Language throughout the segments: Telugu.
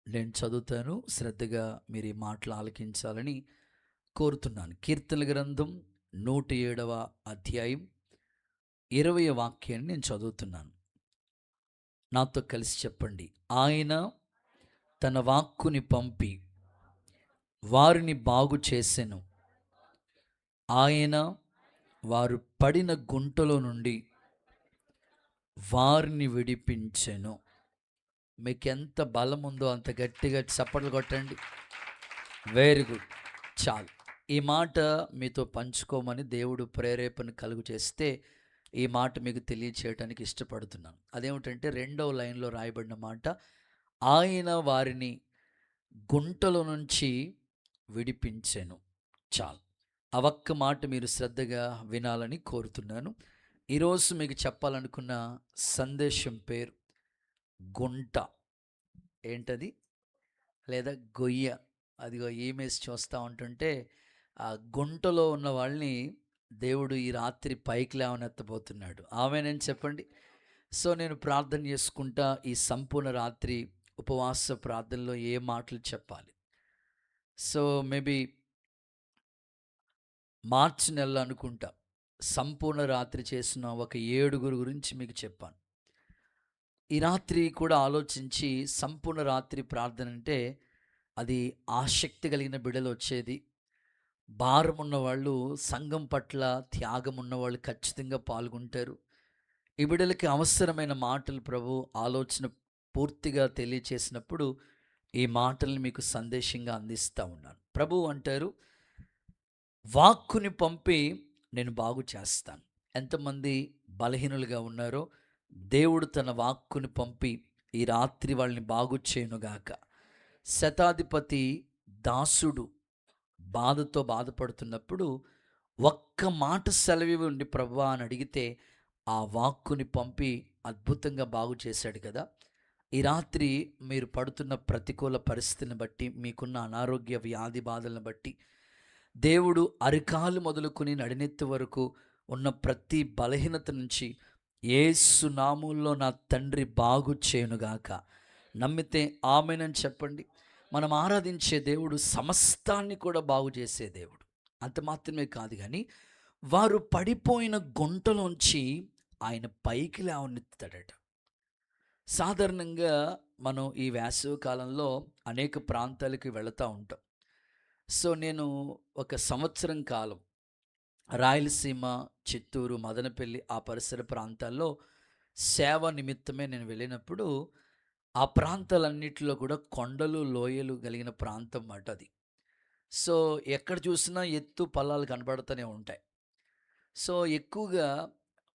నేను చదువుతాను, శ్రద్ధగా మీరు ఈ మాటలు ఆలకించాలని కోరుతున్నాను. కీర్తనల గ్రంథం 107వ అధ్యాయం 20వ వాక్యాన్ని నేను చదువుతున్నాను. నాతో కలిసి చెప్పండి. ఆయన తన వాక్కుని పంపి వారిని బాగు చేసెను. ఆయన వారు పడిన గుంటలో నుండి వారిని విడిపించెను. మీకెంత బలం ఉందో అంత గట్టిగా చప్పట్లు కొట్టండి. Very good. చాలు. ఈ మాట మీతో పంచుకోమని దేవుడు ప్రేరేపణ కలుగు చేస్తే ఈ మాట మీకు తెలియచేయడానికి ఇష్టపడుతున్నాను. అదేమిటంటే 2వ లైన్లో రాయబడిన మాట, ఆయన వారిని గుంటలో నుంచి విడిపించెను. చాలు. ఆ ఒక్క మాట మీరు శ్రద్ధగా వినాలని కోరుతున్నాను. ఈరోజు మీకు చెప్పాలనుకున్న సందేశం పేరు గుంట. ఏంటది? లేదా గొయ్య. అదిగో ఈమెయిల్స్ చూస్తూ ఉంటుంటే ఆ గుంటలో ఉన్న వాళ్ళని దేవుడు ఈ రాత్రి పైకి లేవనెత్తబోతున్నాడు. ఆమేనని చెప్పండి. సో నేను ప్రార్థన చేసుకుంటా ఈ సంపూర్ణ రాత్రి ఉపవాస ప్రార్థనలో ఏ మాటలు చెప్పాలి. సో మేబీ మార్చి నెలలో అనుకుంటా సంపూర్ణ రాత్రి చేసిన ఒక 7 గురించి మీకు చెప్పాను. ఈ రాత్రి కూడా ఆలోచించి సంపూర్ణ రాత్రి ప్రార్థన అంటే అది ఆసక్తి కలిగిన బిడ్డలు వచ్చేది. భారం ఉన్నవాళ్ళు, సంఘం పట్ల త్యాగం ఉన్నవాళ్ళు ఖచ్చితంగా పాల్గొంటారు. ఈ బిడ్డలకి అవసరమైన మాటలు ప్రభు ఆలోచన పూర్తిగా తెలియచేసినప్పుడు ఈ మాటల్ని మీకు సందేశంగా అందిస్తూ ఉన్నాను. ప్రభు అంటారు, వాక్కుని పంపి నేను బాగు చేస్తాను. ఎంతమంది బలహీనులుగా ఉన్నారో దేవుడు తన వాక్కుని పంపి ఈ రాత్రి వాళ్ళని బాగు చేయునుగాక. శతాధిపతి దాసుడు బాధతో బాధపడుతున్నప్పుడు ఒక్క మాట సెలవివ్వండి ప్రభువా అని అడిగితే ఆ వాక్కుని పంపి అద్భుతంగా బాగు చేశాడు కదా. ఈ రాత్రి మీరు పడుతున్న ప్రతికూల పరిస్థితిని బట్టి, మీకున్న అనారోగ్య వ్యాధి బాధలను బట్టి, దేవుడు అరికాలు మొదలుకొని నడినెత్తి వరకు ఉన్న ప్రతి బలహీనత నుంచి యేసు నామములో నా తండ్రి బాగు చేయునుగాక. నమ్మితే ఆమేనని చెప్పండి. మనం ఆరాధించే దేవుడు సమస్తాన్ని కూడా బాగు చేసే దేవుడు. అంత మాత్రమే కాదు కానీ వారు పడిపోయిన గుంటలోంచి ఆయన పైకి లేవనెత్తుతాడట. సాధారణంగా మనం ఈ వేసవి కాలంలో అనేక ప్రాంతాలకు వెళుతూ ఉంటాం. సో నేను ఒక సంవత్సరం కాలం రాయలసీమ, చిత్తూరు, మదనపల్లి ఆ పరిసర ప్రాంతాల్లో సేవ నిమిత్తమే నేను వెళ్ళినప్పుడు ఆ ప్రాంతాలన్నిటిలో కూడా కొండలు, లోయలు కలిగిన ప్రాంతం మాట అది. సో ఎక్కడ చూసినా ఎత్తు పల్లాలు కనబడుతూనే ఉంటాయి. సో ఎక్కువగా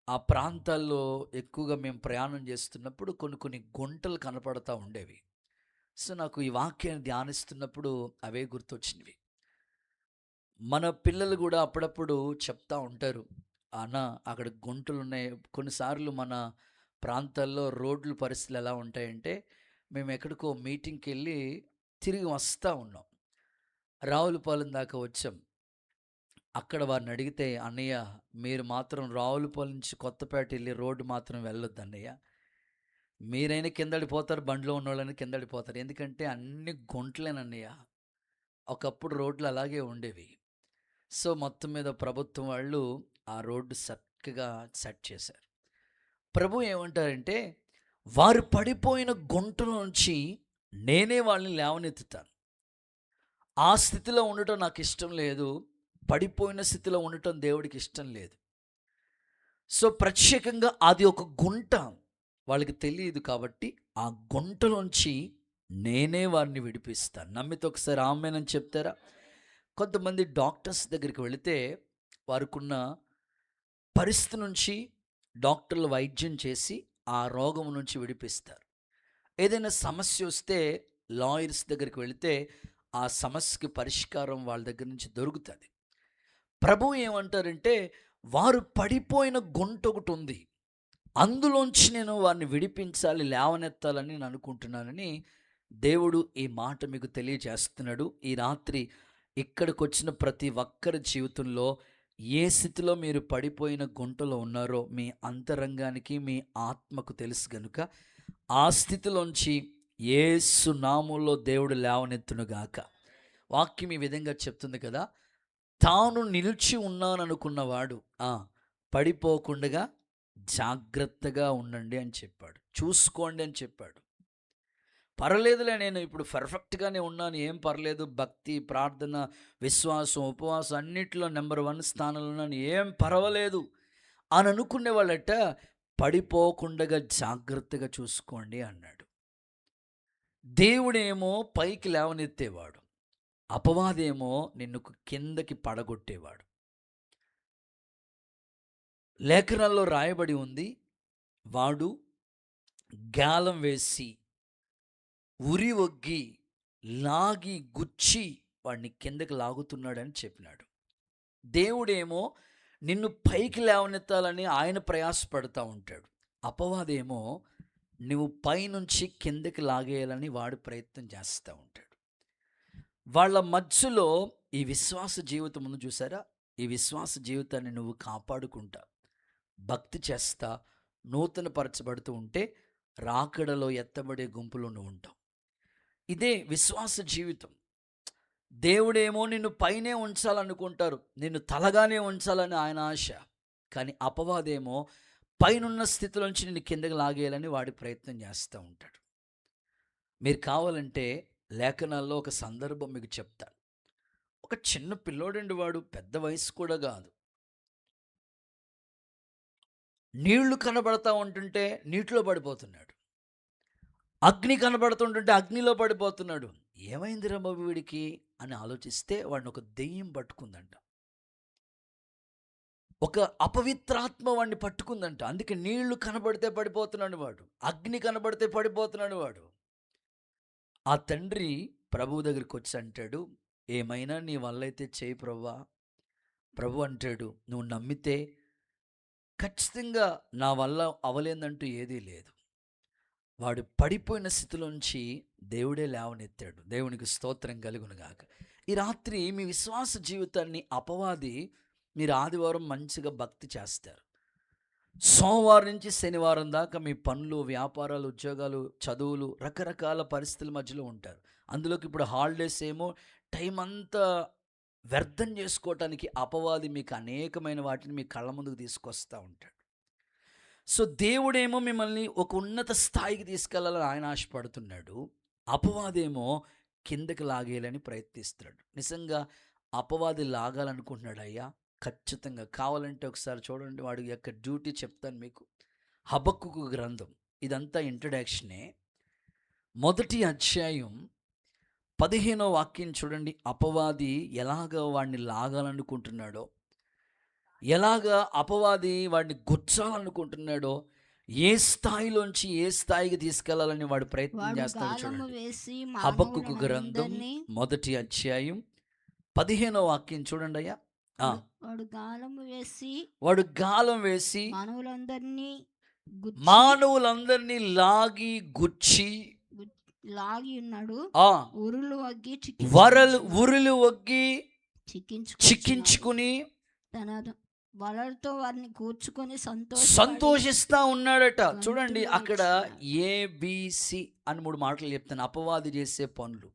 ఆ ప్రాంతాల్లో ఎక్కువగా మేము ప్రయాణం చేస్తున్నప్పుడు కొన్ని కొన్ని గుంటలు కనపడతా ఉండేవి. సో నాకు ఈ వాక్యాన్ని ధ్యానిస్తున్నప్పుడు అవే గుర్తొచ్చినవి. మన పిల్లలు కూడా అప్పుడప్పుడు చెప్తా ఉంటారు, అన్న అక్కడ గుంటలు ఉన్నాయి. కొన్నిసార్లు మన ప్రాంతాల్లో రోడ్లు పరిస్థితులు ఎలా ఉంటాయంటే, మేము ఎక్కడికో మీటింగ్కి వెళ్ళి తిరిగి వస్తూ ఉన్నాం. రావులపాలెం దాకా వచ్చాం. అక్కడ వారిని అడిగితే, అన్నయ్య మీరు మాత్రం రావులపాలెం నుంచి కొత్తపేట వెళ్ళి రోడ్డు మాత్రం వెళ్ళొద్దు అన్నయ్య, మీరైనా కిందడిపోతారు, బండిలో ఉన్నోళ్ళని కిందడిపోతారు, ఎందుకంటే అన్ని గుంటలేనన్నయ్య. ఒకప్పుడు రోడ్లు అలాగే ఉండేవి. సో మొత్తం మీద ప్రభుత్వం వాళ్ళు ఆ రోడ్డు చక్కగా సెట్ చేశారు. ప్రభు ఏమంటారంటే, వారు పడిపోయిన గుంటల నుంచి నేనే వాళ్ళని లేవనెత్తుతాను. ఆ స్థితిలో ఉండటం నాకు ఇష్టం లేదు. పడిపోయిన స్థితిలో ఉండటం దేవుడికి ఇష్టం లేదు. సో ప్రత్యేకంగా అది ఒక గుంట. వాళ్ళకి తెలియదు కాబట్టి ఆ గుంటలోంచి నేనే వారిని విడిపిస్తాను. నమ్మితే ఒకసారి ఆమేనని చెప్తారా? కొంతమంది డాక్టర్స్ దగ్గరికి వెళితే వారికున్న పరిస్థితి నుంచి డాక్టర్లు వైద్యం చేసి ఆ రోగం నుంచి విడిపిస్తారు. ఏదైనా సమస్య వస్తే లాయర్స్ దగ్గరికి వెళితే ఆ సమస్యకి పరిష్కారం వాళ్ళ దగ్గర నుంచి దొరుకుతుంది. ప్రభువు ఏమంటారంటే, వారు పడిపోయిన గుంట ఒకటి ఉంది, అందులోంచి నేను వారిని విడిపించాలి, లేవనెత్తాలని నేను అనుకుంటున్నానని దేవుడు ఈ మాట మీకు తెలియజేస్తున్నాడు. ఈ రాత్రి ఇక్కడికి వచ్చిన ప్రతి ఒక్కరి జీవితంలో ఏ స్థితిలో మీరు పడిపోయిన గుంటలో ఉన్నారో మీ అంతరంగానికి, మీ ఆత్మకు తెలుసు గనుక ఆ స్థితిలోంచి యేసు నామములో దేవుడు లేవనెత్తునుగాక. వాక్యం ఈ విధంగా చెప్తుంది కదా, తాను నిలిచి ఉన్నాననుకున్నవాడు పడిపోకుండగా జాగ్రత్తగా ఉండండి అని చెప్పాడు. చూసుకోండి అని చెప్పాడు. పర్లేదులే, నేను ఇప్పుడు పర్ఫెక్ట్గానే ఉన్నాను, ఏం పర్లేదు, భక్తి, ప్రార్థన, విశ్వాసం, ఉపవాసం అన్నిట్లో నెంబర్ 1 స్థానంలో ఉన్నాను, ఏం పర్వాలేదు అని అనుకునే వాళ్ళట పడిపోకుండగా జాగ్రత్తగా చూసుకోండి అన్నాడు. దేవుడేమో పైకి లేవనెత్తేవాడు, అపవాదేమో నిన్ను కిందకి పడగొట్టేవాడు. లేఖనాల్లో రాయబడి ఉంది, వాడు గాలం వేసి ఉరి ఒగ్గి లాగి గుచ్చి వాడిని కిందకి లాగుతున్నాడని చెప్పినాడు. దేవుడేమో నిన్ను పైకి లేవనెత్తాలని ఆయన ప్రయాసపడుతూ ఉంటాడు. అపవాదేమో నువ్వు పైనుంచి కిందకి లాగేయాలని వాడు ప్రయత్నం చేస్తూ ఉంటాడు. వాళ్ళ మధ్యలో ఈ విశ్వాస జీవితం ఉంది చూసారా, ఈ విశ్వాస జీవితాన్ని నువ్వు కాపాడుకుంటా, భక్తి చేస్తా, నూతన పరచబడుతూ ఉంటే రాకడలో ఎత్తబడే గుంపులో నువ్వు ఉంటావు. ఇదే విశ్వాస జీవితం. దేవుడేమో నిన్ను పైనే ఉంచాలనుకుంటారు, నిన్ను తలగానే ఉంచాలని ఆయన ఆశ. కానీ అపవాదేమో పైనున్న స్థితిలోంచి నిన్ను కిందకి లాగేయాలని వాడి ప్రయత్నం చేస్తూ ఉంటాడు. మీరు కావాలంటే లేఖనాల్లో ఒక సందర్భం మీకు చెప్తాను. ఒక చిన్న పిల్లోడండి, వాడు పెద్ద వయసు కూడా కాదు. నీళ్లు కనబడతా ఉంటుంటే నీటిలో పడిపోతున్నాడు, అగ్ని కనబడుతుంటుంటే అగ్నిలో పడిపోతున్నాడు. ఏమైందిరా బాబు వీడికి అని ఆలోచిస్తే వాడిని ఒక దెయ్యం పట్టుకుందంట, ఒక అపవిత్రాత్మ వాడిని పట్టుకుందంట. అందుకే నీళ్లు కనబడితే పడిపోతున్నాడు వాడు, అగ్ని కనబడితే పడిపోతున్నాడు వాడు. ఆ తండ్రి ప్రభువు దగ్గరికి వచ్చి అంటాడు, ఏమైనా నీ వల్ల అయితే చేయి ప్రభువా. ప్రభు అంటాడు, నువ్వు నమ్మితే ఖచ్చితంగా నా వల్ల అవలేదంటూ ఏదీ లేదు. వాడు పడిపోయిన స్థితిలోంచి దేవుడే లేవనెత్తాడు. దేవునికి స్తోత్రం కలుగునుగాక. ఈ రాత్రి మీ విశ్వాస జీవితాన్ని అపవాది, మీరు ఆదివారం మంచిగా భక్తి చేస్తారు, సోమవారం నుంచి శనివారం దాకా మీ పనులు, వ్యాపారాలు, ఉద్యోగాలు, చదువులు, రకరకాల పరిస్థితుల మధ్యలో ఉంటారు. అందులోకి ఇప్పుడు హాలిడేస్ ఏమో టైం అంతా వ్యర్థం చేసుకోవటానికి అపవాది మీకు అనేకమైన వాటిని మీ కళ్ళ ముందుకు తీసుకొస్తూ ఉంటాడు. సో దేవుడేమో మిమ్మల్ని ఒక ఉన్నత స్థాయికి తీసుకెళ్ళాలని ఆయన ఆశపడుతున్నాడు, అపవాదేమో కిందకి లాగేయాలని ప్రయత్నిస్తున్నాడు. నిజంగా అపవాది లాగాలనుకుంటున్నాడు అయ్యా, ఖచ్చితంగా. కావాలంటే ఒకసారి చూడండి, వాడి యొక్క డ్యూటీ చెప్తాను మీకు. హబక్కుకు గ్రంథం, ఇదంతా ఇంట్రడక్షనే. 1వ అధ్యాయం 15వ వాక్యం చూడండి. అపవాది ఎలాగ వాడిని లాగాలనుకుంటున్నాడో, ఎలాగా అపవాది వాడిని గుచ్చాలనుకుంటున్నాడో, ఏ స్థాయిలోంచి ఏ స్థాయికి తీసుకెళ్లాలని వాడు ప్రయత్నం చేస్తాడు చూడండి. హబక్కుకు గ్రంథం 1వ అధ్యాయం 15వ వాక్యం చూడండి అయ్యా. వాడు గాలం వేసి మానవులందరినీ లాగి గుచ్చి లాగి ఉన్నాడు. ఉరులు వగ్గి చిక్కించుకుని తన వలలతో వారిని కూర్చుకొని సంతోషిస్తా ఉన్నాడట. చూడండి, అక్కడ ఏబిసి అని 3 మాటలు చెప్తాను. అపవాది చేసే పనులు.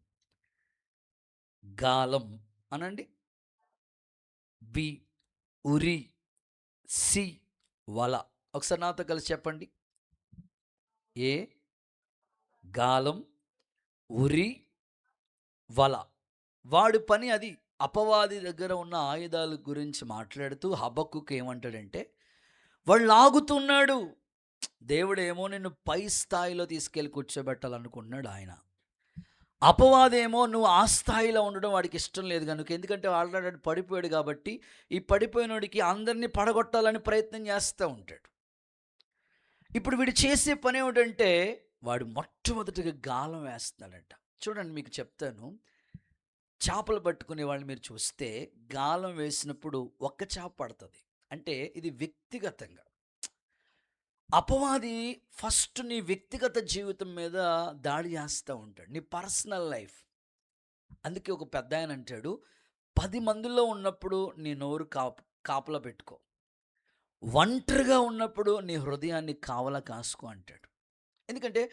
గాలం అనండి, బి ఉరి, సి వల. ఒకసారి నాతో కలిసి చెప్పండి. ఏ గాలం, ఉరి, వల. వాడి పని అది. అపవాది దగ్గర ఉన్న ఆయుధాల గురించి మాట్లాడుతూ హబక్కుకు ఏమంటాడంటే, వాడు లాగుతున్నాడు. దేవుడేమో నిన్ను పై స్థాయిలో తీసుకెళ్ళి కూర్చోబెట్టాలనుకుంటున్నాడు ఆయన. అపవాదేమో నువ్వు ఆ స్థాయిలో ఉండడం వాడికి ఇష్టం లేదు కనుక, ఎందుకంటే ఆల్రెడీ పడిపోయాడు కాబట్టి ఈ పడిపోయినోడికి అందరినీ పడగొట్టాలని ప్రయత్నం చేస్తూ ఉంటాడు. ఇప్పుడు వీడు చేసే పని ఏమిటంటే, వాడు మొట్టమొదటిగా గాలం వేస్తున్నాడంట. చూడండి, మీకు చెప్తాను. చేపలు పట్టుకునే వాళ్ళని మీరు చూస్తే గాలం వేసినప్పుడు ఒక్క చేప పడుతుంది. అంటే ఇది వ్యక్తిగతంగా. అపవాది ఫస్ట్ నీ వ్యక్తిగత జీవితం మీద దాడి చేస్తూ ఉంటాడు, నీ పర్సనల్ లైఫ్. అందుకే ఒక పెద్ద ఆయన అంటాడు, 10 మందిలో ఉన్నప్పుడు నీ నోరు కాపలా పెట్టుకో, ఒంటరిగా ఉన్నప్పుడు నీ హృదయాన్ని కావలా కాసుకో అంటాడు. ఎందుకంటే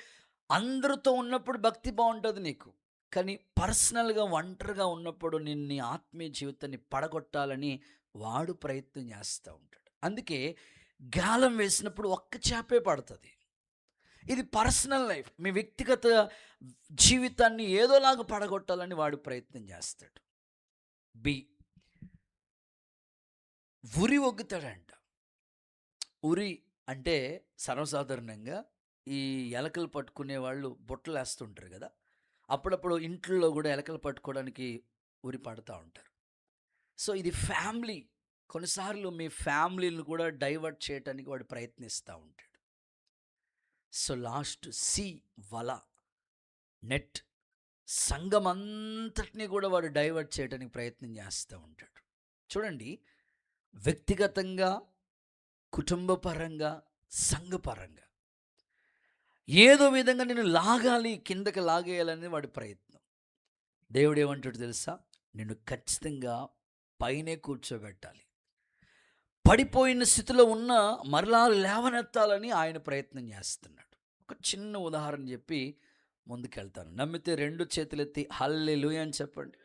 అందరితో ఉన్నప్పుడు భక్తి బాగుంటుంది నీకు, కానీ పర్సనల్గా ఒంటరిగా ఉన్నప్పుడు నిన్ను నీ ఆత్మీయ జీవితాన్ని పడగొట్టాలని వాడు ప్రయత్నం చేస్తూ ఉంటాడు. అందుకే గాలం వేసినప్పుడు ఒక్క చేపే పడుతుంది. ఇది పర్సనల్ లైఫ్, మీ వ్యక్తిగత జీవితాన్ని ఏదోలాగా పడగొట్టాలని వాడు ప్రయత్నం చేస్తాడు. బి, ఉరి ఒగ్గుతాడంట. ఉరి అంటే సర్వసాధారణంగా ఈ ఎలకలు పట్టుకునే వాళ్ళు బుట్టలు వేస్తుంటారు కదా, అప్పుడప్పుడు ఇంట్లో కూడా ఎలకలు పట్టుకోవడానికి ఉరి పడుతూ ఉంటారు. సో ఇది ఫ్యామిలీ, కొన్నిసార్లు మీ ఫ్యామిలీని కూడా డైవర్ట్ చేయడానికి వాడు ప్రయత్నిస్తూ ఉంటాడు. సో లాస్ట్ సి, వల, నెట్, సంఘం అంతటినీ కూడా వాడు డైవర్ట్ చేయడానికి ప్రయత్నం చేస్తూ ఉంటాడు. చూడండి, వ్యక్తిగతంగా, కుటుంబపరంగా, సంఘపరంగా ఏదో విధంగా నేను లాగాలి, కిందకి లాగేయాలని వాడి ప్రయత్నం. దేవుడు ఏమంటాడు తెలుసా? నిన్ను ఖచ్చితంగా పైనే కూర్చోబెట్టాలి, పడిపోయిన స్థితిలో ఉన్న మరలా లేవనెత్తాలని ఆయన ప్రయత్నం చేస్తున్నాడు. ఒక చిన్న ఉదాహరణ చెప్పి ముందుకెళ్తాను. నమ్మితే 2 చేతులెత్తి హల్లెలూయా అని చెప్పండి.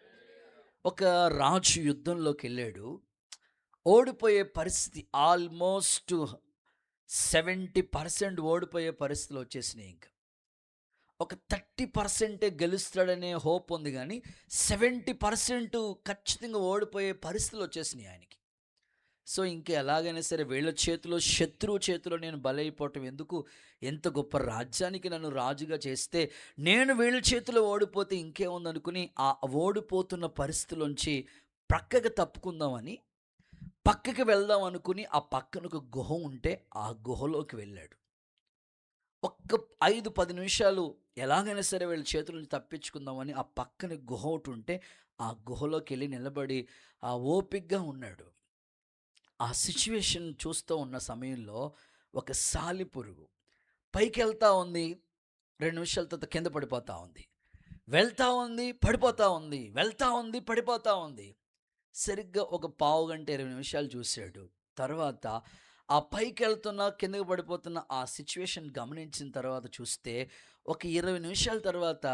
ఒక రాజు యుద్ధంలోకి వెళ్ళాడు, ఓడిపోయే పరిస్థితి, ఆల్మోస్ట్ 70% ఓడిపోయే పరిస్థితులు వచ్చేసినాయి. ఇంకా ఒక 30% గెలుస్తాడనే హోప్ ఉంది, కానీ 70% ఖచ్చితంగా ఓడిపోయే పరిస్థితులు వచ్చేసినాయి ఆయనకి. సో ఇంకా ఎలాగైనా సరే వీళ్ళ చేతిలో, శత్రువు చేతిలో నేను బలైపోవటం ఎందుకు, ఎంత గొప్ప రాజ్యానికి నన్ను రాజుగా చేస్తే నేను వీళ్ళ చేతిలో ఓడిపోతే ఇంకేముందనుకుని ఆ ఓడిపోతున్న పరిస్థితుల్లోంచి ప్రక్కకి తప్పుకుందామని పక్కకి వెళ్దాం అనుకుని ఆ పక్కన ఒక గుహ ఉంటే ఆ గుహలోకి వెళ్ళాడు. ఒక్క 5-10 నిమిషాలు ఎలాగైనా సరే వీళ్ళ చేతుల నుంచి తప్పించుకుందామని ఆ పక్కన గుహ ఒకటి ఉంటే ఆ గుహలోకి వెళ్ళి నిలబడి ఆ ఓపిగ్గా ఉన్నాడు. ఆ సిచ్యువేషన్ చూస్తూ ఉన్న సమయంలో ఒక సాలిపురుగు పైకి వెళ్తూ ఉంది, 2 నిమిషాల తర్వాత కింద పడిపోతూ ఉంది, వెళ్తూ ఉంది, పడిపోతూ ఉంది, వెళ్తూ ఉంది, పడిపోతూ ఉంది. సరిగ్గా ఒక పావు గంట 20 నిమిషాలు చూశాడు. తర్వాత ఆ పైకి వెళ్తున్న, కిందకి పడిపోతున్న ఆ సిచ్యువేషన్ గమనించిన తర్వాత చూస్తే ఒక 20 నిమిషాల తర్వాత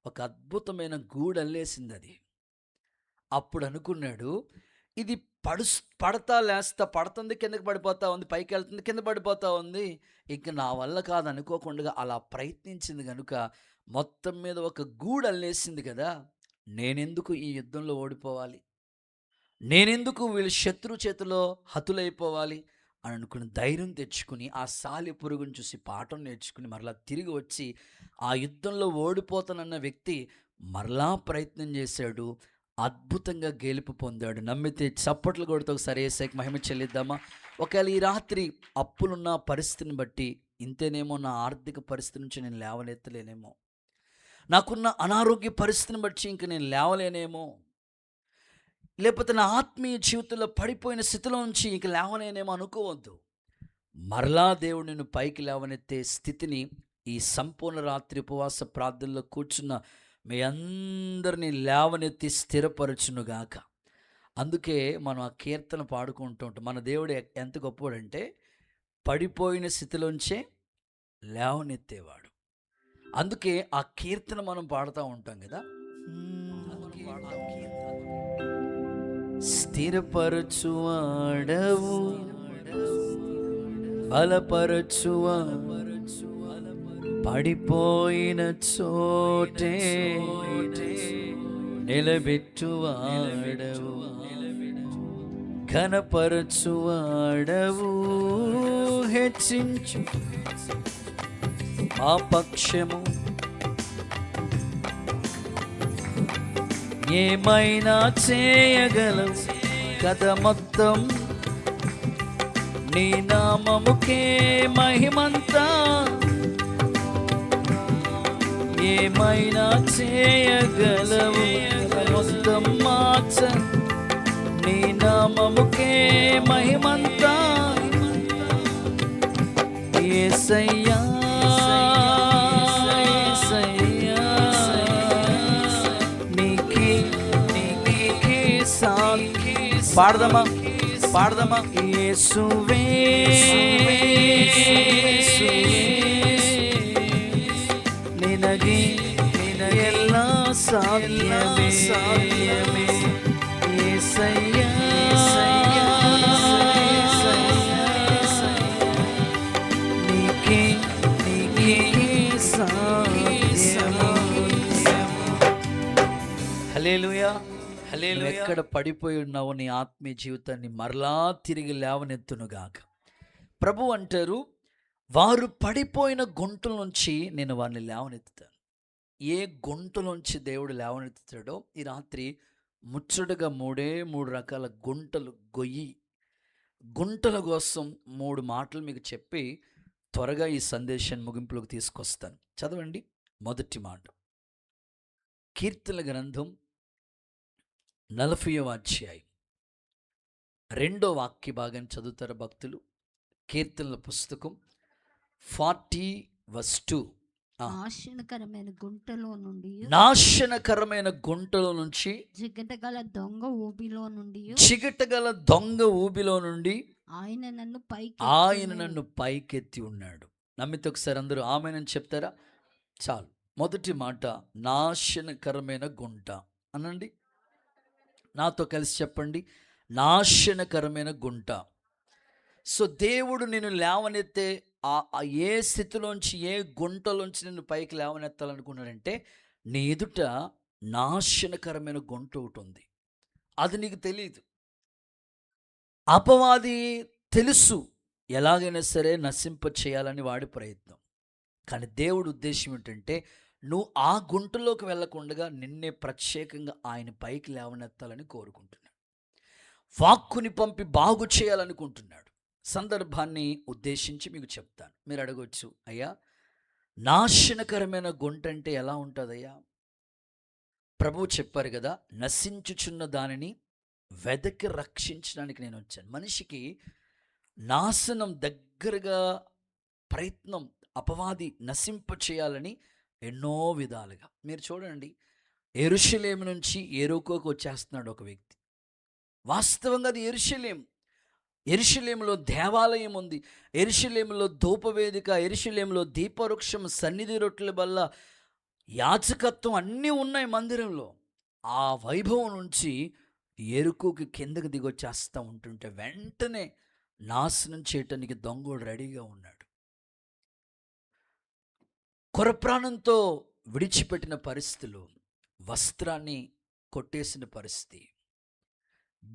ఒక అద్భుతమైన గూడల్లేసింది అది. అప్పుడు అనుకున్నాడు, ఇది పడతా లేస్తా, పడుతుంది, కిందకి పడిపోతూ ఉంది, పైకి వెళ్తుంది, కింద పడిపోతూ ఉంది, ఇంక నా వల్ల కాదు అనుకోకుండా అలా ప్రయత్నించింది కనుక మొత్తం మీద ఒక గూడల్లేసింది కదా, నేనెందుకు ఈ యుద్ధంలో ఓడిపోవాలి, నేనెందుకు వీళ్ళ శత్రు చేతిలో హతులైపోవాలి అని అనుకుని ధైర్యం తెచ్చుకుని ఆ సాలి పురుగుని చూసి పాఠం నేర్చుకుని మరలా తిరిగి వచ్చి ఆ యుద్ధంలో ఓడిపోతానన్న వ్యక్తి మరలా ప్రయత్నం చేశాడు, అద్భుతంగా గెలుపు పొందాడు. నమ్మితే చప్పట్లు కొడుతూ ఒకసారి యేసయ్యకి మహిమ చెల్లిద్దామా? ఒకవేళ ఈ రాత్రి అప్పులున్న పరిస్థితిని బట్టి ఇంతేనేమో, నా ఆర్థిక పరిస్థితి నుంచి నేను లేవనెత్తలేనేమో, నాకున్న అనారోగ్య పరిస్థితిని బట్టి ఇంక నేను లేవలేనేమో, లేకపోతే నా ఆత్మీయ జీవితంలో పడిపోయిన స్థితిలో నుంచి ఇంక లేవలేనేమో అనుకోవద్దు. మరలా దేవుడు నిన్ను పైకి లేవనెత్తే స్థితిని ఈ సంపూర్ణ రాత్రి ఉపవాస ప్రార్థనలో కూర్చున్న మీ అందరినీ లేవనెత్తి స్థిరపరచునుగాక. అందుకే మనం ఆ కీర్తన పాడుకుంటూ ఉంటాం. మన దేవుడు ఎంత గొప్పవాడంటే పడిపోయిన స్థితిలోంచే లేవనెత్తేవాడు. అందుకే ఆ కీర్తన మనం పాడుతూ ఉంటాం కదా. స్థిరపరచువాడవు, బలపరచువా, పడిపోయిన చోటే నిలబెట్టువాడవు, ఘనపరచువాడవు, హెచ్చించు మా పక్షము, ఏమైనా చేయగలవు కథ మొత్తం, నీ నామముకే మహిమంతా, ఏమైనా చేయగలవు మొత్తం మార్చ, నీ నామముకే మహిమంతా, యేసయ్యా యేసయ్యా, నీకే శాంతి. పాడదమా యేసువే సాధ్యమే యేసయ్యా, నీకే సాధ్యము. హల్లెలూయా. నువ్వు ఎక్కడ పడిపోయి ఉన్నావో నీ ఆత్మీయ జీవితాన్ని మరలా తిరిగి లేవనెత్తునుగాక. ప్రభు అంటారు, వారు పడిపోయిన గుంటల నుంచి నేను వారిని లేవనెత్తుతాను. ఏ గుంటలోంచి దేవుడు లేవనెత్తుతాడో ఈ రాత్రి ముచ్చటగా మూడు రకాల గుంటలు గుంటల కోసం 3 మాటలు మీకు చెప్పి త్వరగా ఈ సందేశాన్ని ముగింపులోకి తీసుకొస్తాను. చదవండి. మొదటి మాట, కీర్తనల గ్రంథం 40వ అధ్యాయం 2వ వాక్య భాగం చదువుతారు భక్తులు. కీర్తనల పుస్తకం 40:2. నాశనకరమైన గుంటలో నుంచి జిగటగల దొంగ ఊబిలో నుండి ఆయన నన్ను పైకెత్తి ఉన్నాడు. నమ్మితే ఒకసారి అందరూ ఆమేనని చెప్తారా? చాలు. మొదటి మాట, నాశనకరమైన గుంట అనండి. నాతో కలిసి చెప్పండి, నాశనకరమైన గుంట. సో దేవుడు నేను లేవనెత్తే ఏ స్థితిలోంచి, ఏ గుంటలోంచి నిన్ను పైకి లేవనెత్తాలనుకున్నాడంటే, నీ ఎదుట నాశనకరమైన గుంట ఒకటి ఉంది. అది నీకు తెలియదు. అపవాది తెలుసు ఎలాగైనా సరే నశింప చేయాలని వాడి ప్రయత్నం. కానీ దేవుడు ఉద్దేశం ఏంటంటే, నువ్వు ఆ గుంటలోకి వెళ్ళకుండా నిన్నే ప్రత్యేకంగా ఆయన పైకి లేవనెత్తాలని కోరుకుంటున్నాడు. వాక్కుని పంపి బాగు చేయాలనుకుంటున్నాడు. సందర్భాన్ని ఉద్దేశించి మీకు చెప్తాను. మీరు అడగొచ్చు, అయ్యా నాశనకరమైన గుంట అంటే ఎలా ఉంటుందయ్యా? ప్రభువు చెప్పారు కదా, నశించుచున్న దానిని వెదకి రక్షించడానికి నేను వచ్చాను. మనిషికి నాశనం దగ్గరగా ప్రయత్నం, అపవాది నశింప చేయాలని ఎన్నో విధాలుగా. మీరు చూడండి, యెరూషలేము నుంచి యెరికోకు వచ్చేస్తున్నాడు ఒక వ్యక్తి. వాస్తవంగా అది యెరూషలేములో దేవాలయం ఉంది, యెరూషలేములో ధూపవేదిక, యెరూషలేములో దీపవృక్షం, సన్నిధి రొట్టెల బల్ల, యాజకత్వం అన్నీ ఉన్నాయి మందిరంలో. ఆ వైభవం నుంచి యెరికోకి కిందకి దిగొచ్చేస్తూ ఉంటుంటే వెంటనే నాశనం చేయటానికి దొంగోడు రెడీగా ఉన్నాడు. కొరప్రాణంతో విడిచిపెట్టిన పరిస్థితులు, వస్త్రాన్ని కొట్టేసిన పరిస్థితి,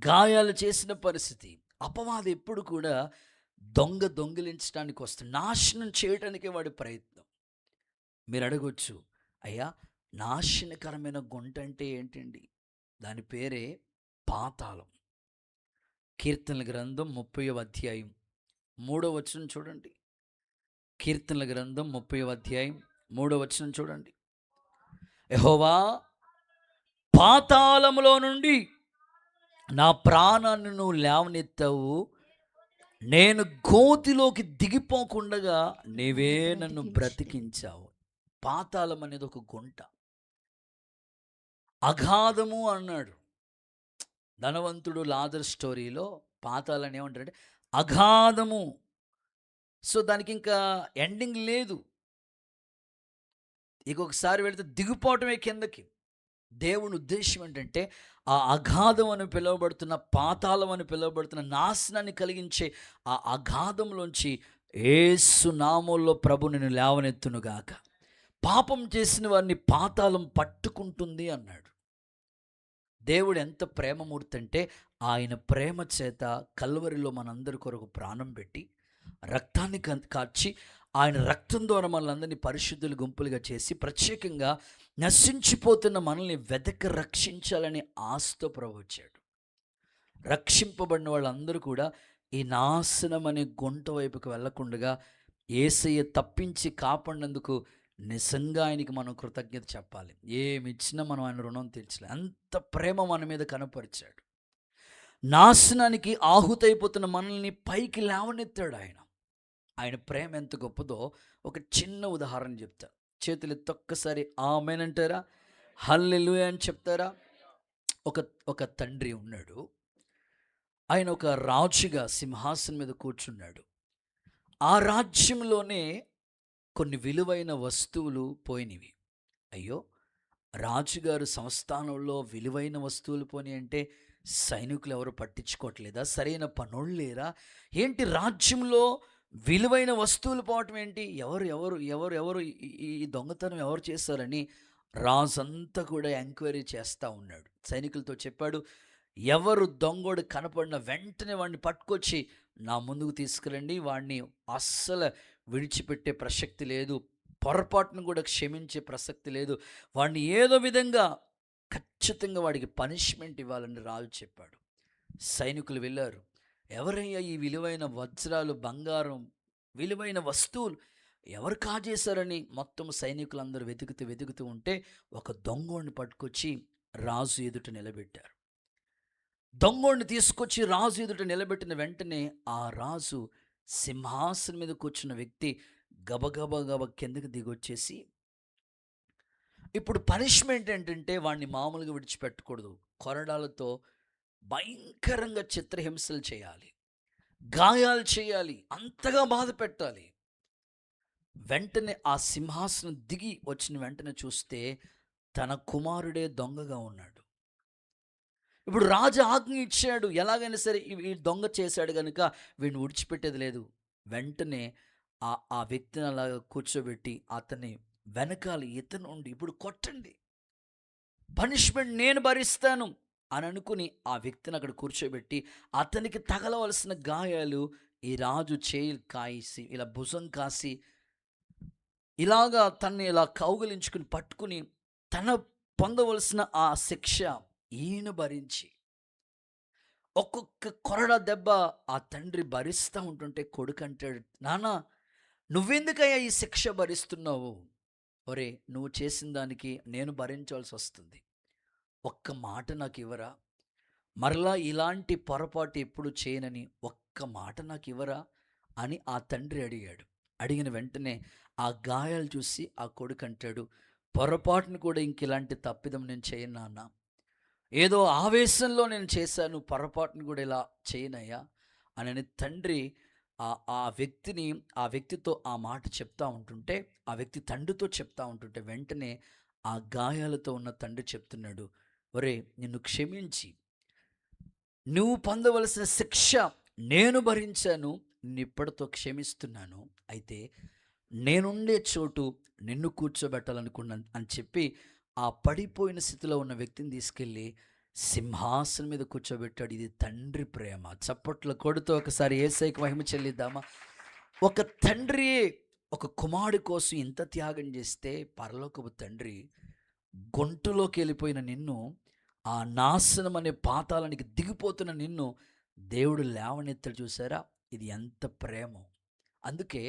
గాయాలు చేసిన పరిస్థితి. అపవాది ఎప్పుడు కూడా దొంగిలించడానికి వస్తుంది, నాశనం చేయడానికే వాడి ప్రయత్నం. మీరు అడగొచ్చు, అయ్యా నాశనకరమైన గుంట అంటే ఏంటండి? దాని పేరే పాతాళం. కీర్తనల గ్రంథం 30వ అధ్యాయం 3వ వచనం చూడండి. కీర్తనల గ్రంథం 30వ అధ్యాయం 3వ వచనం చూడండి. యెహోవా, పాతాళములో నుండి నా ప్రాణాన్ని నువ్వు లేవనెత్తావు, నేను గోతిలోకి దిగిపోకుండగా నీవే నన్ను బ్రతికించావు. పాతాళం అనేది ఒక గుంట. అగాధము అన్నాడు ధనవంతుడు లాజరు స్టోరీలో. పాతాళాన్ని ఏమంటారంటే అగాధము. సో దానికి ఇంకా ఎండింగ్ లేదు. ఇంకొకసారి వెళితే దిగిపోవటమే కిందకి. దేవుని ఉద్దేశం ఏంటంటే, ఆ అగాధం అని పిలువబడుతున్న, పాతాళం అని పిలువబడుతున్న, నాశనాన్ని కలిగించే ఆ అగాధంలోంచి యేసు నామములో ప్రభు నిన్ను లేవనెత్తునుగాక. పాపం చేసిన వారిని పాతాళం పట్టుకుంటుంది అన్నాడు. దేవుడు ఎంత ప్రేమమూర్తి అంటే, ఆయన ప్రేమ చేత కల్వరిలో మనందరి కొరకు ప్రాణం పెట్టి రక్తాన్ని కార్చి, ఆయన రక్తం ద్వారా మనల్ని పరిశుద్ధులు గుంపులుగా చేసి, ప్రత్యేకంగా నశించిపోతున్న మనల్ని వెదక రక్షించాలని ఆశతో ప్రభు వచ్చాడు. రక్షింపబడిన వాళ్ళందరూ కూడా ఈ నాశనం అనే గుంట వైపుకు వెళ్ళకుండగా యేసయ్య తప్పించి కాపాడినందుకు నిజంగా ఆయనకి మనం కృతజ్ఞత చెప్పాలి. ఏమి ఇచ్చినా మనం ఆయన రుణం తీర్చలే. అంత ప్రేమ మన మీద కనపరిచాడు. నాశనానికి ఆహుతైపోతున్న మనల్ని పైకి లేవనెత్తాడు ఆయన. ఆయన ప్రేమ ఎంత గొప్పదో ఒక చిన్న ఉదాహరణ చెప్తా. చేతులు ఒక్కసారి ఆమేన్ అంటారా? హల్లెలూయా అని చెప్తారా? ఒక తండ్రి ఉన్నాడు. ఆయన ఒక రాజుగా సింహాసనం మీద కూర్చున్నాడు. ఆ రాజ్యంలోనే కొన్ని విలువైన వస్తువులు పోయినవి. అయ్యో, రాజుగారు సంస్థానంలో విలువైన వస్తువులు పోనీ అంటే సైనికులు ఎవరు పట్టించుకోవట్లేదా? సరైన పనోళ్ళు లేరా? ఏంటి రాజ్యంలో విలువైన వస్తువులు పోవటం ఏంటి? ఎవరు ఈ దొంగతనం ఎవరు చేశారని రాజంతా కూడా ఎంక్వైరీ చేస్తూ ఉన్నాడు. సైనికులతో చెప్పాడు, ఎవరు దొంగోడు కనపడిన వెంటనే వాడిని పట్టుకొచ్చి నా ముందుకు తీసుకురండి. వాడిని అస్సలు విడిచిపెట్టే ప్రసక్తి లేదు, పొరపాటును కూడా క్షమించే ప్రసక్తి లేదు. వాడిని ఏదో విధంగా ఖచ్చితంగా వాడికి పనిష్మెంట్ ఇవ్వాలని రాజు చెప్పాడు. సైనికులు వెళ్ళారు. ఎవరయ్యా ఈ విలువైన వజ్రాలు, బంగారం, విలువైన వస్తువులు ఎవరు కాజేశారని మొత్తం సైనికులందరూ వెతుకుతూ ఉంటే ఒక దొంగోడిని పట్టుకొచ్చి రాజు ఎదుట నిలబెట్టారు. దొంగోడిని తీసుకొచ్చి రాజు ఎదుట నిలబెట్టిన వెంటనే ఆ రాజు సింహాసనం మీద కూర్చున్న వ్యక్తి గబగబ కిందకి దిగొచ్చేసి, ఇప్పుడు పనిష్మెంట్ ఏంటంటే వాడిని మామూలుగా విడిచిపెట్టకూడదు, కొరడాలతో భయంకరంగా చిత్రహింసలు చేయాలి, గాయాలు చేయాలి, అంతగా బాధ పెట్టాలి. వెంటనే ఆ సింహాసనం దిగి వచ్చిన వెంటనే చూస్తే తన కుమారుడే దొంగగా ఉన్నాడు. ఇప్పుడు రాజు ఆజ్ఞ ఇచ్చాడు, ఎలాగైనా సరే ఈ దొంగ చేశాడు కనుక వీడిని విడిచిపెట్టేది లేదు. వెంటనే ఆ వ్యక్తిని అలాగా కూర్చోబెట్టి అతన్ని వెనకాల ఇతను ఉండి, ఇప్పుడు కొట్టండి, పనిష్మెంట్ నేను భరిస్తాను అని అనుకుని ఆ వ్యక్తిని అక్కడ కూర్చోబెట్టి అతనికి తగలవలసిన గాయాలు ఈ రాజు చేయి కాసి, ఇలా భుజం కాసి, ఇలాగా తన్ని ఇలా కౌగిలించుకుని పట్టుకుని తన పొందవలసిన ఆ శిక్ష ఈయన భరించి, ఒక్కొక్క కొరడా దెబ్బ ఆ తండ్రి భరిస్తూ ఉంటుంటే కొడుకు అంటాడు, నాన్న నువ్వెందుకయ్యా ఈ శిక్ష భరిస్తున్నావు? ఒరే, నువ్వు చేసిన దానికి నేను భరించాల్సి వస్తుంది, ఒక్క మాట నాకు ఇవ్వరా? మరలా ఇలాంటి పొరపాటు ఎప్పుడు చేయనని ఒక్క మాట నాకు ఇవ్వరా అని ఆ తండ్రి అడిగాడు. అడిగిన వెంటనే ఆ గాయాలు చూసి ఆ కొడుకు అంటాడు, పొరపాటును కూడా ఇంక ఇలాంటి తప్పిదం నేను చేయను నాన్న, ఏదో ఆవేశంలో నేను చేశాను, పొరపాటును కూడా ఇలా చేయనయ్యా అని తండ్రి ఆ వ్యక్తితో ఆ మాట చెప్తా ఉంటుంటే, ఆ వ్యక్తి తండ్రితో చెప్తా ఉంటుంటే వెంటనే ఆ గాయాలతో ఉన్న తండ్రి చెప్తున్నాడు, ఒరే నిన్ను క్షమించి నువ్వు పొందవలసిన శిక్ష నేను భరించాను, నిన్ను ఇప్పటితో క్షమిస్తున్నాను, అయితే నేనుండే చోటు నిన్ను కూర్చోబెట్టాలనుకున్నాను అని చెప్పి ఆ పడిపోయిన స్థితిలో ఉన్న వ్యక్తిని తీసుకెళ్ళి సింహాసనం మీద కూర్చోబెట్టాడు. ఇది తండ్రి ప్రేమ. చప్పట్లు కొడుతూ ఒకసారి యేసయ్యకి మహిమ చెల్లిద్దామా? ఒక తండ్రి ఒక కుమారుడి కోసం ఇంత త్యాగం చేస్తే పరలోకపు తండ్రి గొంటులోకి వెళ్ళిపోయిన నిన్ను, ఆ నాశనం అనే పాతాళానికి దిగిపోతున్న నిన్ను దేవుడు లేవనెత్తాడు. చూసారా, ఇది ఎంత ప్రేమో. అందుకే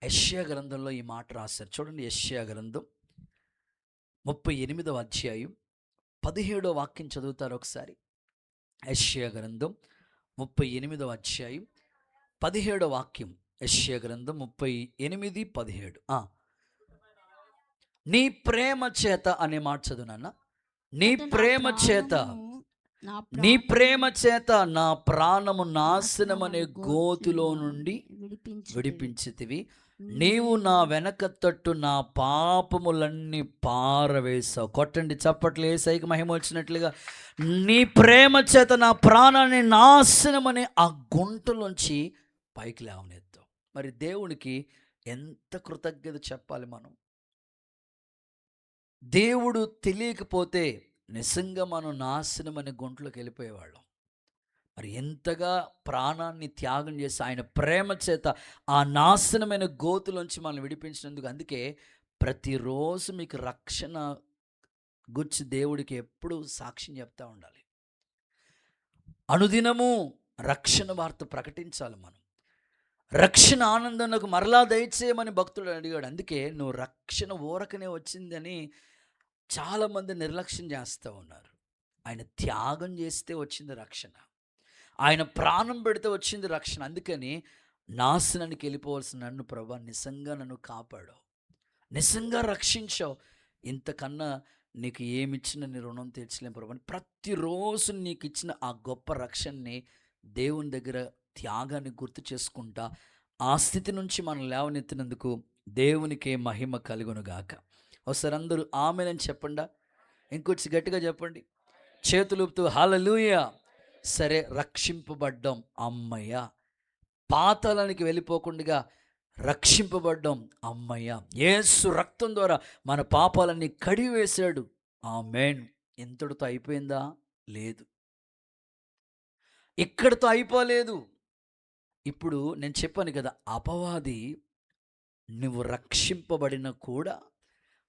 యెషయా గ్రంథంలో ఈ మాట రాశారు. చూడండి, యెషయా గ్రంథం 38వ అధ్యాయం 17వ వాక్యం చదువుతారు ఒకసారి. యెషయా గ్రంథం 38వ అధ్యాయం 17వ వాక్యం. యెషయా గ్రంథం 38, 17. నీ ప్రేమ చేత అనే మాట చదువు నాన్న. నీ ప్రేమ చేత, నీ ప్రేమ చేత నా ప్రాణము నాశనమనే గోతులో నుండి విడిపించితివి. నీవు నా వెనక తట్టు నా పాపములన్నీ పారవేశావు. కొట్టండి చప్పట్లు, యేసయ్యకి మహిమ వచ్చినట్లుగా. నీ ప్రేమ చేత నా ప్రాణాన్ని నాశనమనే ఆ గుంటలోంచి పైకి లేవనెత్తావు. మరి దేవునికి ఎంత కృతజ్ఞత చెప్పాలి మనం? దేవుడు తెలియకపోతే నిజంగా మనం నాశనం అనే గుంటలోకి వెళ్ళిపోయేవాళ్ళం. మరి ఎంతగా ప్రాణాన్ని త్యాగం చేసి ఆయన ప్రేమ చేత ఆ నాశనమైన గోతులోంచి మనం విడిపించినందుకు. అందుకే ప్రతిరోజు మీకు రక్షణ గురించి దేవుడికి ఎప్పుడు సాక్ష్యం చెప్తూ ఉండాలి. అనుదినము రక్షణ వార్త ప్రకటించాలి మనం. రక్షణ ఆనందం నాకు మరలా దయచేయమని భక్తుడు అడిగాడు. అందుకే నువ్వు రక్షణ ఊరకనే వచ్చిందని చాలామంది నిర్లక్ష్యం చేస్తూ ఉన్నారు. ఆయన త్యాగం చేస్తే వచ్చింది రక్షణ, ఆయన ప్రాణం పెడితే వచ్చింది రక్షణ. అందుకని నాశనానికి వెళ్ళిపోవాల్సిన నన్ను ప్రభా నిజంగా నన్ను కాపాడావు, నిజంగా రక్షించావు, ఇంతకన్నా నీకు ఏమిచ్చిన నీ రుణం తీర్చలేం ప్రభా. ప్రతిరోజు నీకు ఇచ్చిన ఆ గొప్ప రక్షణని దేవుని దగ్గర త్యాగాన్ని గుర్తు చేసుకుంటా ఆ స్థితి నుంచి మనం లేవనెత్తినందుకు దేవునికే మహిమ కలుగునుగాక. ఒకసారి అందరూ ఆమేనని చెప్పండా. ఇంకొంచెం గట్టిగా చెప్పండి, చేతులుపుతూ హల్లెలూయా. సరే, రక్షింపబడ్డం, అమ్మయ్య. పాతాళానికి వెళ్ళిపోకుండా రక్షింపబడ్డం, అమ్మయ్య. యేసు రక్తం ద్వారా మన పాపాలన్నీ కడిగివేశాడు. ఆమేన్. ఇంతటితో అయిపోయిందా? లేదు, ఇక్కడితో అయిపోలేదు. ఇప్పుడు నేను చెప్పాను కదా, అపవాది నువ్వు రక్షింపబడిన కూడా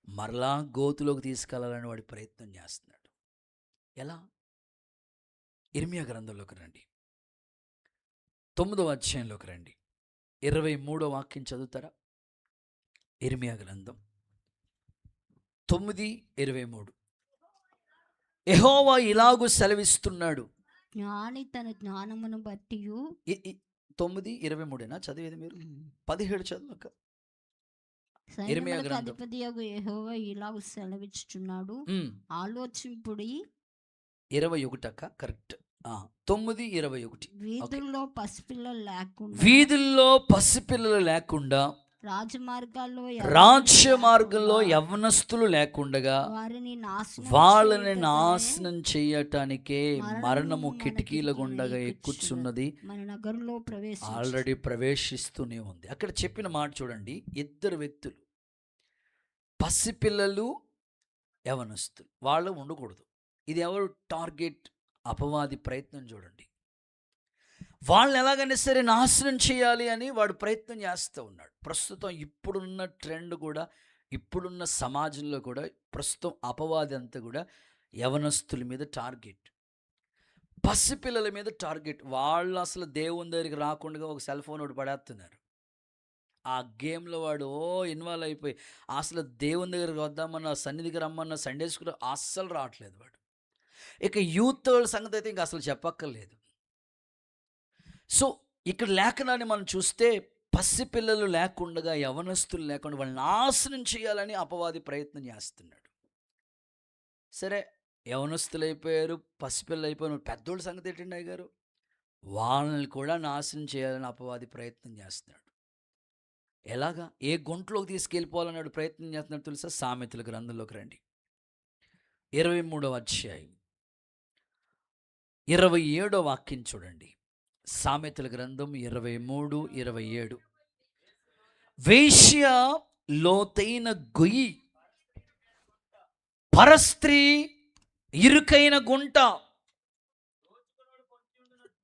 మరలా గోతులోకి తీసుకెళ్లాలని వాడి ప్రయత్నం చేస్తున్నాడు. ఎలా? ఇర్మియా గ్రంథంలోకి రండి, 9వ అధ్యాయంలోకి రండి, 23వ వాక్యం చదువుతారా? ఇర్మియా గ్రంథం 9:23. యెహోవా ఇలాగు సెలవిస్తున్నాడు. జ్ఞాని తన జ్ఞానమును బట్టి 9:23 చదివేది మీరు? 17 చదువుక. ఇర్మియా సైన్యములకు గ్రంథం. అధిపతియగు యెహోవా ఇలాగు సెలవిచ్చుచున్నాడు, ఆలోచింపుడి. 21 అక్క, కరెక్ట్. 9:21. వీధుల్లో పసిపిల్లలు లేకుండా, వీధుల్లో పసిపిల్లలు లేకుండా, రాజమార్గాల్లో రాజ్యమార్గంలో యవ్వనస్తులు లేకుండగా వారిని వాళ్ళని నాశనం చేయటానికే మరణము కిటికీల గుండగా ఎక్కుచున్నది. మన నగరంలో ఆల్రెడీ ప్రవేశిస్తూనే ఉంది. అక్కడ చెప్పిన మాట చూడండి, ఇద్దరు వ్యక్తులు, పసిపిల్లలు, యవనస్తులు, వాళ్ళు ఉండకూడదు. ఇది ఎవరు టార్గెట్? అపవాది ప్రయత్నం చూడండి. వాళ్ళని ఎలాగైనా సరే నాశనం చేయాలి అని వాడు ప్రయత్నం చేస్తూ ఉన్నాడు. ప్రస్తుతం ఇప్పుడున్న ట్రెండ్ కూడా, ఇప్పుడున్న సమాజంలో కూడా ప్రస్తుతం అపవాది అంతా కూడా యవనస్తుల మీద టార్గెట్, పసిపిల్లల మీద టార్గెట్. వాళ్ళు అసలు దేవుని దగ్గరికి రాకుండా ఒక సెల్ ఫోన్ ఒకటి పడేస్తున్నారు. ఆ గేమ్లో వాడు ఇన్వాల్వ్ అయిపోయి అసలు దేవుని దగ్గరికి వద్దామన్నా, సన్నిధికి రమ్మన్నా, సండే స్కూల్ అస్సలు రావట్లేదు వాడు. ఇక యూత్ వాళ్ళ సంగతి అయితే ఇంకా అసలు చెప్పక్కర్లేదు. సో ఇక్కడ లేఖనాన్ని మనం చూస్తే పసిపిల్లలు లేకుండా, యవనస్తులు లేకుండా వాళ్ళని నాశనం చేయాలని అపవాది ప్రయత్నం చేస్తున్నాడు. సరే, యవనస్తులు అయిపోయారు, పసిపిల్లలు అయిపోయారు, పెద్దోళ్ళ సంగతి ఏంటండి అయ్యగారు? వాళ్ళని కూడా నాశనం చేయాలని అపవాది ప్రయత్నం చేస్తున్నాడు. ఎలాగా? ఏ గుంటలోకి తీసుకెళ్ళిపోవాలన్నాడు ప్రయత్నం చేస్తున్నాడు తెలుసా? సామెతల గ్రంథంలోకి రండి, 23వ అధ్యాయం 27వ వాక్యం చూడండి. సామెతల గ్రంథం 23:27. వేశ్య లోతైన గొయ్యి, పరస్త్రీ ఇరుకైన గుంట.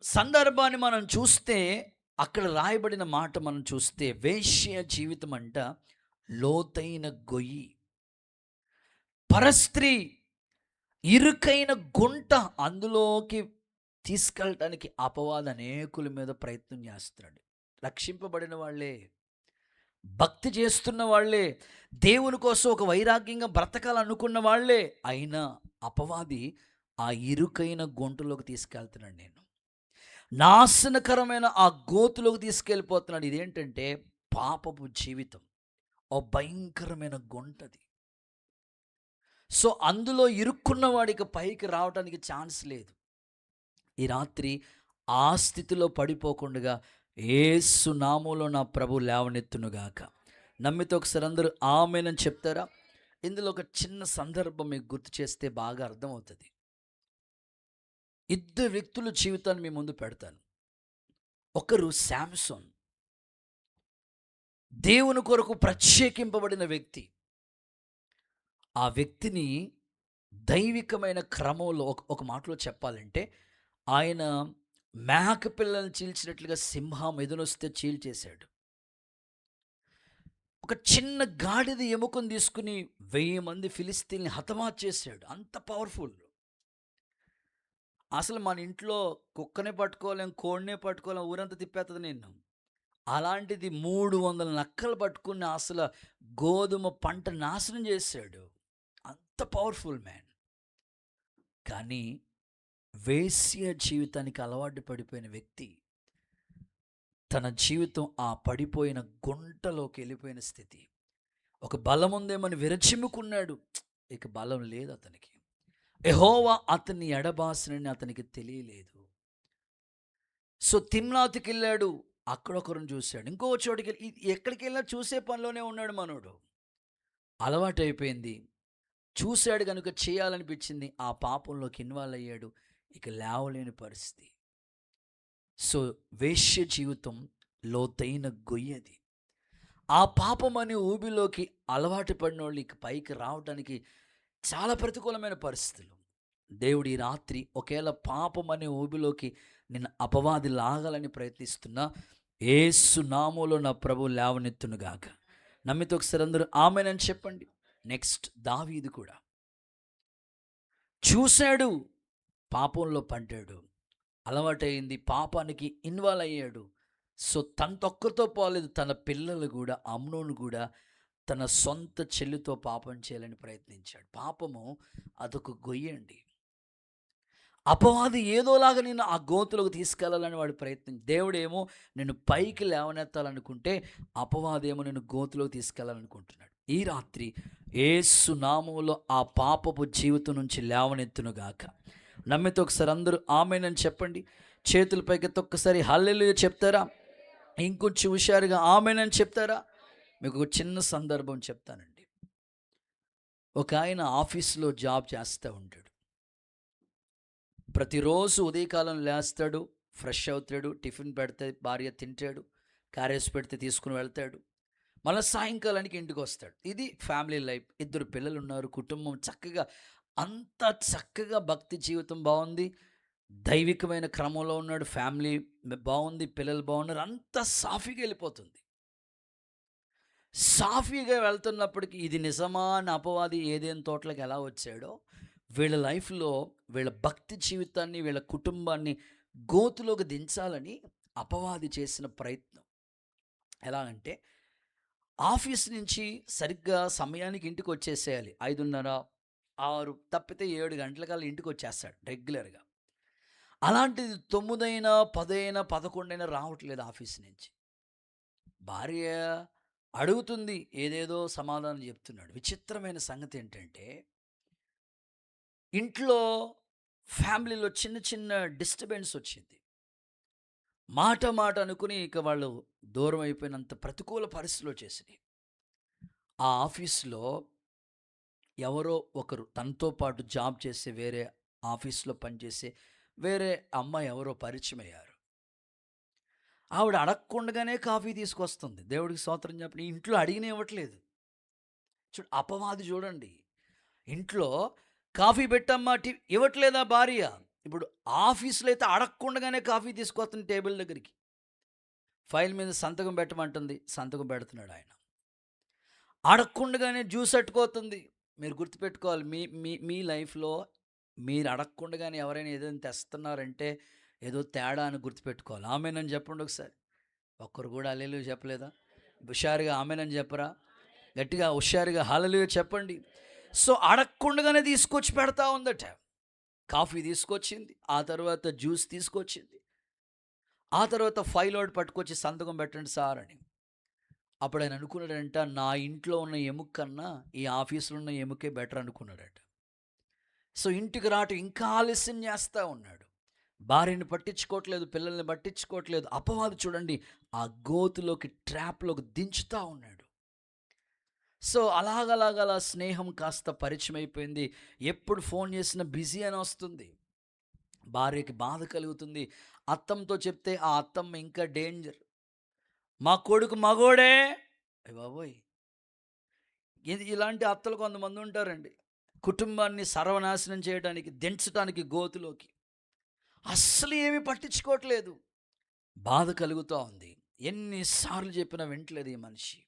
సందర్భాన్ని మనం చూస్తే, అక్కడ రాయబడిన మాట మనం చూస్తే, వేశ్య జీవితం అంట లోతైన గొయ్యి, పరస్త్రీ ఇరుకైన గుంట. అందులోకి తీసుకెళ్ళటానికి అపవాది అనేకుల మీద ప్రయత్నం చేస్తున్నాడు. రక్షింపబడిన వాళ్ళే, భక్తి చేస్తున్న వాళ్ళే, దేవుని కోసం ఒక వైరాగ్యంగా బ్రతకాలనుకున్న వాళ్ళే, అయినా అపవాది ఆ ఇరుకైన గుంటలోకి తీసుకెళ్తున్నాడు. నేను నాశనకరమైన ఆ గోతులోకి తీసుకెళ్ళిపోతున్నాడు. ఇదేంటంటే పాపపు జీవితం, ఓ భయంకరమైన గుంటది. సో అందులో ఇరుక్కున్న వాడికి పైకి రావడానికి ఛాన్స్ లేదు. ఈ రాత్రి ఆ స్థితిలో పడిపోకుండా యేసు నామములో నా ప్రభు లేవనెత్తునుగాక. నమ్మితే ఒకసారి అందరూ ఆమేనని చెప్తారా? ఇందులో ఒక చిన్న సందర్భం మీకు గుర్తు చేస్తే బాగా అర్థమవుతుంది. ఇద్దరు వ్యక్తుల జీవితాన్ని మీ ముందు పెడతాను. ఒకరు శాంసన్, దేవుని కొరకు ప్రత్యేకింపబడిన వ్యక్తి. ఆ వ్యక్తిని దైవికమైన క్రమంలో ఒక మాటలో చెప్పాలంటే, ఆయన మేక పిల్లల్ని చీల్చినట్లుగా సింహం ఎదునొస్తే చీల్చేశాడు. ఒక చిన్న గాడిద ఎముకను తీసుకుని 1000 మంది ఫిలిస్తీన్ని హతమార్చేశాడు. అంత పవర్ఫుల్. అసలు మన ఇంట్లో కుక్కనే పట్టుకోలేం, కోడినే పట్టుకోలేం, ఊరంతా తిప్పేస్తుంది నిన్ను. అలాంటిది 300 నక్కలు పట్టుకుని అసలు గోధుమ పంట నాశనం చేశాడు. అంత పవర్ఫుల్ మ్యాన్. కానీ వేశ్య జీవితానికి అలవాటు పడిపోయిన వ్యక్తి, తన జీవితం ఆ పడిపోయిన గుంటలోకి వెళ్ళిపోయిన స్థితి. ఒక బలం ఉందేమని విరచిమ్ముకున్నాడు, ఇక బలం లేదు అతనికి. యెహోవా అతన్ని ఎడబాసినని అతనికి తెలియలేదు. సో తిమ్నాతుకి వెళ్ళాడు, అక్కడ ఒకరిని చూశాడు. ఇంకో చోటికి ఎక్కడికి వెళ్ళినా చూసే పనిలోనే ఉన్నాడు మనోడు. అలవాటు అయిపోయింది. చూశాడు కనుక చేయాలనిపించింది, ఆ పాపంలోకి ఇన్వాల్వ్ అయ్యాడు. ఇక లేవలేని పరిస్థితి. సో వేశ్య జీవితం లోతైన గొయ్యది. ఆ పాపం అనే ఊబిలోకి అలవాటు పడినోళ్ళు ఇక పైకి రావడానికి చాలా ప్రతికూలమైన పరిస్థితులు. దేవుడు ఈ రాత్రి ఒకేళ పాపం అనే ఊబిలోకి నిన్ను అపవాది లాగాలని ప్రయత్నిస్తున్నా, యేసు నామములో నా ప్రభు లేవనెత్తునుగాక. నమ్మితే ఒకసారి అందరూ ఆమేనని చెప్పండి. నెక్స్ట్ దావీదు కూడా చూశాడు, పాపంలో పడ్డాడు, అలవాటైంది, పాపానికి ఇన్వాల్వ్ అయ్యాడు. సో తనొక్కరితో పోలేదు, తన పిల్లలు కూడా, అమ్నోను కూడా తన సొంత చెల్లితో పాపం చేయాలని ప్రయత్నించాడు. పాపము అదొక గొయ్యండి. అపవాది ఏదోలాగా నిన్ను ఆ గోతులోకి తీసుకెళ్లాలని వాడు దేవుడేమో నిన్ను పైకి లేవనెత్తాలనుకుంటే, అపవాదేమో నిన్ను గోతులోకి తీసుకెళ్లాలనుకుంటున్నాడు. ఈ రాత్రి యేసు నామములో ఆ పాపపు జీవితం నుంచి లేవనెత్తునుగాక. నమ్మితే ఒకసారి అందరూ ఆమేనని చెప్పండి. చేతుల పైకెత్తి ఒక్కసారి హల్లెలూయా చెప్తారా? ఇంకొంచెం హుషారుగా ఆమేనని చెప్తారా? మీకు ఒక చిన్న సందర్భం చెప్తానండి. ఒక ఆయన ఆఫీస్లో జాబ్ చేస్తూ ఉంటాడు. ప్రతిరోజు ఉదయకాలం లేస్తాడు, ఫ్రెష్ అవుతాడు, టిఫిన్ పెడితే భార్య తింటాడు, క్యారేజ్ పెడితే తీసుకుని వెళ్తాడు, మళ్ళీ సాయంకాలానికి ఇంటికి వస్తాడు. ఇది ఫ్యామిలీ లైఫ్. 2 పిల్లలు ఉన్నారు, కుటుంబం చక్కగా, అంత చక్కగా భక్తి జీవితం బాగుంది, దైవికమైన క్రమంలో ఉన్నాడు, ఫ్యామిలీ బాగుంది, పిల్లలు బాగున్నారు, అంతా సాఫీగా వెళ్ళిపోతుంది. సాఫీగా వెళ్తున్నప్పటికీ ఇది నిజమా అని అపవాది ఏదైనా తోటలకు ఎలా వచ్చాడో, వీళ్ళ లైఫ్లో వీళ్ళ భక్తి జీవితాన్ని, వీళ్ళ కుటుంబాన్ని గోతులోకి దించాలని అపవాది చేసిన ప్రయత్నం. ఎలాగంటే ఆఫీస్ నుంచి సరిగ్గా సమయానికి ఇంటికి వచ్చేసేయాలి. 5:30, 6 తప్పితే 7 గంటలకల్లా ఇంటికి వచ్చేస్తాడు రెగ్యులర్గా. అలాంటిది 9 అయినా, 10 అయినా, 11 అయినా రావట్లేదు ఆఫీస్ నుంచి. భార్య అడుగుతుంది, ఏదేదో సమాధానం చెప్తున్నాడు. విచిత్రమైన సంగతి ఏంటంటే, ఇంట్లో ఫ్యామిలీలో చిన్న చిన్న డిస్టర్బెన్స్ వచ్చింది. మాట మాట అనుకుని ఇక వాళ్ళు దూరం అయిపోయినంత ప్రతికూల పరిస్థితులు వచ్చేసినాయి. ఆ ఆఫీస్లో ఎవరో ఒకరు తనతో పాటు జాబ్ చేసే, వేరే ఆఫీస్లో పనిచేసే వేరే అమ్మాయి ఎవరో పరిచయం అయ్యారు. ఆవిడ అడగకుండానే కాఫీ తీసుకొస్తుంది. దేవుడికి స్తోత్రం చెప్పండి. ఇంట్లో అడిగిన ఇవ్వట్లేదు. అపవాది చూడండి, ఇంట్లో కాఫీ పెట్టమ్మా ఇవ్వట్లేదా భార్య. ఇప్పుడు ఆఫీస్లో అయితే అడగకుండానే కాఫీ తీసుకొస్తుంది టేబుల్ దగ్గరికి. ఫైల్ మీద సంతకం పెట్టమంటుంది, సంతకం పెడుతున్నాడు ఆయన. అడగకుండానే జ్యూస్ అట్టుకోతుంది. మీరు గుర్తుపెట్టుకోవాలి, మీ మీ మీ లైఫ్లో మీరు అడగకుండానే ఎవరైనా ఏదైనా తెస్తున్నారంటే ఏదో తేడా అని గుర్తుపెట్టుకోవాలి. ఆమేనని చెప్పండి ఒకసారి. ఒక్కరు కూడా హల్లెలూయా చెప్పలేదా? హుషారుగా ఆమేనని చెప్పరా? గట్టిగా హుషారుగా హల్లెలూయా చెప్పండి. సో అడగకుండానే తీసుకొచ్చి పెడతా ఉందట. కాఫీ తీసుకొచ్చింది, ఆ తర్వాత జ్యూస్ తీసుకొచ్చింది, ఆ తర్వాత ఫైల్ ఒకటి పట్టుకొచ్చి సంతకం పెట్టండి సార్ అని. అప్పుడు ఆయన అనుకున్నాడంట, నా ఇంట్లో ఉన్న ఎముక కన్నా ఈ ఆఫీసులో ఉన్న ఎముకే బెటర్ అనుకున్నాడట. సో ఇంటికి రావటం ఇంకా ఆలస్యం చేస్తూ ఉన్నాడు. భార్యని పట్టించుకోవట్లేదు, పిల్లల్ని పట్టించుకోవట్లేదు. అపవాది చూడండి ఆ గోతులోకి, ట్రాప్లోకి దించుతూ ఉన్నాడు. సో అలాగలా స్నేహం కాస్త పరిచయం అయిపోయింది. ఎప్పుడు ఫోన్ చేసినా బిజీ అని వస్తుంది. భార్యకి బాధ కలుగుతుంది. అత్తంతో చెప్తే ఆ అత్తమ్మ ఇంకా డేంజర్. మా కొడుకు మగోడే. అయ్య బాబోయ్, ఇలాంటి అత్తలు కొంతమంది ఉంటారండి. కుటుంబాన్ని సర్వనాశనం చేయడానికి, దించడానికి గోతులోకి. అస్సలు ఏమీ పట్టించుకోవట్లేదు. బాధ కలుగుతూ ఉంది. ఎన్నిసార్లు చెప్పినా వింటలేదు ఈ మనిషి.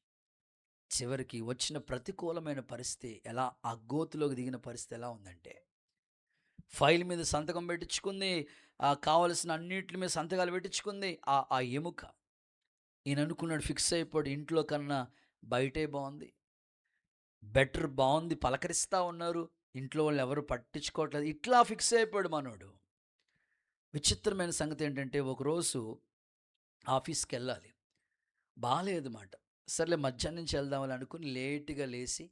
చివరికి వచ్చిన ప్రతికూలమైన పరిస్థితి ఎలా, ఆ గోతులోకి దిగిన పరిస్థితి ఎలా ఉందంటే, ఫైల్ మీద సంతకం పెట్టించుకుంది, కావలసిన అన్నింటి మీద సంతకాలు పెట్టించుకుంది ఆ ఎముక. ఈయన అనుకున్నాడు, ఫిక్స్ అయిపోయాడు, ఇంట్లో కన్నా బయటే బాగుంది, బెటర్, బాగుంది, పలకరిస్తూ ఉన్నారు, ఇంట్లో వాళ్ళు ఎవరు పట్టించుకోవట్లేదు, ఇట్లా ఫిక్స్ అయిపోయాడు మనోడు. విచిత్రమైన సంగతి ఏంటంటే, ఒకరోజు ఆఫీస్కి వెళ్ళాలి, బాగాలేదు మాట. సర్లే మధ్యాహ్నం నుంచి వెళ్దామని అనుకుని లేటుగా లేచి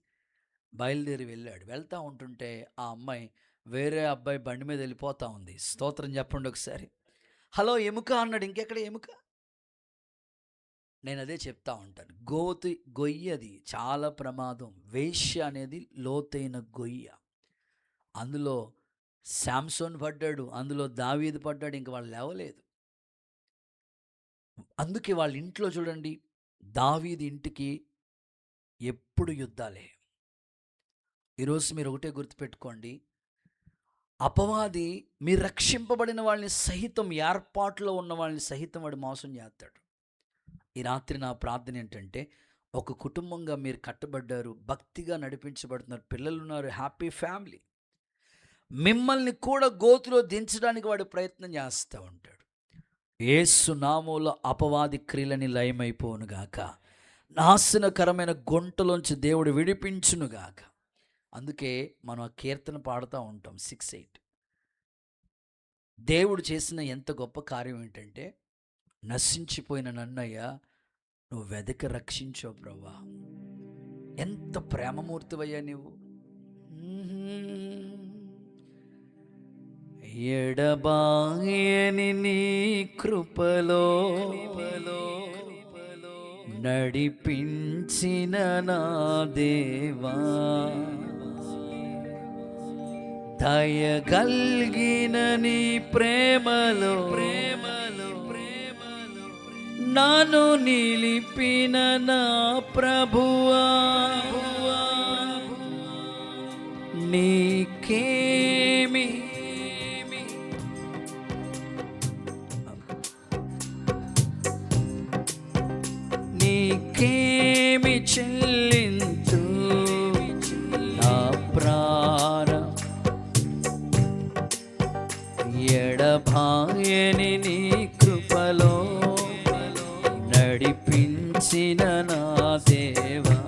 బయలుదేరి వెళ్ళాడు. వెళ్తూ ఉంటుంటే ఆ అమ్మాయి వేరే అబ్బాయి బండి మీద వెళ్ళిపోతూ ఉంది. స్తోత్రం చెప్పండి ఒకసారి. హలో ఎముక అన్నాడు. ఇంకెక్కడ ఎముక? నేను అదే చెప్తా ఉంటాను. గొయ్యది చాలా ప్రమాదం. వేశ్య అనేది లోతైన గొయ్య. అందులో శాంసోన్ పడ్డాడు, అందులో దావీదు పడ్డాడు, ఇంక వాళ్ళు లేవలేదు. అందుకే వాళ్ళ ఇంట్లో చూడండి, దావీదు ఇంటికి ఎప్పుడు యుద్ధాలే. ఈరోజు మీరు ఒకటే గుర్తుపెట్టుకోండి, అపవాది మీరు రక్షింపబడిన వాళ్ళని సహితం, ఏర్పాట్లో ఉన్న వాళ్ళని సహితం వాడు మోసం చేస్తాడు. ఈ రాత్రి నా ప్రార్థన ఏంటంటే, ఒక కుటుంబంగా మీరు కట్టబడ్డారు, భక్తిగా నడిపించబడుతున్నారు, పిల్లలు ఉన్నారు, హ్యాపీ ఫ్యామిలీ. మిమ్మల్ని కూడా గోతులో దించడానికి వాడు ప్రయత్నం చేస్తూ ఉంటాడు. యేసు నామములో అపవాది క్రియలని లయమైపోనుగాక, నాశనకరమైన గుంటలోంచి దేవుడు విడిపించునుగాక. అందుకే మనం ఆ కీర్తన పాడుతూ ఉంటాం 6:8. దేవుడు చేసిన ఎంత గొప్ప కార్యం ఏంటంటే, నశించిపోయిన నన్నయ్య నువ్వు వెదకి రక్షించావు ప్రభువా. ఎంత ప్రేమమూర్తివయ్యా నువ్వు. ఎడబాయని నీ కృపలో నడిపించిన నా దేవా, దయగల్గిన నీ ప్రేమలో నన్ను నిలిపిన నా ప్రభువా, నీకేమి నీకేమి చెల్లించు నా ప్రాణ, ఎడబాయని నీ కృపలో నడిపించిన నా దేవా,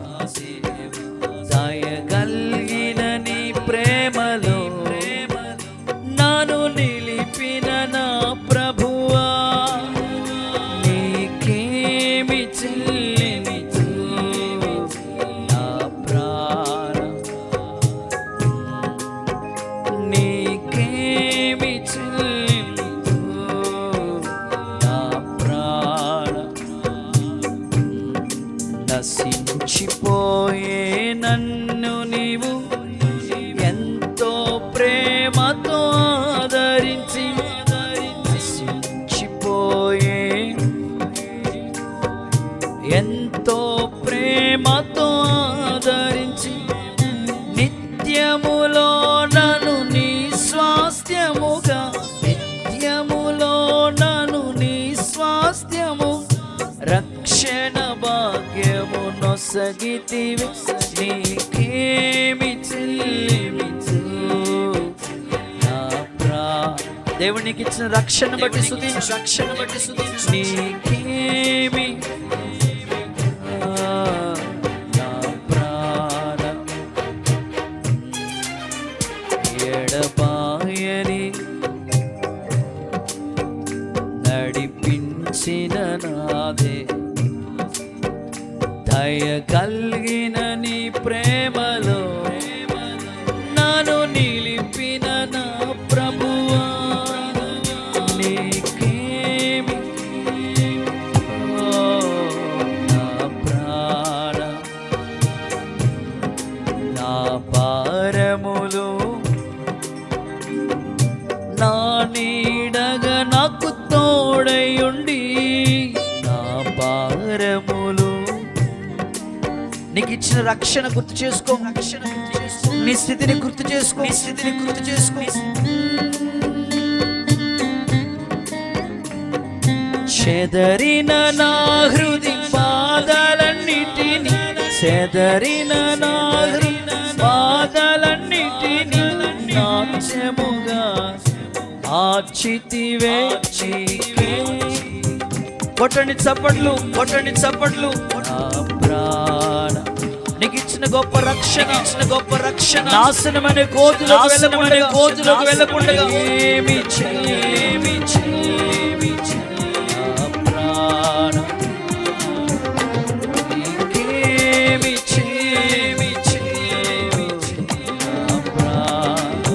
దయగల్గిన నీ ప్రేమలో నన్ను నిలిపిన నా ప్రభువా, నీకేమి చెల్లించు నా ప్రాణ, నీకేమి చెల్లించు నా ప్రాణ. నశించిపోయే నన్ను నీవు ఎంతో ప్రేమతో ఆదరించి, నశించిపోయే ఎంతో ప్రేమతో ఆదరించి, నిత్యములో నన్ను నీ స్వాస్థ్యముగా, నిత్యములో నన్ను నీ స్వాస్థ్యము, రక్షణ భాగ్యము నొసగితివి, నీకేమి చెల్లించు నా దేవునికి ఇచ్చిన రక్షణ బట్టి స్తుతించు, రక్షణ బట్టి స్తుతించు. నీకేమి నా ప్రాణ, ఎడబాయని నడిపించిన నాదే, దయగల్గిన నీ ప్రేమలో నన్ను నిలిపిన నా ప్రభువా, నీకేమి నా ప్రాణ, నా భారములు నా నీడగా నాకు తోడయుండి, నా భారములు నీకు ఇచ్చిన రక్షణ గుర్తు చేసుకో, నీ స్థితిని గుర్తు చేసుకో, నీ స్థితిని గుర్తు చేసుకో. చెదరిన నా హృది బాధలన్నిటిని, చెదరిన నా హృది బాధలన్నిటిని నాట్యముగా ఆచితివే. కొట్టండి చప్పట్లు, కొట్టండి చప్పట్లు. నా ప్రాణ నీకు ఇచ్చిన గొప్ప రక్షణ, ఇచ్చిన గొప్ప రక్షణ, నాశనమనే కోతులకు వెళ్ళకుండా ఏమి చెయ్యేమి చెయ్యేమి నా ప్రాణ, నీకేమి చెయ్యేమి చెయ్యేమి నా ప్రాణ,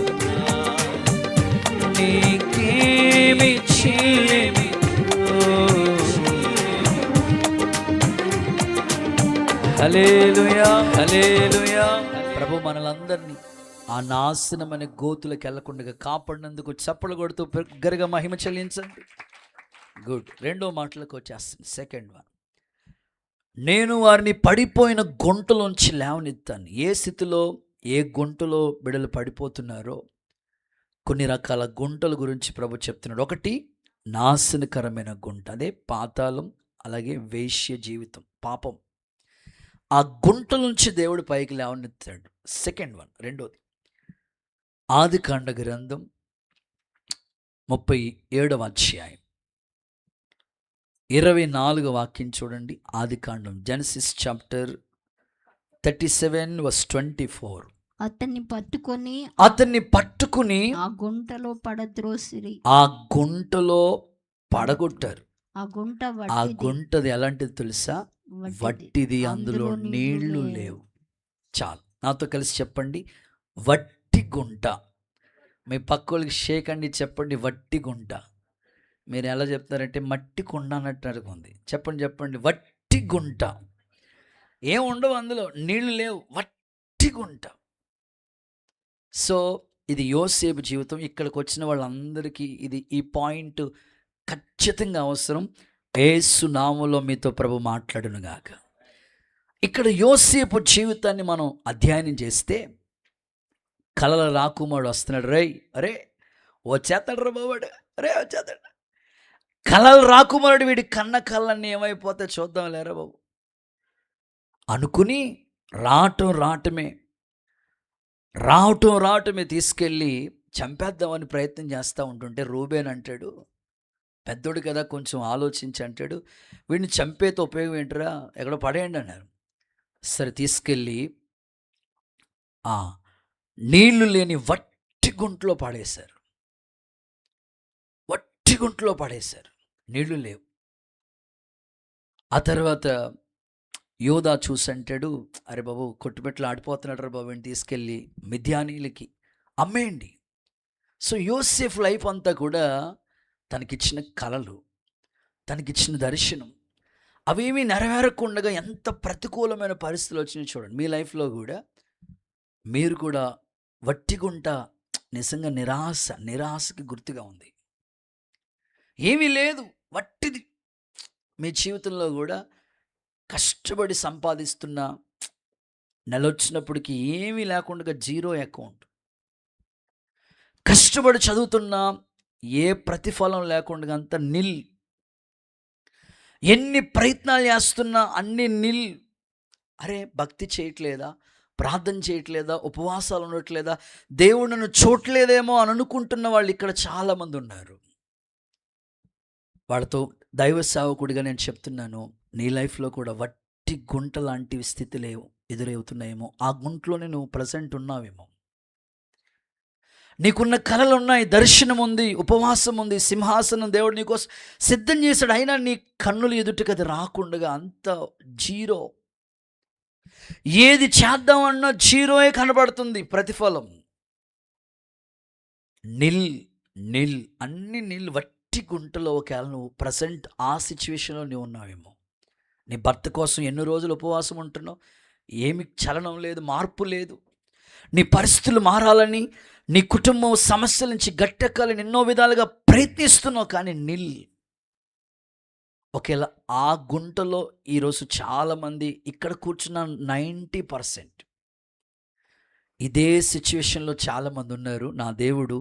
నీకేమి చెయ్యేమి హల్లెలూయా, హల్లెలూయా. ప్రభు మనలందరినీ ఆ నాశనమైన గోతులకు వెళ్లకుండా కాపాడినందుకు చప్పలు కొడుతూ బిగ్గరగా మహిమ చెల్లించండి. గుడ్. రెండో మాటలకు వచ్చేస్తుంది. సెకండ్ వన్, నేను వారిని పడిపోయిన గుంటలోంచి లేవనెత్తాను. ఏ స్థితిలో ఏ గుంటలో బిడలు పడిపోతున్నారో కొన్ని రకాల గుంటల గురించి ప్రభు చెప్తున్నాడు. ఒకటి నాశనకరమైన గుంట, అదే పాతాళం, అలాగే వేశ్య జీవితం, పాపం. ఆ గుంట నుంచి దేవుడు పైకి లేవనెత్తాడు. సెకండ్ వన్, రెండోది ఆదికాండ గ్రంథం 37వ అధ్యాయం 24వ వాక్యం చూడండి. ఆదికాండం, జెనసిస్ చాప్టర్ 37:24. అతన్ని పట్టుకుని ఆ గుంటలో పడద్రోసిరి. ఆ గుంటలో పడగొట్టారు. ఆ గుంటది ఎలాంటిది తెలుసా? వట్టిది, అందులో నీళ్లు లేవు. చాలు, నాతో కలిసి చెప్పండి, వట్టి గుంట. మీ పక్కోళ్ళకి షేక్ అండి, చెప్పండి వట్టి గుంట. మీరు ఎలా చెప్తారంటే మట్టి కుండ అన్నట్టు ఉంది. చెప్పండి చెప్పండి, వట్టి గుంట. ఏం ఉండవు అందులో, నీళ్లు లేవు, వట్టి గుంట. సో ఇది యోసేపు జీవితం. ఇక్కడికి వచ్చిన వాళ్ళందరికీ ఈ పాయింట్ ఖచ్చితంగా అవసరం. యేసు నామములో మీతో ప్రభు మాట్లాడును గాక. ఇక్కడ యోసేపు జీవితాన్ని మనం అధ్యయనం చేస్తే, కలల రాకుమారుడు వస్తున్నాడు. అరే వచ్చేస్తాడు రా బావాడు, అరే వచ్చేస్తాడు. కలల రాకుమారుడు వీడి కన్న కళ్ళన్నీ ఏమైపోతే చూద్దాం లేరా బాబు అనుకుని రావటమే తీసుకెళ్ళి చంపేద్దామని ప్రయత్నం చేస్తూ ఉంటుంటే, రూబేన్ అంటాడు, పెద్దోడు కదా కొంచెం ఆలోచించి అంటాడు, వీడిని చంపేతో ఉపయోగం ఏంటరా, ఎక్కడో పడేయండి అన్నారు. సరే తీసుకెళ్ళి ఆ నీళ్లు లేని వట్టి గుంటలో పడేశారు. వట్టి గుంటలో పడేశారు, నీళ్లు లేవు. ఆ తర్వాత యోధా చూసంటాడు, అరే బాబు కొట్టుబెట్లు ఆడిపోతున్నాడు రా బాబు, వీడిని తీసుకెళ్ళి మిద్యానీలకి అమ్మేయండి. సో యోసేఫ్ లైఫ్ అంతా కూడా తనకిచ్చిన కలలు, తనకిచ్చిన దర్శనం, అవేమీ నెరవేరకుండా ఎంత ప్రతికూలమైన పరిస్థితులు వచ్చినాయి చూడండి. మీ లైఫ్లో కూడా మీరు కూడా వట్టి గుంట, నిజంగా నిరాశకి గుర్తుగా ఉంది. ఏమీ లేదు, వట్టిది. మీ జీవితంలో కూడా కష్టపడి సంపాదిస్తున్న నెల వచ్చినప్పటికీ ఏమీ లేకుండా జీరో అకౌంట్, కష్టపడి చదువుతున్నా ఏ ప్రతిఫలం లేకుండా అంత నిల్, ఎన్ని ప్రయత్నాలు చేస్తున్నా అన్ని నిల్. అరే భక్తి చేయట్లేదా, ప్రార్థన చేయట్లేదా, ఉపవాసాలు ఉండట్లేదా, దేవుడు నన్ను చూడలేదేమో అని అనుకుంటున్న వాళ్ళు ఇక్కడ చాలామంది ఉన్నారు. వాళ్ళతో దైవ సేవకుడిగా నేను చెప్తున్నాను, నీ లైఫ్లో కూడా వట్టి గుంట లాంటి స్థితులు ఎదురవుతున్నాయేమో. ఆ గుంటలోనే నువ్వు ప్రజెంట్ ఉన్నావేమో. నీకున్న కళలు ఉన్నాయి, దర్శనం ఉంది, ఉపవాసం ఉంది, సింహాసనం దేవుడు నీకోసం సిద్ధం చేశాడు. అయినా నీ కన్నులు ఎదుటికి అది రాకుండా అంత జీరో. ఏది చేద్దామన్నా జీరోయే కనబడుతుంది ప్రతిఫలం. నిల్ అన్ని నిల్, వట్టి గుంటలో. ఒకవేళ నువ్వు ప్రజెంట్ ఆ సిచ్యువేషన్లో నువ్వు ఉన్నావేమో. నీ భర్త కోసం ఎన్ని రోజులు ఉపవాసం ఉంటున్నావు, ఏమి చలనం లేదు, మార్పు లేదు. నీ పరిస్థితులు మారాలని, నీ కుటుంబం సమస్యల నుంచి గట్టెక్కాలని ఎన్నో విధాలుగా ప్రయత్నిస్తున్నావు, కానీ నిల్. ఒకేలా ఆ గుంటలో ఈరోజు చాలామంది ఇక్కడ కూర్చున్న 90% ఇదే సిచ్యువేషన్లో చాలామంది ఉన్నారు. నా దేవుడు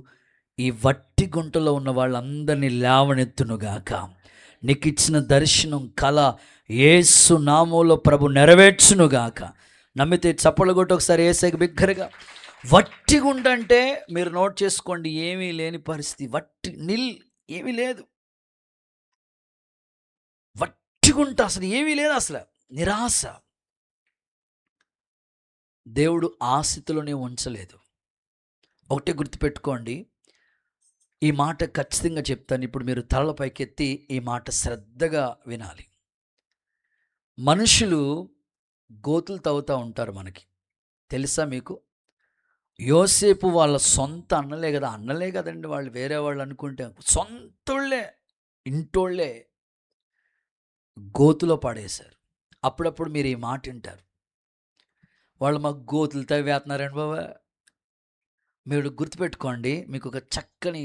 ఈ వట్టి గుంటలో ఉన్న వాళ్ళందరినీ లేవనెత్తునుగాక. నీకు ఇచ్చిన దర్శనం, కళ యేసు నామములో ప్రభు నెరవేర్చునుగాక. నమ్మితే చప్పలు కొట్టి ఒకసారి యేసుకి బిగ్గరగా. వట్టి గుంట అంటే మీరు నోట్ చేసుకోండి, ఏమీ లేని పరిస్థితి, వట్టి నిల్, ఏమీ లేదు. వట్టి గుంట, అసలు ఏమీ లేదు, అసలు నిరాశ. దేవుడు ఆ స్థితిలోనే ఉంచలేదు. ఒకటే గుర్తుపెట్టుకోండి, ఈ మాట ఖచ్చితంగా చెప్తాను. ఇప్పుడు మీరు తలల పైకెత్తి ఈ మాట శ్రద్ధగా వినాలి. మనుషులు గోతులు తవ్వుతూ ఉంటారు, మనకి తెలుసా మీకు? యోసేపు వాళ్ళ సొంత అన్నలే కదండి, వాళ్ళు వేరే వాళ్ళు అనుకుంటే సొంతోళ్ళే, ఇంటోళ్ళే గోతులో పడేశారు. అప్పుడప్పుడు మీరు ఈ మాట వింటారు, వాళ్ళు మాకు గోతులు తవ్వేస్తున్నారండి బాబా. మీరు గుర్తుపెట్టుకోండి, మీకు ఒక చక్కని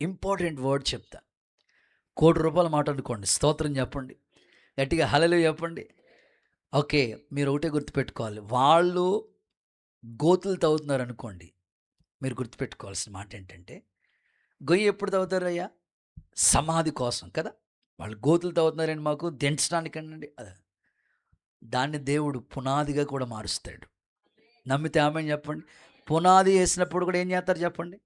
ఇంపార్టెంట్ వర్డ్ చెప్తా. ₹1,00,00,000 మాట అనుకోండి, స్తోత్రం చెప్పండి, గట్టిగా హల్లెలూయా చెప్పండి. ఓకే, మీరు ఒకటే గుర్తుపెట్టుకోవాలి, వాళ్ళు గోతులు తవ్వుతున్నారు అనుకోండి, మీరు గుర్తుపెట్టుకోవాల్సిన మాట ఏంటంటే, గొయ్యి ఎప్పుడు తవ్వుతారయ్యా? సమాధి కోసం కదా. వాళ్ళు గోతులు తవ్వుతున్నారండి మాకు దించడానికండి, దాన్ని దేవుడు పునాదిగా కూడా మారుస్తాడు. నమ్మితే ఆమేన్ చెప్పండి. పునాది వేసినప్పుడు కూడా ఏం చేస్తారు చెప్పండి?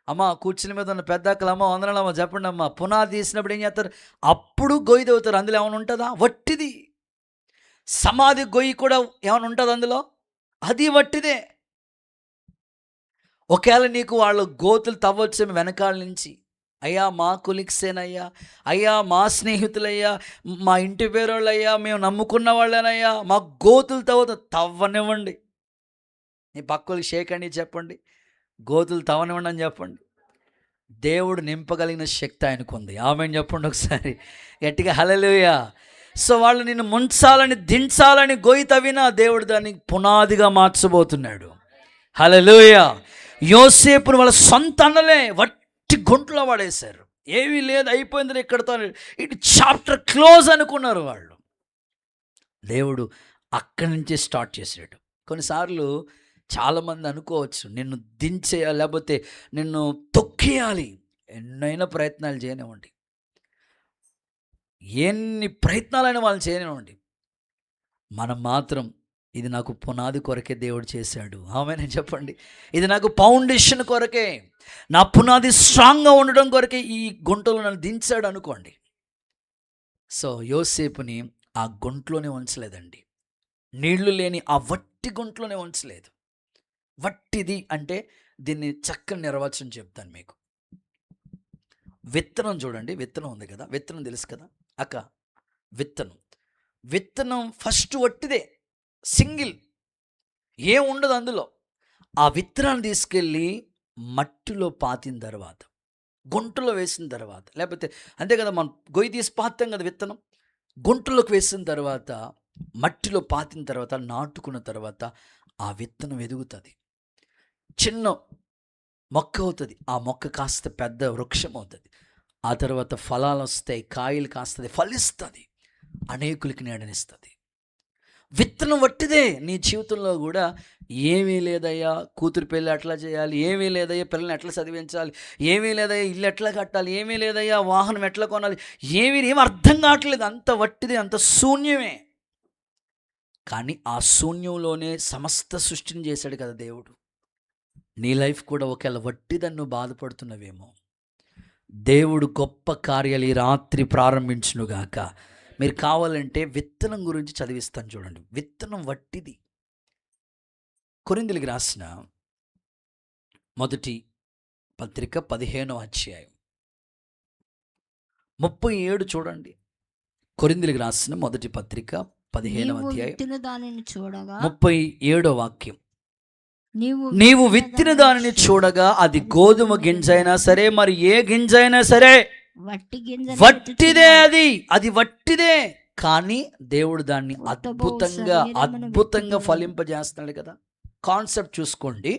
అమ్మ కూర్చుని మీద ఉన్న పెద్ద అక్కలు, అమ్మ వందనాలమ్మ చెప్పండి అమ్మ. పునాది వేసినప్పుడు ఏం చేస్తారు? అప్పుడు గొయ్యి తవ్వుతారు. అందులో ఏమైనా ఉంటుందా? వట్టిది. సమాధి గొయ్యి కూడా ఏమైనా ఉంటుంది అందులో? అది వట్టిదే. ఒకవేళ నీకు వాళ్ళు గోతులు తవ్వచ్చేమో వెనకాల నుంచి, అయ్యా మా కొలీగ్సేనయ్యా, అయ్యా మా స్నేహితులయ్యా, మా ఇంటి పేరోళ్ళయ్యా, మేము నమ్ముకున్న వాళ్ళేనయ్యా, మా గోతులు తవ్వనివ్వండి. నీ పక్కలకి షేక్ అండి చెప్పండి, గోతులు తవ్వనివ్వండి అని చెప్పండి. దేవుడు నింపగలిగిన శక్తి ఆయనకు ఉంది. ఆమేన్ చెప్పండి ఒకసారి గట్టిగా హల్లెలూయా. సో వాళ్ళు నిన్ను ముంచాలని దించాలని గొయ్యి తవ్వినా దేవుడు దాన్ని పునాదిగా మార్చబోతున్నాడు. హల్లెలూయా. యోసేపును వాళ్ళ సొంత అన్నలే వట్టి గుంటలో పడేశారు. ఏమీ లేదు, అయిపోయింది ఇక్కడతో, ఇటు చాప్టర్ క్లోజ్ అనుకున్నారు వాళ్ళు. దేవుడు అక్కడి నుంచే స్టార్ట్ చేశాడు. కొన్నిసార్లు చాలామంది అనుకోవచ్చు, నిన్ను దించేయాలి లేకపోతే నిన్ను తొక్కేయాలి. ఎన్నైనా ప్రయత్నాలు చేయనివ్వండి, ఎన్ని ప్రయత్నాలైనా వాళ్ళు చేయనివ్వండి, మనం మాత్రం ఇది నాకు పునాది కొరకే దేవుడు చేశాడు. ఆమేన్ చెప్పండి. ఇది నాకు ఫౌండేషన్ కొరకే, నా పునాది స్ట్రాంగ్గా ఉండడం కొరకే ఈ గుంటలో నన్ను దించాడు అనుకోండి. సో యోసేపుని ఆ గుంటలోనే ఉంచలేదండి, నీళ్లు లేని ఆ వట్టి గుంటలోనే ఉంచలేదు. వట్టిది అంటే దీన్ని చక్కని నిర్వచనం చెప్తాను మీకు. విత్తనం చూడండి, విత్తనం ఉంది కదా, విత్తనం తెలుసు కదా అక్క, విత్తనం ఫస్ట్ వట్టిదే, సింగిల్, ఏం ఉండదు అందులో. ఆ విత్తనాన్ని తీసుకెళ్ళి మట్టిలో పాతిన తర్వాత, గుంటలో వేసిన తర్వాత, లేకపోతే అంతే కదా, మనం గొయ్యి తీసి పాతాం కదా విత్తనం, గుంటలోకి వేసిన తర్వాత, మట్టిలో పాతిన తర్వాత, నాటుకున్న తర్వాత ఆ విత్తనం ఎదుగుతుంది, చిన్న మొక్క అవుతుంది. ఆ మొక్క కాస్త పెద్ద వృక్షం అవుతుంది. ఆ తర్వాత ఫలాలు వస్తాయి, కాయలు కాస్తుంది, ఫలిస్తుంది, అనేకులకి నీడనిస్తుంది. విత్తనం వట్టిదే. నీ జీవితంలో కూడా ఏమీ లేదయ్యా, కూతురు పెళ్ళి ఎట్లా చేయాలి, ఏమీ లేదయ్యా, పిల్లల్ని ఎట్లా చదివించాలి, ఏమీ లేదయ్యా, ఇల్లు ఎట్లా కట్టాలి, ఏమీ లేదయ్యా, వాహనం ఎట్లా కొనాలి, ఏమీ అర్థం కావట్లేదు. అంత వట్టిదే, అంత శూన్యమే. కానీ ఆ శూన్యంలోనే సమస్త సృష్టిని చేశాడు కదా దేవుడు. నీ లైఫ్ కూడా ఒకవేళ వట్టిదన్ను బాధపడుతున్నవేమో, దేవుడు గొప్ప కార్యాలు ఈ రాత్రి ప్రారంభించునుగాక. మీరు కావాలంటే విత్తనం గురించి చదివిస్తాను చూడండి. విత్తనం వట్టిది. కొరింథీయులకు రాసిన మొదటి పత్రిక 15వ అధ్యాయం 37 చూడండి. కొరింథీయులకు రాసిన మొదటి పత్రిక 15వ అధ్యాయం దానిని చూడగా 37వ వాక్యం. నీవు విత్తిన దానిని చూడగా అది గోధుమ గింజ అయినా సరే, మరి ఏ గింజ అయినా సరే వట్టిదే, అది వట్టిదే. కానీ దేవుడు దాన్ని అద్భుతంగా ఫలింపజేస్తున్నాడు కదా. కాన్సెప్ట్ చూసుకోండి.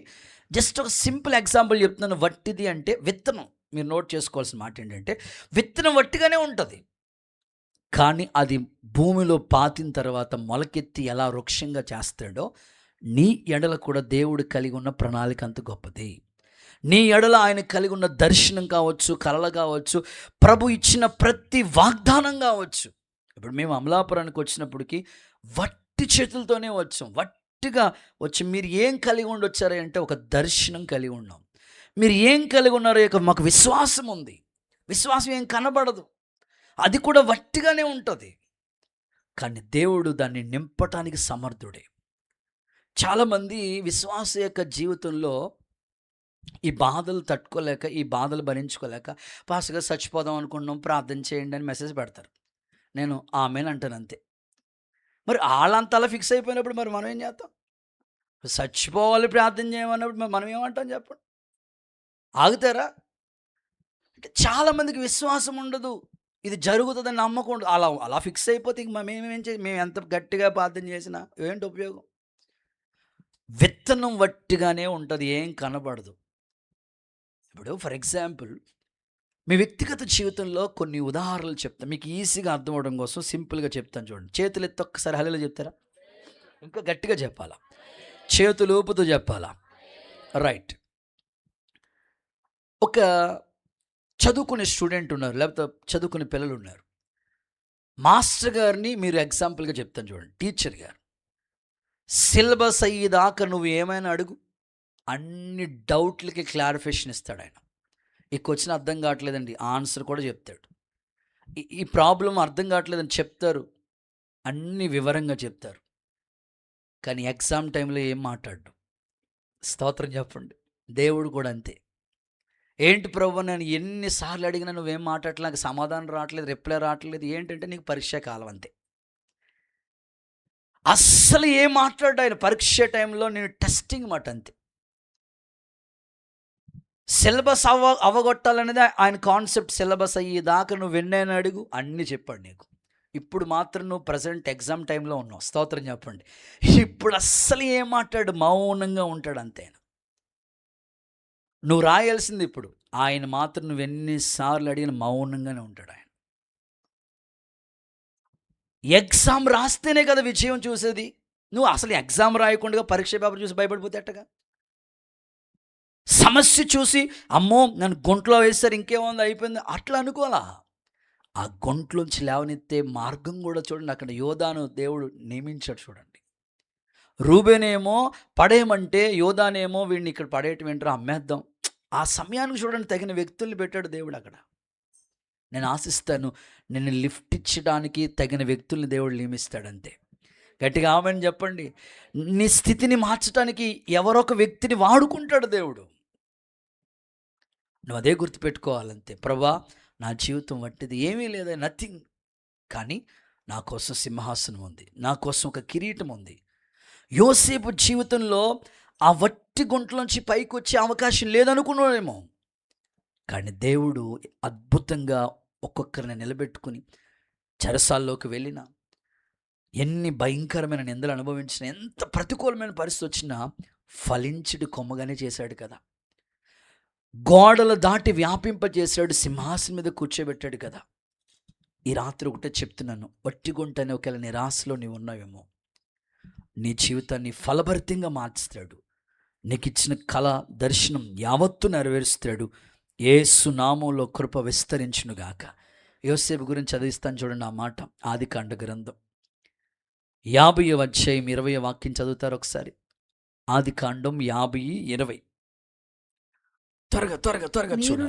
జస్ట్ ఒక సింపుల్ ఎగ్జాంపుల్ చెప్తున్నాను. వట్టిది అంటే విత్తనం. మీరు నోట్ చేసుకోవాల్సిన మాట ఏంటంటే, విత్తనం వట్టిగానే ఉంటుంది, కానీ అది భూమిలో పాతిన తర్వాత మొలకెత్తి ఎలా వృక్షంగా చేస్తాడో, నీ ఎడల కూడా దేవుడు కలిగి ఉన్న ప్రణాళిక అంత గొప్పది. నీ ఎడల ఆయన కలిగి ఉన్న దర్శనం కావచ్చు, కలలు కావచ్చు, ప్రభు ఇచ్చిన ప్రతి వాగ్దానం కావచ్చు. ఇప్పుడు మేము అమలాపురానికి వచ్చినప్పటికీ వట్టి చేతులతోనే వచ్చాం, వట్టిగా వచ్చి. మీరు ఏం కలిగి ఉండొచ్చారు అంటే ఒక దర్శనం కలిగి ఉన్నాం. మీరు ఏం కలిగి ఉన్నారో మాకు విశ్వాసం ఉంది. విశ్వాసం ఏం కనబడదు, అది కూడా వట్టిగానే ఉంటుంది, కానీ దేవుడు దాన్ని నింపటానికి సమర్థుడే. చాలామంది విశ్వాస యొక్క జీవితంలో ఈ బాధలు తట్టుకోలేక, ఈ బాధలు భరించుకోలేక, పాస్గా చచ్చిపోదాం అనుకున్నాం, ప్రార్థన చేయండి అని మెసేజ్ పెడతారు. నేను ఆమెన్ అంటాను అంతే. మరి వాళ్ళంతలా ఫిక్స్ అయిపోయినప్పుడు మరి మనం ఏం చేస్తాం? చచ్చిపోవాలి ప్రార్థన చేయమన్నప్పుడు మనం ఏమంటాం చెప్పండి? ఆగుతారా? అంటే చాలామందికి విశ్వాసం ఉండదు, ఇది జరుగుతుందని నమ్మకం ఉండదు. అలా ఫిక్స్ అయిపోతే ఇంక మేము ఎంత గట్టిగా ప్రార్థన చేసినా ఏంటి ఉపయోగం? విత్తనం వట్టిగానే ఉంటుంది, ఏం కనబడదు. ఇప్పుడు ఫర్ ఎగ్జాంపుల్ మీ వ్యక్తిగత జీవితంలో కొన్ని ఉదాహరణలు చెప్తాను, మీకు ఈజీగా అర్థం అవడం కోసం సింపుల్గా చెప్తాను. చూడండి, చేతులు ఎత్తి ఒక్కసారి హల్లెలూయా చెప్తారా? ఇంకా గట్టిగా చెప్పాలా? చేతులు ఊపుతూ చెప్పాలా? రైట్. ఒక చదువుకునే స్టూడెంట్ ఉన్నారు, లేకపోతే చదువుకునే పిల్లలు ఉన్నారు. మాస్టర్ గారిని మీరు ఎగ్జాంపుల్గా చెప్తాను చూడండి. టీచర్ గారు సిలబస్ అయ్యేదాకా నువ్వు ఏమైనా అడుగు, అన్ని డౌట్లకి క్లారిఫికేషన్ ఇస్తాడు ఆయన. ఈ క్వశ్చన్ అర్థం కావట్లేదండి, ఆన్సర్ కూడా చెప్తాడు. ఈ ప్రాబ్లం అర్థం కావట్లేదని చెప్తారు, అన్ని వివరంగా చెప్తారు. కానీ ఎగ్జామ్ టైంలో ఏం మాట్లాడు? స్తోత్రం చెప్పండి. దేవుడు కూడా అంతే. ఏంటి ప్రభు, నేను ఎన్నిసార్లు అడిగినా నువ్వేం మాట్లాడట్లేదు, నాకు సమాధానం రావట్లేదు, రిప్లై రావట్లేదు. ఏంటంటే నీకు పరీక్ష కాలం అంతే. అస్సలు ఏం మాట్లాడు ఆయన పరీక్ష టైంలో, నేను టెస్టింగ్ మాట అంతే. సిలబస్ అవగొట్టాలనేది ఆయన కాన్సెప్ట్. సిలబస్ అయ్యేదాకా నువ్వు ఎన్నైనా అడుగు, అన్నీ చెప్పాడు నీకు. ఇప్పుడు మాత్రం నువ్వు ప్రజెంట్ ఎగ్జామ్ టైంలో ఉన్నావు, స్తోత్రం చెప్పండి. ఇప్పుడు అస్సలు ఏం మాట్లాడు, మౌనంగా ఉంటాడు అంతే. నువ్వు రాయాల్సింది ఇప్పుడు, ఆయన మాత్రం నువ్వు ఎన్నిసార్లు అడిగిన మౌనంగానే ఉంటాడు ఆయన. ఎగ్జామ్ రాస్తేనే కదా విజయం చూసేది. నువ్వు అసలు ఎగ్జామ్ రాయకుండా పరీక్ష పేపర్ చూసి భయపడిపోతే ఎట్టగా? సమస్య చూసి అమ్మో నన్ను గుంట్లో వేస్తారు, ఇంకేముంది అయిపోయింది అట్లా అనుకోవాలా. ఆ గుంట్లోంచి లేవనెత్తే మార్గం కూడా చూడండి, అక్కడ యోధాను దేవుడు నియమించాడు. చూడండి, రూబేనేమో పడేయమంటే యోధానేమో వీడిని ఇక్కడ పడేయటం ఏంటో అమ్మేద్దాం. ఆ సమయానికి చూడండి తగిన వ్యక్తుల్ని పెట్టాడు దేవుడు అక్కడ. నేను ఆశిస్తాను నిన్ను లిఫ్ట్ ఇచ్చడానికి తగిన వ్యక్తుల్ని దేవుడు నియమిస్తాడంతే. గట్టిగా ఆమెను చెప్పండి. నీ స్థితిని మార్చడానికి ఎవరొక వ్యక్తిని వాడుకుంటాడు దేవుడు. నువ్వు అదే గుర్తుపెట్టుకోవాలంతే. ప్రభా, నా జీవితం వట్టిది, ఏమీ లేదా, నథింగ్. కానీ నా కోసం సింహాసనం ఉంది, నా కోసం ఒక కిరీటం ఉంది. యోసేపు జీవితంలో ఆ వట్టి గుంటలోంచి పైకి వచ్చే అవకాశం లేదనుకున్నాడేమో, కానీ దేవుడు అద్భుతంగా ఒక్కొక్కరిని నిలబెట్టుకుని చెరసాల్లోకి వెళ్ళిన, ఎన్ని భయంకరమైన నిందలు అనుభవించిన, ఎంత ప్రతికూలమైన పరిస్థితి వచ్చినా ఫలించుడు కొమ్మగానే చేశాడు కదా. గోడలు దాటి వ్యాపింపజేశాడు, సింహాసనం మీద కూర్చోబెట్టాడు కదా. ఈ రాత్రి ఒకటే చెప్తున్నాను, వట్టి గుంటనే ఒకవేళ నిరాశలో నీవు ఉన్నావేమో, నీ జీవితాన్ని ఫలభరితంగా మార్చుతాడు. నీకు ఇచ్చిన కళ దర్శనం యావత్తు నెరవేరుస్తాడు. యేసు నామంలో కృప విస్తరించునుగాక. యోసేపు గురించి చదివిస్తాను చూడండి ఆ మాట. ఆదికాండ గ్రంథం 50వ అధ్యాయం 20వ వాక్యం చదువుతారు ఒకసారి. ఆదికాండం 50:20. త్వరగా త్వరగా త్వరగా చూడండి.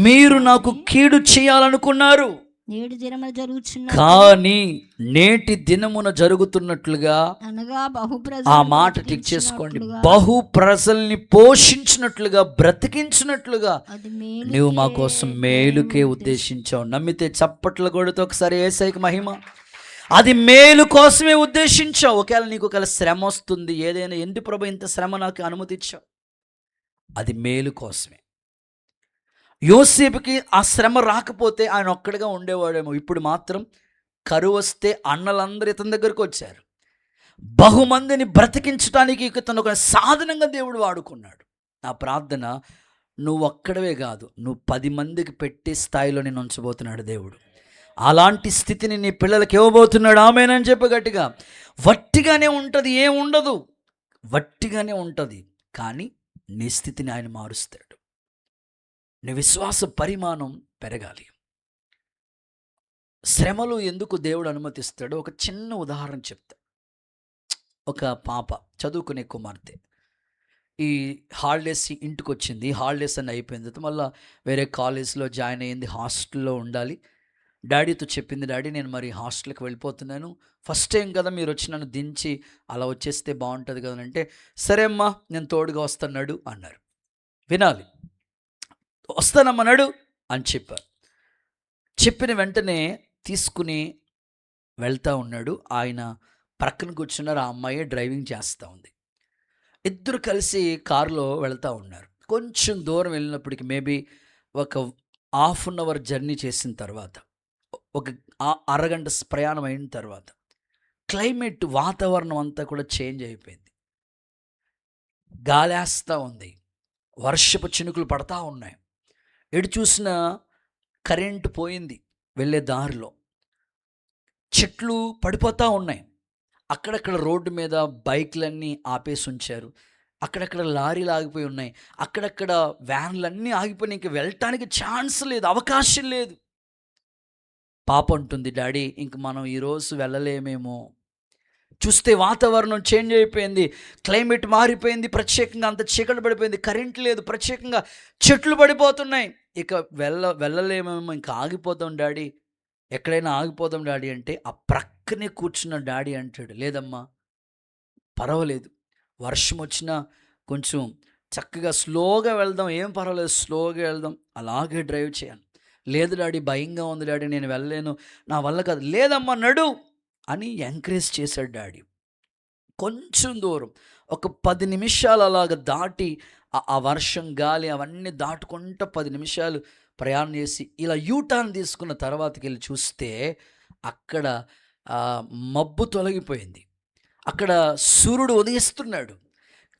మీరు నాకు కీడు చేయాలనుకున్నారు, నేటి దినమున జరుగుచున్న కానీ నేటి దినమున జరుగుతున్నట్లుగా, అనగా ఆ మాట టిక్ చేసుకోండి, బహు ప్రజల్ని పోషించినట్లుగా, బ్రతికించినట్లుగా నువ్వు మా కోసం మేలుకే ఉద్దేశించావు. నమ్మితే చప్పట్లు కొడుతూ ఒకసారి యేసయ్యకి మహిమ. అది మేలు కోసమే ఉద్దేశించావు. ఒకవేళ నీకు ఒకవేళ శ్రమ వస్తుంది, ఏదైనా, ఎందుకు ప్రభు ఇంత శ్రమ నాకు అనుమతించావు, అది మేలు కోసమే. యోసేపుకి ఆ శ్రమ రాకపోతే ఆయన ఒక్కడిగా ఉండేవాడేమో. ఇప్పుడు మాత్రం కరువు వస్తే అన్నలందరూ ఇతని దగ్గరకు వచ్చారు. బహుమందిని బ్రతికించడానికి ఇతను ఒక సాధనంగా దేవుడు వాడుకున్నాడు. నా ప్రార్థన, నువ్వు ఒక్కడవే కాదు, నువ్వు 10 మందికి పెట్టే స్థాయిలో నేను ఉంచబోతున్నాడు దేవుడు. అలాంటి స్థితిని నీ పిల్లలకి ఇవ్వబోతున్నాడు. ఆమేనని చెప్పి గట్టిగా. వట్టిగానే ఉంటుంది, ఏం ఉండదు, వట్టిగానే ఉంటుంది. కానీ నీ స్థితిని ఆయన మారుస్తాడు. నీ విశ్వాస పరిమాణం పెరగాలి. శ్రమలు ఎందుకు దేవుడు అనుమతిస్తాడో ఒక చిన్న ఉదాహరణ చెప్తా. ఒక పాప, చదువుకునే కుమార్తె, ఈ హాలిడేస్ ఇంటికి వచ్చింది. హాలిడేస్ అని అయిపోయిన తర్వాత మళ్ళీ వేరే కాలేజ్లో జాయిన్ అయ్యింది, హాస్టల్లో ఉండాలి. డాడీతో చెప్పింది, డాడీ నేను మరి హాస్టల్కి వెళ్ళిపోతున్నాను, ఫస్ట్ టైం కదా మీరు వచ్చి నన్ను దించి అలా వచ్చేస్తే బాగుంటుంది కదా అంటే, సరే అమ్మా నేను తోడుగా వస్తున్నాడు అన్నారు. వినాలి, వస్తానమ్మన్నాడు అని చెప్పారు. చెప్పిన వెంటనే తీసుకుని వెళ్తూ ఉన్నాడు. ఆయన ప్రక్కన కూర్చున్నారు, ఆ అమ్మాయి డ్రైవింగ్ చేస్తూ ఉంది. ఇద్దరు కలిసి కారులో వెళ్తూ ఉన్నారు. కొంచెం దూరం వెళ్ళినప్పటికి మేబీ ఒక 1/2 అవర్ జర్నీ చేసిన తర్వాత, ఒక అరగంట ప్రయాణం అయిన తర్వాత క్లైమేట్ వాతావరణం అంతా కూడా చేంజ్ అయిపోయింది. గాలేస్తూ ఉంది, వర్షపు చినుకులు పడతా ఉన్నాయి. ఎటు చూసినా కరెంటు పోయింది వెళ్ళే దారిలో, చెట్లు పడిపోతూ ఉన్నాయి. అక్కడక్కడ రోడ్డు మీద బైక్లన్నీ ఆపేసి ఉంచారు, అక్కడక్కడ లారీలు ఆగిపోయి ఉన్నాయి, అక్కడక్కడ వ్యాన్లన్నీ ఆగిపోయినాయి. ఇంక వెళ్ళటానికి ఛాన్స్ లేదు, అవకాశం లేదు. పాప అంటుంది, డాడీ ఇంక మనం ఈరోజు వెళ్ళలేమేమో. చూస్తే వాతావరణం చేంజ్ అయిపోయింది, క్లైమేట్ మారిపోయింది, ప్రత్యేకంగా అంత చీకటి పడిపోయింది, కరెంట్ లేదు, ప్రత్యేకంగా చెట్లు పడిపోతున్నాయి. ఇక వెళ్ళలేమేమో, ఇంకా ఆగిపోతాం డాడీ, ఎక్కడైనా ఆగిపోతాం డాడీ అంటే, ఆ ప్రక్కనే కూర్చున్న డాడీ అంటాడు, లేదమ్మా పర్వాలేదు, వర్షం వచ్చినా కొంచెం చక్కగా స్లోగా వెళ్దాం, ఏం పర్వాలేదు, స్లోగా వెళ్దాం, అలాగే డ్రైవ్ చేయాలి. లేదు డాడీ భయంగా ఉంది డాడీ, నేను వెళ్ళలేను, నా వల్ల కాదు. లేదమ్మా నడు అని ఎంకరేజ్ చేశాడు డాడీ. కొంచెం దూరం ఒక 10 నిమిషాలు అలాగ దాటి ఆ వర్షం గాలి అవన్నీ దాటుకుంటూ 10 నిమిషాలు ప్రయాణం చేసి ఇలా యూటర్న్ తీసుకున్న తర్వాతకి వెళ్ళి చూస్తే అక్కడ మబ్బు తొలగిపోయింది, అక్కడ సూర్యుడు ఉదయిస్తున్నాడు,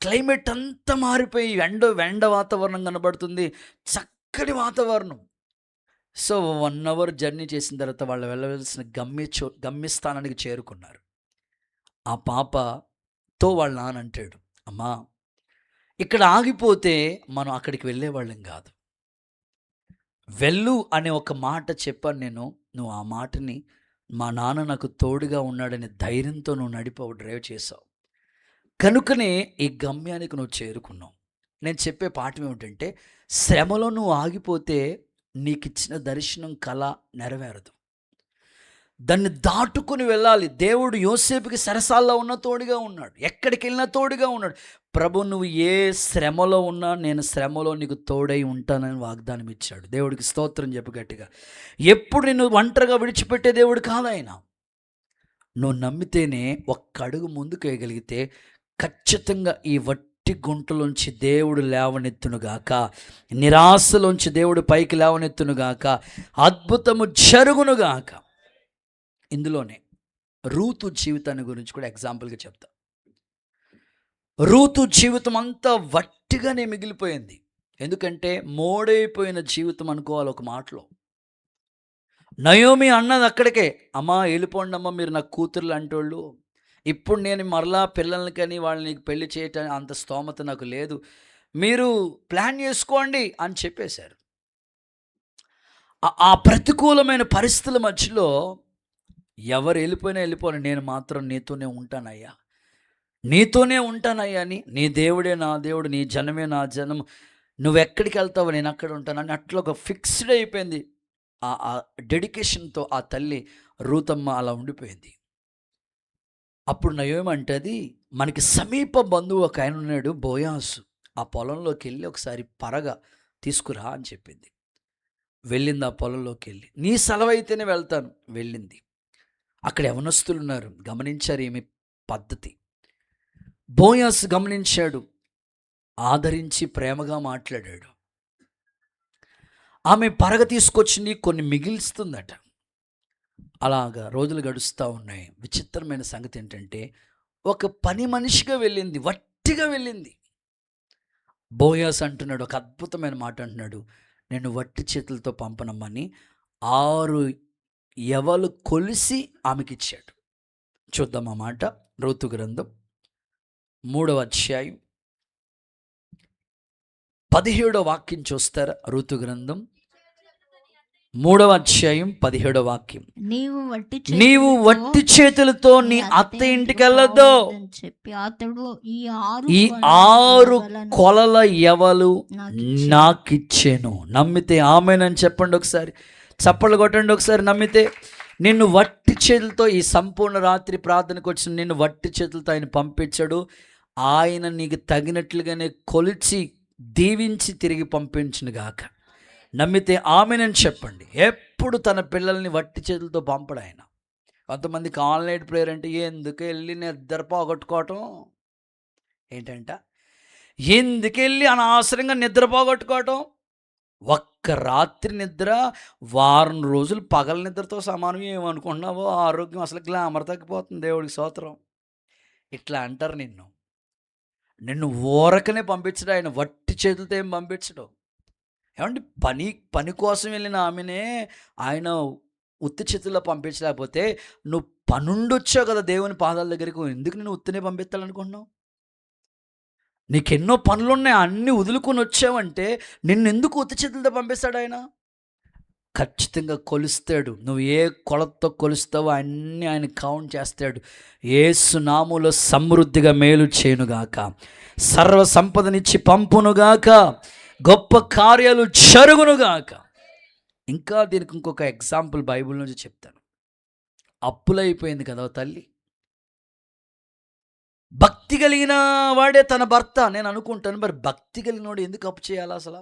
క్లైమేట్ అంతా మారిపోయి వెండ వాతావరణం కనబడుతుంది, చక్కటి వాతావరణం. సో 1 అవర్ జర్నీ చేసిన తర్వాత వాళ్ళు వెళ్ళవలసిన గమ్యస్థానానికి చేరుకున్నారు. ఆ పాపతో వాళ్ళ నాన్న అంటాడు, అమ్మా ఇక్కడ ఆగిపోతే మనం అక్కడికి వెళ్ళేవాళ్ళం కాదు. వెళ్ళు అనే ఒక మాట చెప్పాను నేను, నువ్వు ఆ మాటని మా నాన్న నాకు తోడుగా ఉన్నాడనే ధైర్యంతో నువ్వు డ్రైవ్ చేసావు, కనుకనే ఈ గమ్యానికి నువ్వు చేరుకున్నావు. నేను చెప్పే పాఠం ఏమిటంటే, శ్రమలో నువ్వు ఆగిపోతే నీకు ఇచ్చిన దర్శనం కళ నెరవేరదు, దాన్ని దాటుకుని వెళ్ళాలి. దేవుడు యోసేపుకి సరసాల్లో ఉన్న తోడుగా ఉన్నాడు, ఎక్కడికి వెళ్ళినా తోడుగా ఉన్నాడు. ప్రభు నువ్వు ఏ శ్రమలో ఉన్నా నేను శ్రమలో నీకు తోడై ఉంటానని వాగ్దానం ఇచ్చాడు. దేవుడికి స్తోత్రం చెప్పు గట్టిగా. ఎప్పుడు నిన్ను ఒంటరిగా విడిచిపెట్టే దేవుడు కాదు ఆయన. నువ్వు నమ్మితేనే ఒక్క అడుగు ముందుకు వేయగలిగితే ఖచ్చితంగా ఈ వట్టి గుంటలోంచి దేవుడు లేవనెత్తునుగాక, నిరాశలోంచి దేవుడు పైకి లేవనెత్తునుగాక, అద్భుతము జరుగునుగాక. ఇందులోనే రూతు జీవితాన్ని గురించి కూడా ఎగ్జాంపుల్గా చెప్తా. రూతు జీవితం అంతా వట్టిగానే మిగిలిపోయింది, ఎందుకంటే మోడైపోయిన జీవితం అనుకోవాలి ఒక మాటలో. నయోమి అన్నది అక్కడికే, అమ్మా వెళ్ళిపోండి అమ్మ, మీరు నాకు కూతుర్లు అంటోళ్ళు, ఇప్పుడు నేను మరలా పిల్లల్ని కానీ వాళ్ళని పెళ్లి చేయటానికి అంత స్తోమత నాకు లేదు, మీరు ప్లాన్ చేసుకోండి అని చెప్పేశారు. ఆ ప్రతికూలమైన పరిస్థితుల మధ్యలో ఎవరు వెళ్ళిపోయినా వెళ్ళిపోయినా నేను మాత్రం నీతోనే ఉంటానయ్యా, నీతోనే ఉంటానయ్యా అని, నీ దేవుడే నా దేవుడు, నీ జనమే నా జనం, నువ్వెక్కడికి వెళ్తావో నేను అక్కడ ఉంటాను అని అట్లా ఒక ఫిక్స్డ్ అయిపోయింది. ఆ డెడికేషన్తో ఆ తల్లి రూతమ్మ అలా ఉండిపోయింది. అప్పుడు నయోమంటది, మనకి సమీప బంధువు ఒక ఆయన ఉన్నాడు బోయాసు, ఆ పొలంలోకి వెళ్ళి ఒకసారి పరగ తీసుకురా అని చెప్పింది. వెళ్ళింది, ఆ పొలంలోకి వెళ్ళి, నీ సెలవైతేనే వెళ్తాను. వెళ్ళింది, అక్కడ యవనస్తులు ఉన్నారు, గమనించారు ఈమె పద్ధతి. బోయాసు గమనించాడు, ఆదరించి ప్రేమగా మాట్లాడాడు. ఆమె పరగ తీసుకొచ్చి కొన్ని మిగిల్స్తుందట. అలాగా రోజులు గడుస్తూ ఉన్నాయి. విచిత్రమైన సంగతి ఏంటంటే, ఒక పని మనిషిగా వెళ్ళింది, వట్టిగా వెళ్ళింది. బోయాస్ అంటున్నాడు, ఒక అద్భుతమైన మాట అంటున్నాడు, నేను వట్టి చేతులతో పంపనమ్మని 6 యవలు కొలిసి ఆమెకిచ్చాడు. చూద్దాం ఆ మాట. రూతు గ్రంథం 3వ అధ్యాయం 17వ వాక్యం చూస్తారా? రూతు గ్రంథం 3వ అధ్యాయం 17వ వాక్యం. నీవు వట్టి చేతులతో నీ అత్త ఇంటికి వెళ్ళొద్దు చెప్పి అతడు ఈ 6 కొలల యవలు నాకిచ్చాను. నమ్మితే ఆమేనని చెప్పండి ఒకసారి, చప్పట్లు కొట్టండి ఒకసారి. నమ్మితే నిన్ను వట్టి చేతులతో, ఈ సంపూర్ణ రాత్రి ప్రార్థనకు వచ్చిన నిన్ను వట్టి చేతులతో ఆయన పంపించాడు. ఆయన నీకు తగినట్లుగానే కొలిచి దీవించి తిరిగి పంపించును గాక. నమ్మితే ఆమెనని చెప్పండి. ఎప్పుడు తన పిల్లల్ని వట్టి చేతులతో పంపడు ఆయన. కొంతమందికి ఆన్లైన్ ప్రేయర్ అంటే ఎందుకు వెళ్ళి నిద్ర పోగొట్టుకోవటం ఏంటంట, ఎందుకు వెళ్ళి అనవసరంగా నిద్ర పోగొట్టుకోవటం, ఒక్క రాత్రి నిద్ర వారం రోజులు పగల నిద్రతో సమానం. ఏమనుకుంటున్నావో ఆరోగ్యం అసలు గ్లామర్ తగ్గిపోతుంది. దేవుడికి స్తోత్రం. ఇట్లా అంటారు నిన్ను ఊరకనే పంపించడం ఆయన, వట్టి చేతులతో ఏం పంపించడం. ఏమంటే పని కోసం వెళ్ళిన ఆమెనే ఆయన ఉత్తి చేతుల్లో పంపించలేకపోతే నువ్వు పనుండొచ్చావు కదా దేవుని పాదాల దగ్గరికి, ఎందుకు నేను ఉత్తినే పంపించాలనుకుంటున్నావు? నీకెన్నో పనులున్నాయి, అన్నీ వదులుకొని వచ్చావంటే నిన్నెందుకు ఉత్తి చేతులతో పంపిస్తాడు ఆయన? ఖచ్చితంగా కొలుస్తాడు. నువ్వు ఏ కొలతతో కొలుస్తావో అన్నీ ఆయన కౌంట్ చేస్తాడు. యేసు నామములో సమృద్ధిగా మేలు చేయునుగాక, సర్వ సంపదనిచ్చి పంపునుగాక, గొప్ప కార్యాలు జరుగునుగాక. ఇంకా దీనికి ఇంకొక ఎగ్జాంపుల్ బైబిల్ నుంచి చెప్తాను. అప్పులైపోయింది కదా తల్లి. భక్తి కలిగిన వాడే తన భర్త. నేను అనుకుంటాను, మరి భక్తి కలిగినోడు ఎందుకు అప్పు చేయాలి అసలు?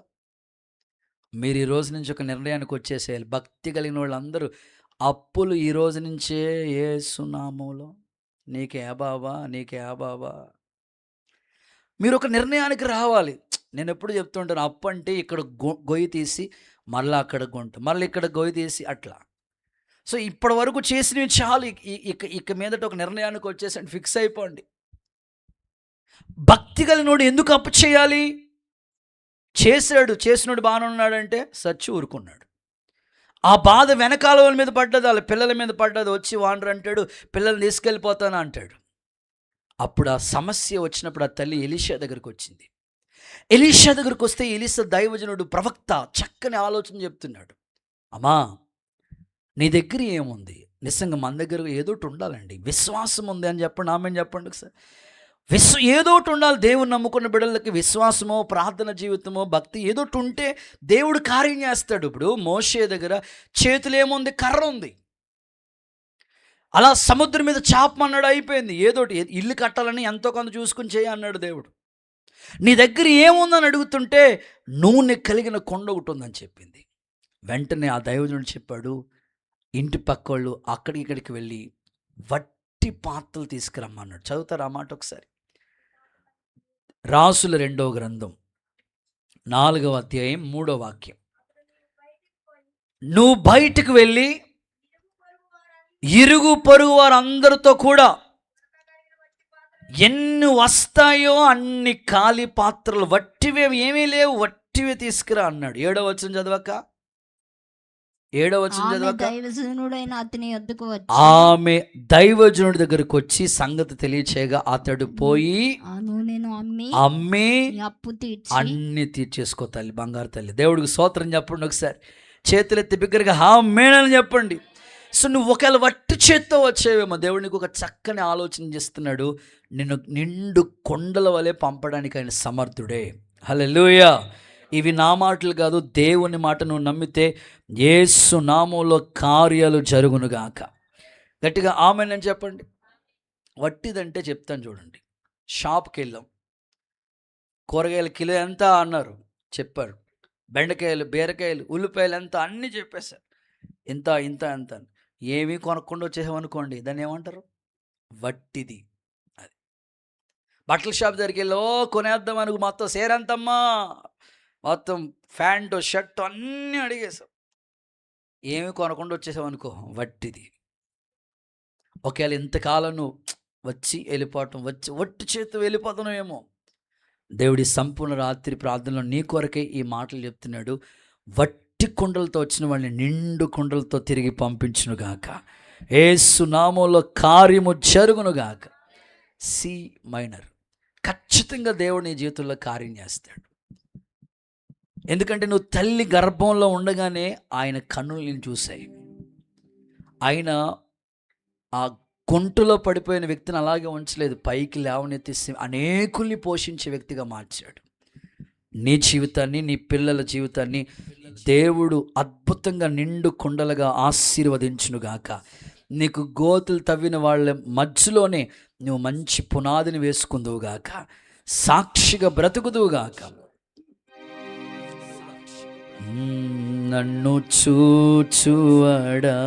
మీరు ఈ రోజు నుంచి ఒక నిర్ణయానికి వచ్చేసేయాలి. భక్తి కలిగిన వాళ్ళందరూ అప్పులు ఈ రోజు నుంచే యేసు నామములో నీకే బాబా, నీకే బాబా. మీరు ఒక నిర్ణయానికి రావాలి. నేను ఎప్పుడు చెప్తుంటాను, అప్పు అంటే ఇక్కడ గొయ్యి తీసి మళ్ళీ అక్కడ గుంట, మళ్ళీ ఇక్కడ గొయ్యి తీసి అట్లా. సో ఇప్పటి వరకు చేసినవి చాలు. ఇక మీదట ఒక నిర్ణయానికి వచ్చేసండి, ఫిక్స్ అయిపోండి. భక్తి కలిగినోడు ఎందుకు అప్పు చేయాలి? చేసినోడు బాగానే ఉన్నాడంటే సచ్చి ఊరుకున్నాడు. ఆ బాధ వెనకాల వాళ్ళ మీద పడ్డది, వాళ్ళ పిల్లల మీద పడ్డది. వచ్చి వాండర్ అంటాడు, పిల్లల్ని తీసుకెళ్ళిపోతాను అంటాడు. అప్పుడు ఆ సమస్య వచ్చినప్పుడు ఆ తల్లి ఎలీషా దగ్గరికి వచ్చింది. ఎలీషా దగ్గరికి వస్తే ఎలీషా దైవజనుడు, ప్రవక్త, చక్కని ఆలోచన చెప్తున్నాడు. అమ్మా, నీ దగ్గర ఏముంది? నిజంగా మన దగ్గర ఏదోటి ఉండాలండి. విశ్వాసం ఉంది అని చెప్పండి, ఆమెను చెప్పండి ఒకసారి. ఏదోటి ఉండాలి. దేవుని నమ్ముకున్న బిడ్డలకి విశ్వాసమో, ప్రార్థన జీవితమో, భక్తి ఏదోటి ఉంటే దేవుడు కార్యం చేస్తాడు. ఇప్పుడు మోషే దగ్గర చేతులు ఏముంది? కర్ర ఉంది. అలా సముద్రం మీద చాపమన్నాడు, అయిపోయింది. ఏదోటి ఇల్లు కట్టాలని ఎంతో కొంత చూసుకుని చేయ అన్నాడు దేవుడు. నీ దగ్గర ఏముందని అడుగుతుంటే నూనె కలిగిన కొండ ఒకటి ఉందని చెప్పింది. వెంటనే ఆ దైవజనుడు చెప్పాడు, ఇంటి పక్కోళ్ళు అక్కడికి ఇక్కడికి వెళ్ళి వట్టి పాత్రలు తీసుకురమ్మన్నాడు. చదువుతారు ఆ మాట ఒకసారి? రాసుల 2వ గ్రంథం 4వ అధ్యాయం 3వ వాక్యం. నువ్వు బయటకు వెళ్ళి ఇరుగు పొరుగు వారందరితో కూడా ఎన్ని వస్తాయో అన్ని ఖాళీ పాత్రలు, వట్టివే ఏమీ లేవు, వట్టివే తీసుకురా అన్నాడు. 7వ వచనం చదవక, 7వ వచనం చదవక. ఆమె దైవజనుడి దగ్గరకు వచ్చి సంగతి తెలియచేయగా అతడు పోయి అమ్మి అన్ని తీర్చేసుకో తల్లి, బంగారు తల్లి. దేవుడికి స్తోత్రం చెప్పండి ఒకసారి. చేతులెత్తి బిగ్గరగా ఆమేన్ చెప్పండి. సో నువ్వు ఒకవేళ వట్టి చేత్తో వచ్చేవేమో, దేవుడు నీకు ఒక చక్కని ఆలోచన చేస్తున్నాడు. నిన్ను నిండు కొండల వలె పంపడానికి ఆయన సమర్థుడే. హల్లెలూయా. ఇవి నా మాటలు కాదు, దేవుని మాట. నువ్వు నమ్మితే యేసు నామములో కార్యాలు జరుగునుగాక. గట్టిగా ఆమేన్ అని చెప్పండి. వట్టిదంటే చెప్తాను చూడండి. షాప్కి వెళ్ళాం, కూరగాయల కిలో ఎంత అన్నారు, చెప్పారు. బెండకాయలు, బీరకాయలు, ఉల్లిపాయలు ఎంత అన్నీ చెప్పేశారు. ఇంత ఇంత ఎంత. ఏమీ కొనకుండా వచ్చేసామనుకోండి, దాన్ని ఏమంటారు? వట్టిది. అది బట్టల షాప్ దగ్గరికి వెళ్ళి కొనేద్దాం అనుకు, మొత్తం సేరంతమ్మా, మొత్తం ప్యాంటు షర్టు అన్నీ అడిగేసాం, ఏమి కొనకుండా వచ్చేసామనుకో, వట్టిది. ఒకవేళ ఇంతకాలం నువ్వు వచ్చి వెళ్ళిపోవటం, వట్టి చేతు వెళ్ళిపోతానేమో. దేవుడి సంపూర్ణ రాత్రి ప్రార్థనలో నీ కొరకే ఈ మాటలు చెప్తున్నాడు. వట్టి కుండలతో వచ్చిన వాళ్ళని నిండు కుండలతో తిరిగి పంపించునుగాక. యేసు నామములో కార్యము జరుగునుగాక. C minor. ఖచ్చితంగా దేవుడు నీ జీవితంలో కార్యం చేస్తాడు. ఎందుకంటే నువ్వు తల్లి గర్భంలో ఉండగానే ఆయన కన్నులు నేను చూశాయి. ఆయన ఆ గుంటలో పడిపోయిన వ్యక్తిని అలాగే ఉంచలేదు, పైకి లేవనెత్తి అనేకుల్ని పోషించే వ్యక్తిగా మార్చాడు. నీ జీవితాన్ని, నీ పిల్లల జీవితాన్ని దేవుడు అద్భుతంగా నిండు కొండలుగా ఆశీర్వదించునుగాక. నీకు గోతులు తవ్విన వాళ్ళ మధ్యలోనే నువ్వు మంచి పునాదిని వేసుకుందువుగాక, సాక్షిగా బ్రతుకుదువుగాక. నన్ను చూచువాడా,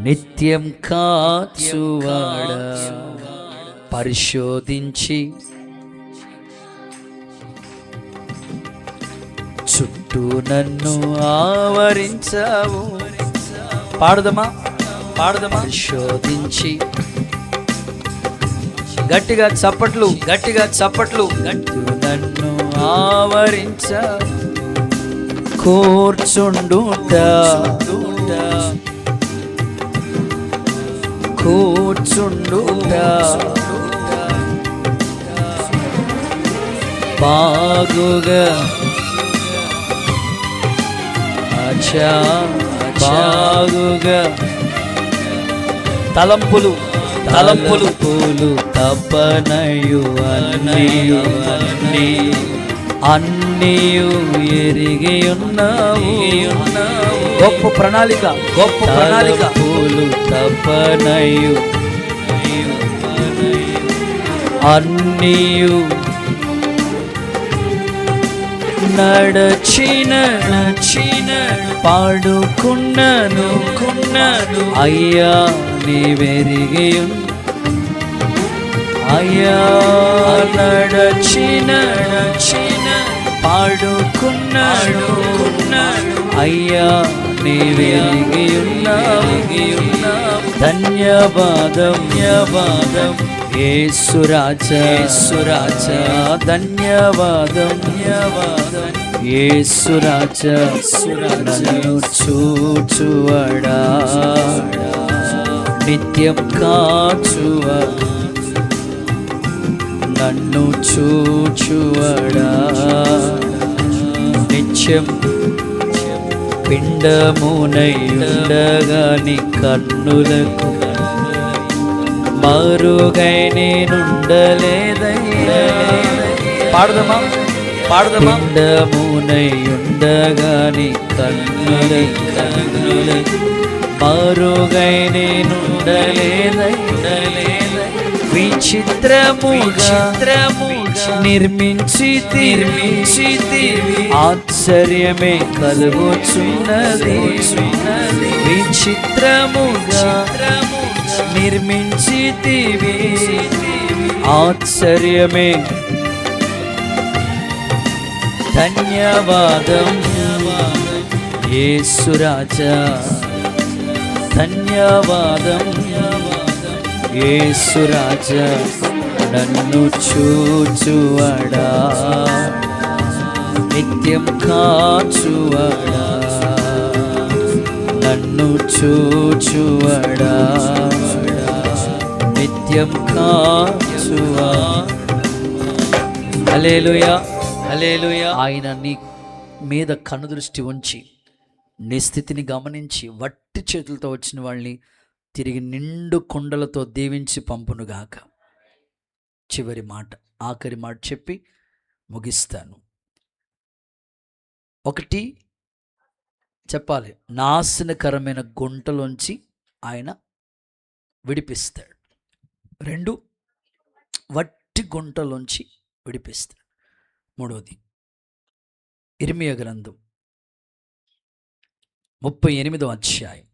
నిత్యం కాచువాడా, పరిశోధించి చుట్టూ నన్ను ఆవరించావు. పాడదమా పాడదమా. శోధించి గట్టిగా చప్పట్లు, గట్టిగా చప్పట్లు. గట్టు నన్ను ఆవరించావు. కూర్చుండుట కూర్చుండుట బాగుగా అచ్చా బాగుగా. తలంపులు తలంపులు పూలు తపనయు అన్నీయు అన్నీ అన్నీయు ఎరిగి ఉన్నావు. గొప్ప ప్రణాళిక, గొప్ప ప్రణాళిక. పూలు తపనయు అన్నీయు నడచిన పాడుకున్నాను అయ్యా నీవెరిగి అయ్యా. నడచిన పాడుకున్నాను అయ్యా నీవెరిగి ఉన్నావు. ధన్యవాదం ధన్యవాదం యేసురాజా యేసురాజా. ధన్యవాదం ధన్యవాదం యేసురాజా. నన్ను చూచువడా నిత్యం కాచువా. నన్ను చూచువడా నిత్యం. పిండమునయుండగాని కన్నులకు మరుగై నేనుండలేదయ్యా. పాడదమా పాడదమా. పిండమునయుండగాని కన్నులకు మరుగై నేనుండలేదయ్యా. విచిత్రముగా నిర్మించి ఆశ్చర్యమే కలుగుచున్నది. విచిత్రముగా నిర్మించి ఆశ్చర్యమే. ధన్యవాదం యేసురాజా. ధన్యవాదం యేసురాజా. నన్ను చూచువడా నిత్యం కాచువడా. నన్ను చూచువడా నిత్యం కాచువా. హల్లెలూయా హల్లెలూయా. ఆయన నీ మీద కనుదృష్టి ఉంచి నీ స్థితిని గమనించి వట్టి చేతులతో వచ్చిన వాళ్ళని తిరిగి నిండు కుండలతో దీవించి పంపునుగాక. చివరి మాట, ఆఖరి మాట చెప్పి ముగిస్తాను. ఒకటి చెప్పాలి, నాశనకరమైన గుంటలోంచి ఆయన విడిపిస్తాడు. 2, వట్టి గుంటలోంచి విడిపిస్తాడు. 3వది, ఇర్మియా గ్రంథం 38వ అధ్యాయం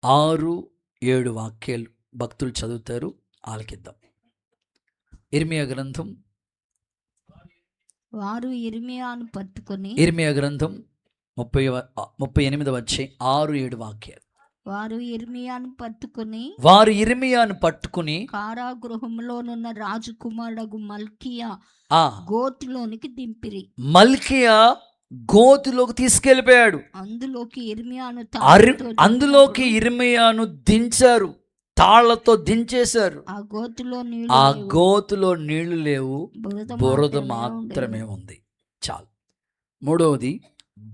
6-7 వాక్యాలు భక్తులు చదువుతారు, ఆలకిద్దాం. ఇర్మియా గ్రంథం వారు ఇర్మియాను పట్టుకొని, ఇర్మియా గ్రంథం 38వ అధ్యాయం 6-7 వాక్యాలు. వారు ఇర్మియాను పట్టుకుని కారాగృహంలోనున్న రాజకుమారుడు మల్కియా గోతిలోనికి దింపిరి. మల్కియా గోతులోకి తీసుకెళ్ళిపోయాడు. అందులోకి ఇర్మియాను దించారు, తాళ్లతో దించేశారు. ఆ గోతులో నీళ్లు లేవు, బురద మాత్రమే ఉంది. చాలు. 3వది,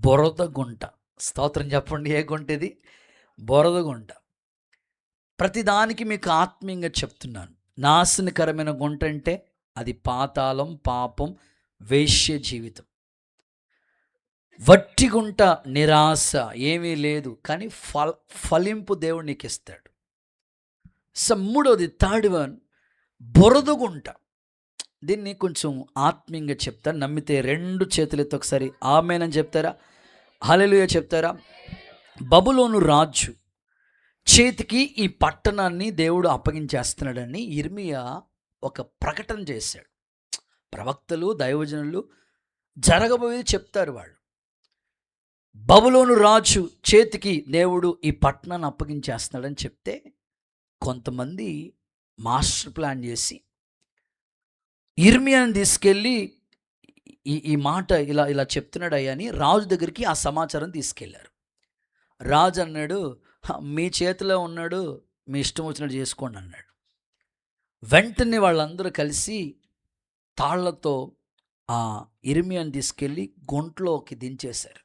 బురద గుంట. స్తోత్రం చెప్పండి. ఏ గుంట ఇది? బురద గుంట. ప్రతిదానికి మీకు ఆత్మీయంగా చెప్తున్నాను. నాశనకరమైన గుంట అంటే అది పాతాళం, పాపం, వేశ్య జీవితం. వట్టి గుంట నిరాశ, ఏమీ లేదు, కానీ ఫలింపు దేవుడు నీకు ఇస్తాడు. సో 3వది, థర్డ్ వన్, బురద గుంట. దీన్ని కొంచెం ఆత్మీయంగా చెప్తాను. నమ్మితే 2 చేతులెత్తి ఒకసారి ఆమేనని చెప్తారా? హల్లెలూయా చెప్తారా? బబులోను రాజు చేతికి ఈ పట్టణాన్ని దేవుడు అప్పగించేస్తున్నాడని ఇర్మియా ఒక ప్రకటన చేశాడు. ప్రవక్తలు, దైవజనులు జరగబోయేది చెప్తారు వాళ్ళు. బబులోను రాజు చేతికి దేవుడు ఈ పట్టణాన్ని అప్పగించేస్తున్నాడని చెప్తే కొంతమంది మాస్టర్ ప్లాన్ చేసి ఇర్మియాని తీసుకెళ్ళి ఈ ఈ మాట ఇలా ఇలా చెప్తున్నాడయ్యా అని రాజు దగ్గరికి ఆ సమాచారం తీసుకెళ్లారు. రాజు అన్నాడు, మీ చేతిలో ఉన్నాడు, మీ ఇష్టం వచ్చినట్టు చేసుకోండి అన్నాడు. వెంటనే వాళ్ళందరూ కలిసి తాళ్లతో ఆ ఇర్మియాని తీసుకెళ్ళి గుంటలోకి దించేశారు.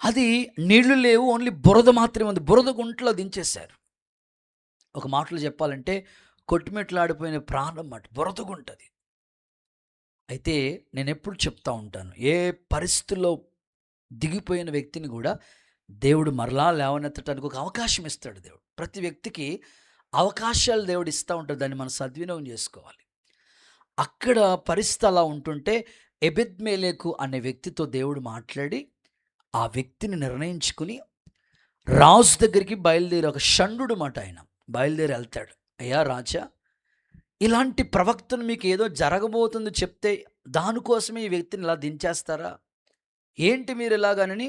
అది నీళ్లు లేవు, ఓన్లీ బురద మాత్రమే ఉంది. బురద గుంటలో దించేశారు. ఒక మాటలో చెప్పాలంటే కొట్టుమెట్లాడిపోయిన ప్రాణం మాట బురద గుంటది. అయితే నేను ఎప్పుడు చెప్తా ఉంటాను, ఏ పరిస్థితుల్లో దిగిపోయిన వ్యక్తిని కూడా దేవుడు మరలా లేవనెత్తడానికి ఒక అవకాశం ఇస్తాడు. దేవుడు ప్రతి వ్యక్తికి అవకాశాలు దేవుడు ఇస్తూ ఉంటాడు, దాన్ని మనం సద్వినియోగం చేసుకోవాలి. అక్కడ పరిస్థితి అలా ఉంటుంటే ఎబెద్మెలెకు అనే వ్యక్తితో దేవుడు మాట్లాడి ఆ వ్యక్తిని నిర్ణయించుకుని రాజు దగ్గరికి బయలుదేరి, ఒక షండు మాట ఆయన బయలుదేరి వెళ్తాడు. అయ్యా రాజా, ఇలాంటి ప్రవక్తను మీకు ఏదో జరగబోతుంది చెప్తే దానికోసమే ఈ వ్యక్తిని ఇలా దించేస్తారా ఏంటి మీరు ఇలాగనని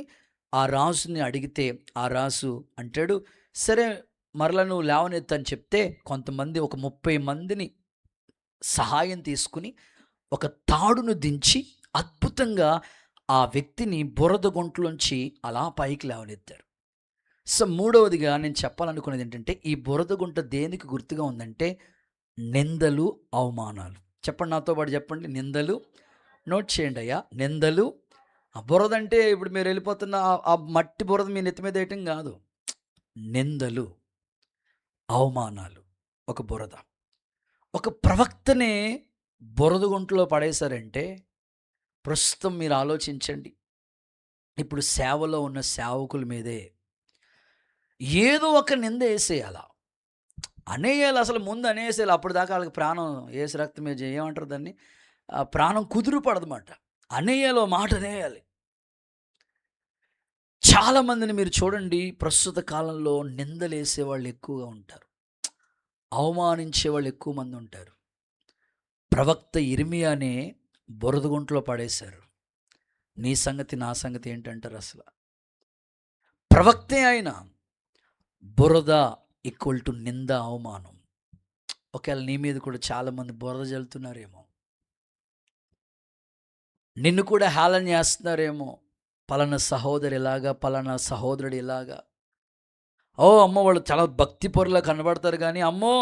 ఆ రాజుని అడిగితే ఆ రాజు అంటాడు, సరే మరలా నువ్వు లేవనెత్తని చెప్తే కొంతమంది ఒక 30 మందిని సహాయం తీసుకుని ఒక తాడును దించి అద్భుతంగా ఆ వ్యక్తిని బురద గుంటలోంచి అలా పైకి లేవనెత్తారు. సో మూడవదిగా నేను చెప్పాలనుకునేది ఏంటంటే, ఈ బురద గుంట దేనికి గుర్తుగా ఉందంటే నిందలు, అవమానాలు. చెప్పండి, నాతో పాటు చెప్పండి, నిందలు. నోట్ చేయండి అయ్యా, నిందలు. ఆ బురద అంటే ఇప్పుడు మీరు వెళ్ళిపోతున్న ఆ మట్టి బురద మీ నెత్తి మీద వేయటం కాదు. నిందలు, అవమానాలు. ఒక బురద, ఒక ప్రవక్తనే బురద గుంటలో పడేశారంటే ప్రస్తుతం మీరు ఆలోచించండి, ఇప్పుడు సేవలో ఉన్న సేవకుల మీదే ఏదో ఒక నింద వేసేయాల, అనేయాలి. అసలు ముందు అనేసేయాలి. అప్పుడు దాకా వాళ్ళకి ప్రాణం ఏసు రక్తం మీద ఏమంటారు దాన్ని, ప్రాణం కుదురు పడదన్నమాట. అనేయాలి, మాట అనేయాలి. చాలామందిని మీరు చూడండి, ప్రస్తుత కాలంలో నిందలు వేసేవాళ్ళు ఎక్కువగా ఉంటారు, అవమానించే వాళ్ళు ఎక్కువ మంది ఉంటారు. ప్రవక్త ఇర్మియానే బురద గుంటలో పడేశారు. నీ సంగతి నా సంగతి ఏంటంటారు? అసలు ప్రవక్తే ఆయన. బురద ఈక్వల్ టు నింద, అవమానం. ఒకవేళ నీ మీద కూడా చాలామంది బురద జల్లుతున్నారేమో, నిన్ను కూడా హేళన చేస్తున్నారేమో. పలానా సహోదరు ఇలాగా, పలానా సహోదరుడు ఇలాగా. ఓ అమ్మో, వాళ్ళు చాలా భక్తి పొరలా కనబడతారు, కానీ అమ్మో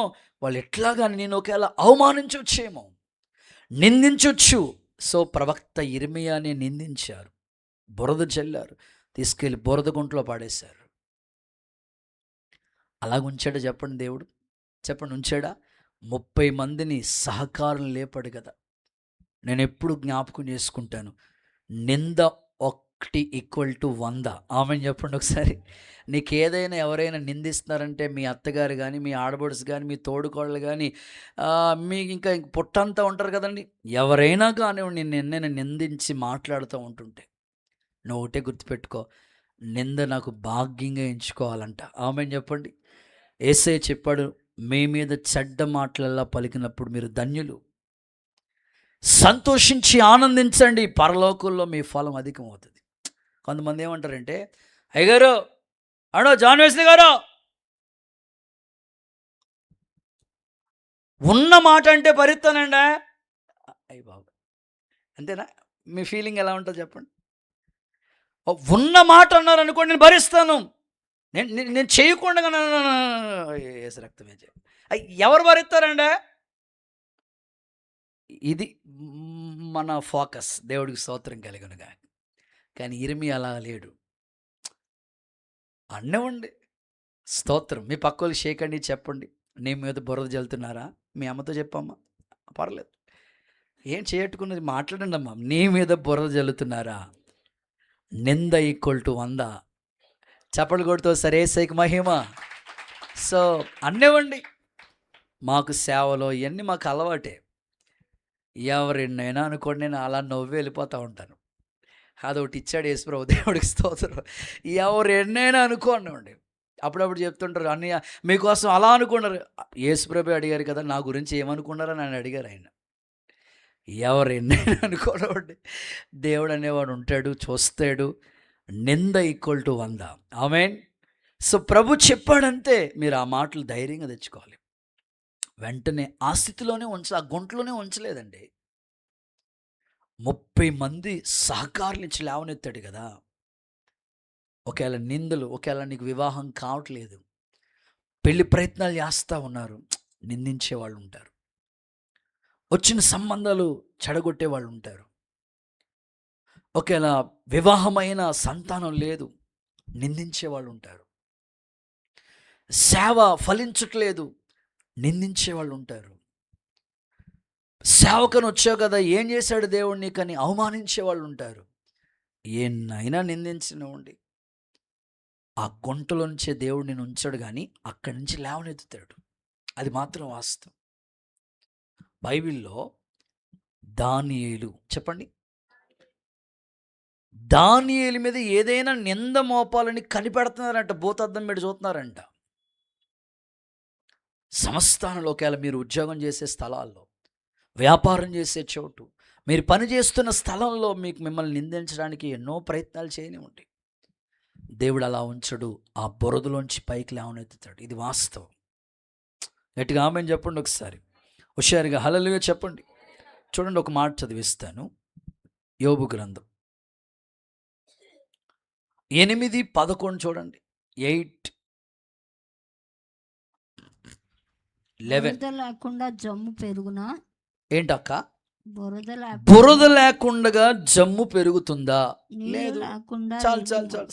వాళ్ళు ఎట్లాగాని నేను ఒకవేళ అవమానించవచ్చేమో, నిందించవచ్చు. సో ప్రవక్త ఇర్మియాని నిందించారు, బురద చల్లారు, తీసుకెళ్ళి బురద గుంటలో పాడేశారు. అలాగ ఉంచాడా చెప్పండి దేవుడు? చెప్పండి, ఉంచాడా? 30 మందిని సహకారం లేపాడు కదా. నేను ఎప్పుడు జ్ఞాపకం చేసుకుంటాను, నింద 1 ఈక్వల్ టు 100. ఆమెను చెప్పండి ఒకసారి. నీకు ఏదైనా ఎవరైనా నిందిస్తున్నారంటే మీ అత్తగారు కానీ, మీ ఆడబడుసు కానీ, మీ తోడుకోడలు కానీ, మీకు ఇంకా పుట్టంతా ఉంటారు కదండి, ఎవరైనా కానివ్వండి, నిన్ను నిందించి మాట్లాడుతూ ఉంటుంటే నువ్వు ఒకటే గుర్తుపెట్టుకో, నింద నాకు భాగ్యంగా ఎంచుకోవాలంట. ఆమెను చెప్పండి. యేసయ్య చెప్పాడు, మీ మీద చెడ్డ మాటలల్లా పలికినప్పుడు మీరు ధన్యులు, సంతోషించి ఆనందించండి, పరలోకంలో మీ ఫలం అధికమవుతుంది. కొంతమంది ఏమంటారంటే, అయ్యగారు, అడో జాన్ వెస్లీ గారు, ఉన్న మాట అంటే భరిస్తానండి. అయ్య బాబు, అంతేనా? మీ ఫీలింగ్ ఎలా ఉంటుందో చెప్పండి. ఉన్న మాట అన్నారు అనుకోండి, నేను భరిస్తాను, నేను చేయకుండా ఏసు రక్తమే. ఎవరు భరిస్తారండి? ఇది మన ఫోకస్. దేవుడికి స్తోత్రం కలిగనుగా. కానీ ఇర్మియా అలా లేడు. అన్నవండి స్తోత్రం. మీ పక్కలు షేకండి, చెప్పండి, నీ మీద బురద జల్లుతున్నారా? మీ అమ్మతో చెప్పమ్మా, పర్లేదు, ఏం చేయట్టుకున్నది మాట్లాడండి అమ్మా. నీ మీద బురద జల్లుతున్నారా? నింద ఈక్వల్ టు 100. చప్పట్లు కొడుతూ సరే యేసయ్యకి మహిమ. సో అన్నేవండి, మాకు సేవలో ఇవన్నీ మాకు అలవాటే. ఎవరినైనా అనుకోండి, నేను అలా నవ్వి వెళ్ళిపోతూ ఉంటాను. అదొకటి ఇచ్చాడు యేసుప్రభు, దేవుడికి స్తోత్రం. ఎవరినైనా అనుకోండి. అప్పుడప్పుడు చెప్తుంటారు, అన్నయ్య మీకోసం అలా అనుకున్నారు. యేసుప్రభు అడిగారు కదా, నా గురించి ఏమనుకున్నారని ఆయన అడిగారు. ఆయన ఎవరు ఎన్నైనా అనుకోనివ్వండి, దేవుడు అనేవాడు ఉంటాడు, చూస్తాడు. నింద ఈక్వల్ టు 100. ఆమేన్. సో ప్రభు చెప్పాడంతే, మీరు ఆ మాటలు ధైర్యంగా తెచ్చుకోవాలి. వెంటనే ఆ స్థితిలోనే ఆ గుంటలోనే ఉంచలేదండి. 30 మంది సహకారులు ఇచ్చి లేవనెత్తాడు కదా. ఒకవేళ నిందలు, ఒకవేళ నీకు వివాహం కావట్లేదు, పెళ్లి ప్రయత్నాలు చేస్తూ ఉన్నారు, నిందించే వాళ్ళు ఉంటారు. వచ్చిన సంబంధాలు చెడగొట్టే వాళ్ళు ఉంటారు. ఒకవేళ వివాహమైన సంతానం లేదు, నిందించే వాళ్ళు ఉంటారు. సేవ ఫలించట్లేదు, నిందించే వాళ్ళు ఉంటారు. సేవకని వచ్చావు కదా, ఏం చేశాడు దేవుడు నీకని అవమానించే వాళ్ళు ఉంటారు. ఎన్నైనా నిందించినవ్వండి, ఆ గుంటలోంచే దేవుడు నేను ఉంచాడు, కానీ అక్కడి నుంచి లేవనెత్తుతాడు. అది మాత్రం వాస్తవం. బైబిల్లో దానియేలు, చెప్పండి, దానియేలు మీద ఏదైనా నింద మోపాలని కనిపెడుతున్నారంట, భూతద్దం పెట్టి చూస్తున్నారంట. సంస్థానంలో ఒకవేళ మీరు ఉద్యోగం చేసే స్థలాల్లో, వ్యాపారం చేసే చోటు, మీరు పనిచేస్తున్న స్థలంలో మిమ్మల్ని నిందించడానికి ఎన్నో ప్రయత్నాలు చేయనివ్వండి, దేవుడు అలా ఉంచడు. ఆ బురదలోంచి పైకి లేవనెత్తుతాడు. ఇది వాస్తవం. గట్టిగా ఆమేన్ చెప్పండి ఒకసారి. హుషారుగా హల్లెలూయా చెప్పండి. చూడండి, ఒక మాట చదివిస్తాను. యోబు గ్రంథం 8:11 చూడండి. 8:11. బురద లేకుండా జమ్ము పెరుగునా? ఏంటక్క? బురద లేకుండా జమ్ము పెరుగుతుందా? లేదు. లేకుండా చాలు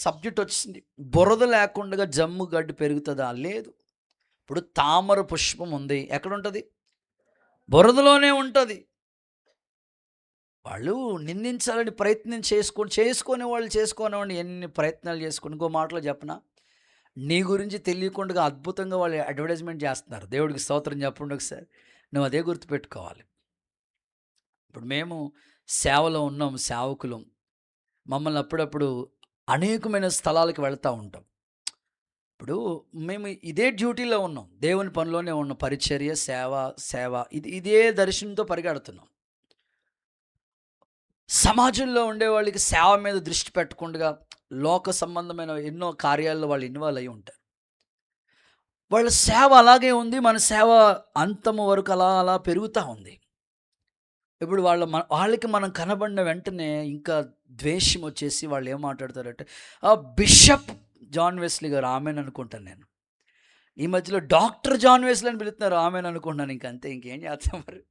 సబ్జెక్ట్ వచ్చింది. బురద లేకుండా జమ్ము గడ్డి పెరుగుతుందా? లేదు. ఇప్పుడు తామర పుష్పం ఉంది, ఎక్కడ ఉంటుంది? బురదలోనే ఉంటుంది. వాళ్ళు నిందించాలని ప్రయత్నం చేసుకునే వాళ్ళు చేసుకోనివ్వండి, ఎన్ని ప్రయత్నాలు చేసుకుని. ఇంకో మాటలో చెప్పనా, నీ గురించి తెలియకుండా అద్భుతంగా వాళ్ళు అడ్వర్టైజ్మెంట్ చేస్తున్నారు. దేవుడికి స్తోత్రం చెప్పండి ఒకసారి. నువ్వు అదే గుర్తుపెట్టుకోవాలి. ఇప్పుడు మేము సేవలో ఉన్నాం, సేవకులం. మమ్మల్ని అప్పుడప్పుడు అనేకమైన స్థలాలకు వెళ్తూ ఉంటాం. ఇప్పుడు మేము ఇదే డ్యూటీలో ఉన్నాం, దేవుని పనిలోనే ఉన్నాం, పరిచర్య, సేవ ఇదే దర్శనంతో పరిగెడుతున్నాం. సమాజంలో ఉండే వాళ్ళకి సేవ మీద దృష్టి పెట్టకుండా లోక సంబంధమైన ఎన్నో కార్యాల్లో వాళ్ళు ఇన్వాల్వ్ అయి ఉంటారు. వాళ్ళ సేవ అలాగే ఉంది, మన సేవ అంతము వరకు అలా పెరుగుతూ ఉంది. ఇప్పుడు వాళ్ళకి మనం కనబడిన వెంటనే ఇంకా ద్వేషం వచ్చేసి వాళ్ళు ఏం మాట్లాడతారంటే, బిషప్ జాన్ వెస్లీ గారు, ఆమెను అనుకుంటాను నేను. ఈ మధ్యలో డాక్టర్ జాన్ వెస్లీ అని పిలుస్తున్నారు, ఆమెను అనుకుంటున్నాను. ఇంకంతే, ఇంకేం చేస్తాం మరి.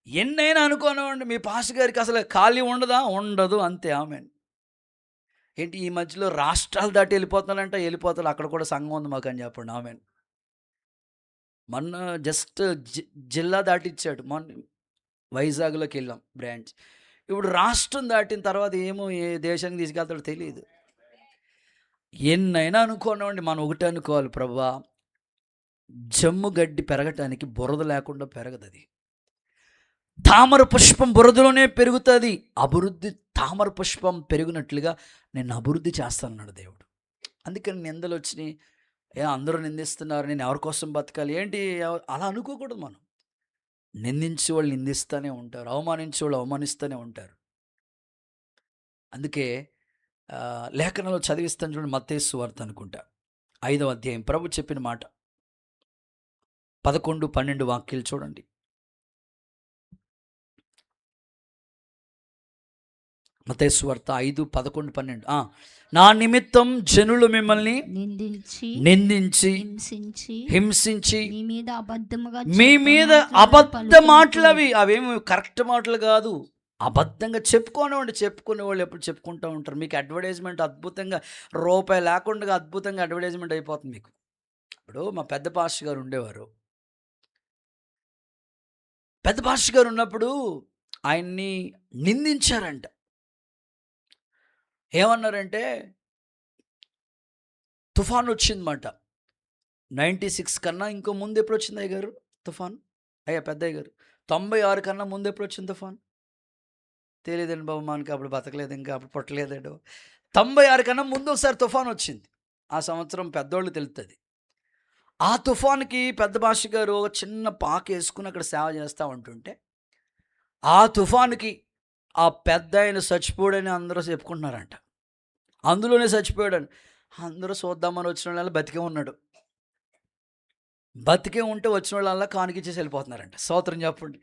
ఎన్నైనా అనుకోనివ్వండి, మీ పాస్ గారికి అసలు ఖాళీ ఉండదు, అంతే. ఆమె ఏంటి ఈ మధ్యలో రాష్ట్రాలు దాటి వెళ్ళిపోతారు, అక్కడ కూడా సంఘం ఉంది మాకు అని చెప్పండి. ఆమె మొన్న జస్ట్ జిల్లా దాటిచ్చాడు, మొన్న వైజాగ్లోకి వెళ్ళాం బ్రాంచ్. ఇప్పుడు రాష్ట్రం దాటిన తర్వాత ఏమో ఏ దేశానికి తీసుకెళ్తాడో తెలియదు. ఎన్నైనా అనుకోనివ్వండి, మనం ఒకటే అనుకోవాలి, ప్రభువా, జమ్ము గడ్డి పెరగటానికి బురద లేకుండా పెరగదు. అది తామర పుష్పం బురదలోనే పెరుగుతుంది. అభివృద్ధి తామర పుష్పం పెరిగినట్లుగా నేను అభివృద్ధి చేస్తానన్నాడు దేవుడు. అందుకని నిందలు వచ్చినాయి, అందరూ నిందిస్తున్నారు, నేను ఎవరి కోసం బతకాలి ఏంటి, అలా అనుకోకూడదు. మనం నిందించే వాళ్ళు నిందిస్తూనే ఉంటారు, అవమానించే వాళ్ళు అవమానిస్తూనే ఉంటారు. అందుకే లేఖనంలో చదివిస్తాను చూడండి, మత్తయి సువార్త అనుకుంటా 5వ అధ్యాయం, ప్రభు చెప్పిన మాట 11-12 వాక్యాలు చూడండి. మత్తయి సువార్త 5:11-12. నా నిమిత్తం జనులు మిమ్మల్ని నిందించి హింసించి మీ మీద అబద్ధ మాటలు, అవేమి కరెక్ట్ మాటలు కాదు, అబద్ధంగా చెప్పుకునే వాళ్ళు ఎప్పుడు చెప్పుకుంటూ ఉంటారు. మీకు అడ్వర్టైజ్మెంట్ అద్భుతంగా రూపాయి లేకుండా అద్భుతంగా అడ్వర్టైజ్మెంట్ అయిపోతుంది మీకు. ఇప్పుడు మా పెద్ద పాస్టర్ గారు ఉండేవారు. పెద్ద పాస్టర్ గారు ఉన్నప్పుడు ఆయన్ని నిందించారంట. ఏమన్నారంటే, తుఫాన్ వచ్చిందన్నమాట 96 కన్నా ఇంకో ముందు ఎప్పుడు వచ్చింది అయ్య గారు తుఫాన్? పెద్దయ్య గారు 96 కన్నా ముందు ఎప్పుడు వచ్చింది తుఫాన్? తెలియదండి బాబు, మనకి అప్పుడు బతకలేదు, ఇంకా అప్పుడు పుట్టలేదండి. 96 కన్నా ముందు ఒకసారి తుఫాన్ వచ్చింది. ఆ సంవత్సరం పెద్దోళ్ళు తెలుస్తుంది. ఆ తుఫాన్కి పెద్ద భాష గారు చిన్న పాక వేసుకుని అక్కడ సేవ చేస్తూ ఉంటుంటే ఆ తుఫానుకి ఆ పెద్ద ఆయన చచ్చిపోయాడని అందరూ చెప్పుకుంటున్నారంట. అందులోనే చచ్చిపోయాడని అందరూ చూద్దామని వచ్చిన వాళ్ళ బతికే ఉన్నాడు. బతికే ఉంటే వచ్చిన వాళ్ళల్లా కానుకిచ్చేసి వెళ్ళిపోతున్నారంట. స్తోత్రం చెప్పండి.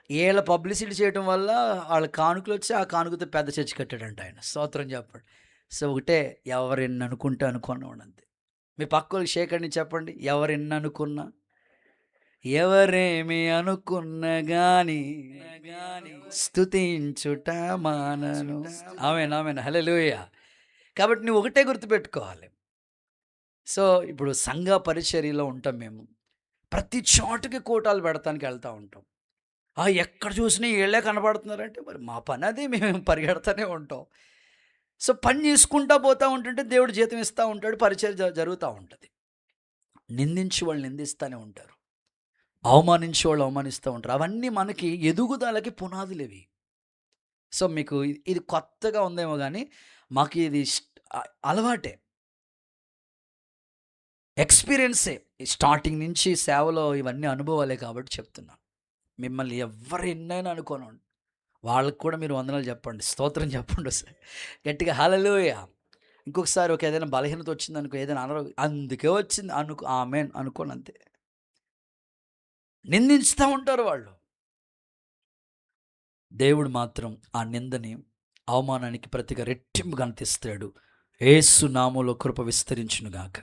వీళ్ళ పబ్లిసిటీ చేయడం వల్ల వాళ్ళ కానుకలు వచ్చి ఆ కానుకతో పెద్ద చర్చి కట్టాడంట ఆయన. స్తోత్రం చెప్పండి. సో ఒకటే, ఎవరెన్ని అనుకుంటే అనుకున్నాడు అంతే. మీ పక్కలకి షేకండి చెప్పండి, ఎవరెన్ని అనుకున్నా ఎవరేమి అనుకున్నా గాని స్తుతించుట మానను. ఆమేన్ ఆమేన్ హల్లెలూయా. కాబట్టి నువ్వు ఒకటే గుర్తుపెట్టుకోవాలి. సో ఇప్పుడు సంఘ పరిచర్యలో ఉంటాం మేము. ప్రతి చోటుకి కూటాలు పెడతానికి వెళ్తూ ఉంటాం. ఎక్కడ చూసినా వీళ్ళే కనబడుతున్నారంటే మరి మా పని అది, మేము పరిగెడతానే ఉంటాం. సో పని చేసుకుంటా పోతూ ఉంటుంటే దేవుడు జీతం ఇస్తూ ఉంటాడు, పరిచర్య జరుగుతూ ఉంటుంది. నిందించి వాళ్ళు నిందిస్తూనే ఉంటారు, అవమానించి వాళ్ళు అవమానిస్తూ ఉంటారు. అవన్నీ మనకి ఎదుగుదలకి పునాదులు ఇవి. సో మీకు ఇది కొత్తగా ఉందేమో కానీ మాకు ఇది అలవాటే, ఎక్స్పీరియన్సే. స్టార్టింగ్ నుంచి సేవలో ఇవన్నీ అనుభవాలే కాబట్టి చెప్తున్నాను. మిమ్మల్ని ఎవరు ఎన్నైనా అనుకోనండి, వాళ్ళకి కూడా మీరు వందనాలు చెప్పండి, స్తోత్రం చెప్పండి సార్ గట్టిగా హల్లెలూయా. ఇంకొకసారి ఏదైనా బలహీనత వచ్చింది అనుకో, ఏదైనా అనారోగ్యం అందుకే వచ్చింది ఆమేన్ అనుకోను అంతే. నిందిస్తూ ఉంటారు వాళ్ళు. దేవుడు మాత్రం ఆ నిందని అవమానానికి ప్రతిగా రెట్టింపు గణిస్తాడు. యేసు నామములో కృప విస్తరించునుగాక.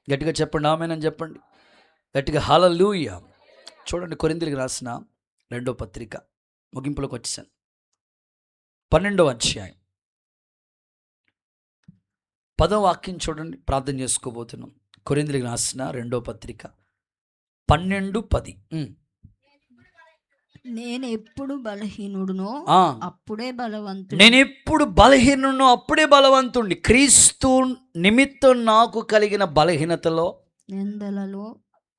గట్టిగా చెప్పండి ఆమేన్ అని చెప్పండి, గట్టిగా హల్లెలూయా. చూడండి కొరింథీయులకు రాసిన 2వ పత్రిక ముగింపులోకి వచ్చేసాను. 12వ అధ్యాయం 10వ వాక్యం చూడండి, ప్రార్థన చేసుకోబోతున్నాం. కొరింథీయులకు రాసిన 2వ పత్రిక 12:10. నేను ఎప్పుడు బలహీనుడునో అప్పుడే బలవంతుడు. నేను ఎప్పుడు బలహీనుడునో అప్పుడే బలవంతుడిని. క్రీస్తు నిమిత్తం నాకు కలిగిన బలహీనతలో, నిందలలో,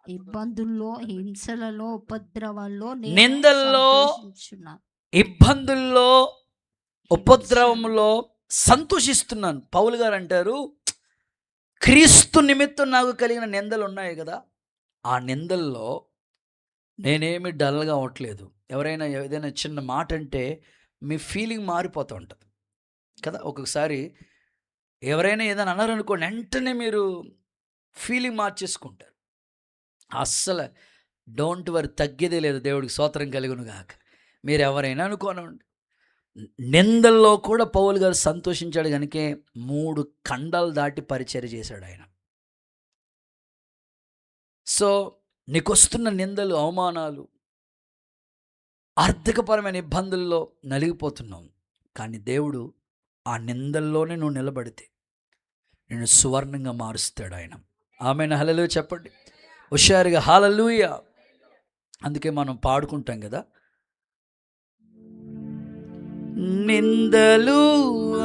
ఇబ్బందుల్లో, హింసలలో, ఉపద్రవాల్లో, నిందల్లో, ఇబ్బందుల్లో, ఉపద్రవంలో సంతోషిస్తున్నాను. పౌలు గారు అంటారు, క్రీస్తు నిమిత్తం నాకు కలిగిన నిందలు ఉన్నాయి కదా, ఆ నిందల్లో నేనేమి డల్గా అవ్వట్లేదు. ఎవరైనా ఏదైనా చిన్న మాట అంటే మీ ఫీలింగ్ మారిపోతూ ఉంటుంది కదా. ఒక్కొక్కసారి ఎవరైనా ఏదైనా అన్నారనుకోండి, వెంటనే మీరు ఫీలింగ్ మార్చేసుకుంటారు. అస్సలు డోంట్ వరీ, తగ్గేదే లేదు. దేవుడికి స్తోత్రం కలుగును గాక. మీరు ఎవరైనా అనుకోనండి, నిందల్లో కూడా పౌలు గారు సంతోషించాడు కనుక 3 ఖండాలు దాటి పరిచర్య చేశాడు ఆయన. సో నీకు వస్తున్న నిందలు, అవమానాలు, ఆర్థికపరమైన ఇబ్బందుల్లో నలిగిపోతున్నావు, కానీ దేవుడు ఆ నిందల్లోనే నువ్వు నిలబడితే నేను సువర్ణంగా మారుస్తాడు ఆయన. ఆమేన్ హల్లెలూయా చెప్పండి హుషారుగా హల్లెలూయా. అందుకే మనం పాడుకుంటాం కదా, నిందలు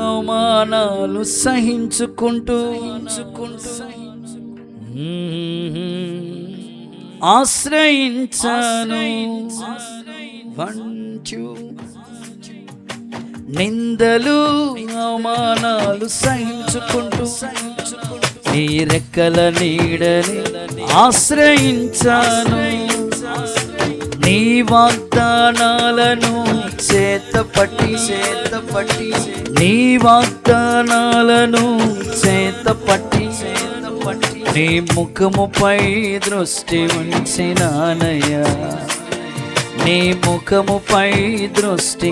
అవమానాలు సహించుకుంటూ ఆశ్రయించాను. నిందలు అవమానాలు సహించుకుంటూ నీ రెక్కల నీడని ఆశ్రయించాను. నీ వాగ్దానాలను చేతపట్టి నీ వాగ్దానాలను చేతపట్టి నీ ముఖముపై దృష్టి ఉంచినానయ్యా. నీ ముఖముపై దృష్టి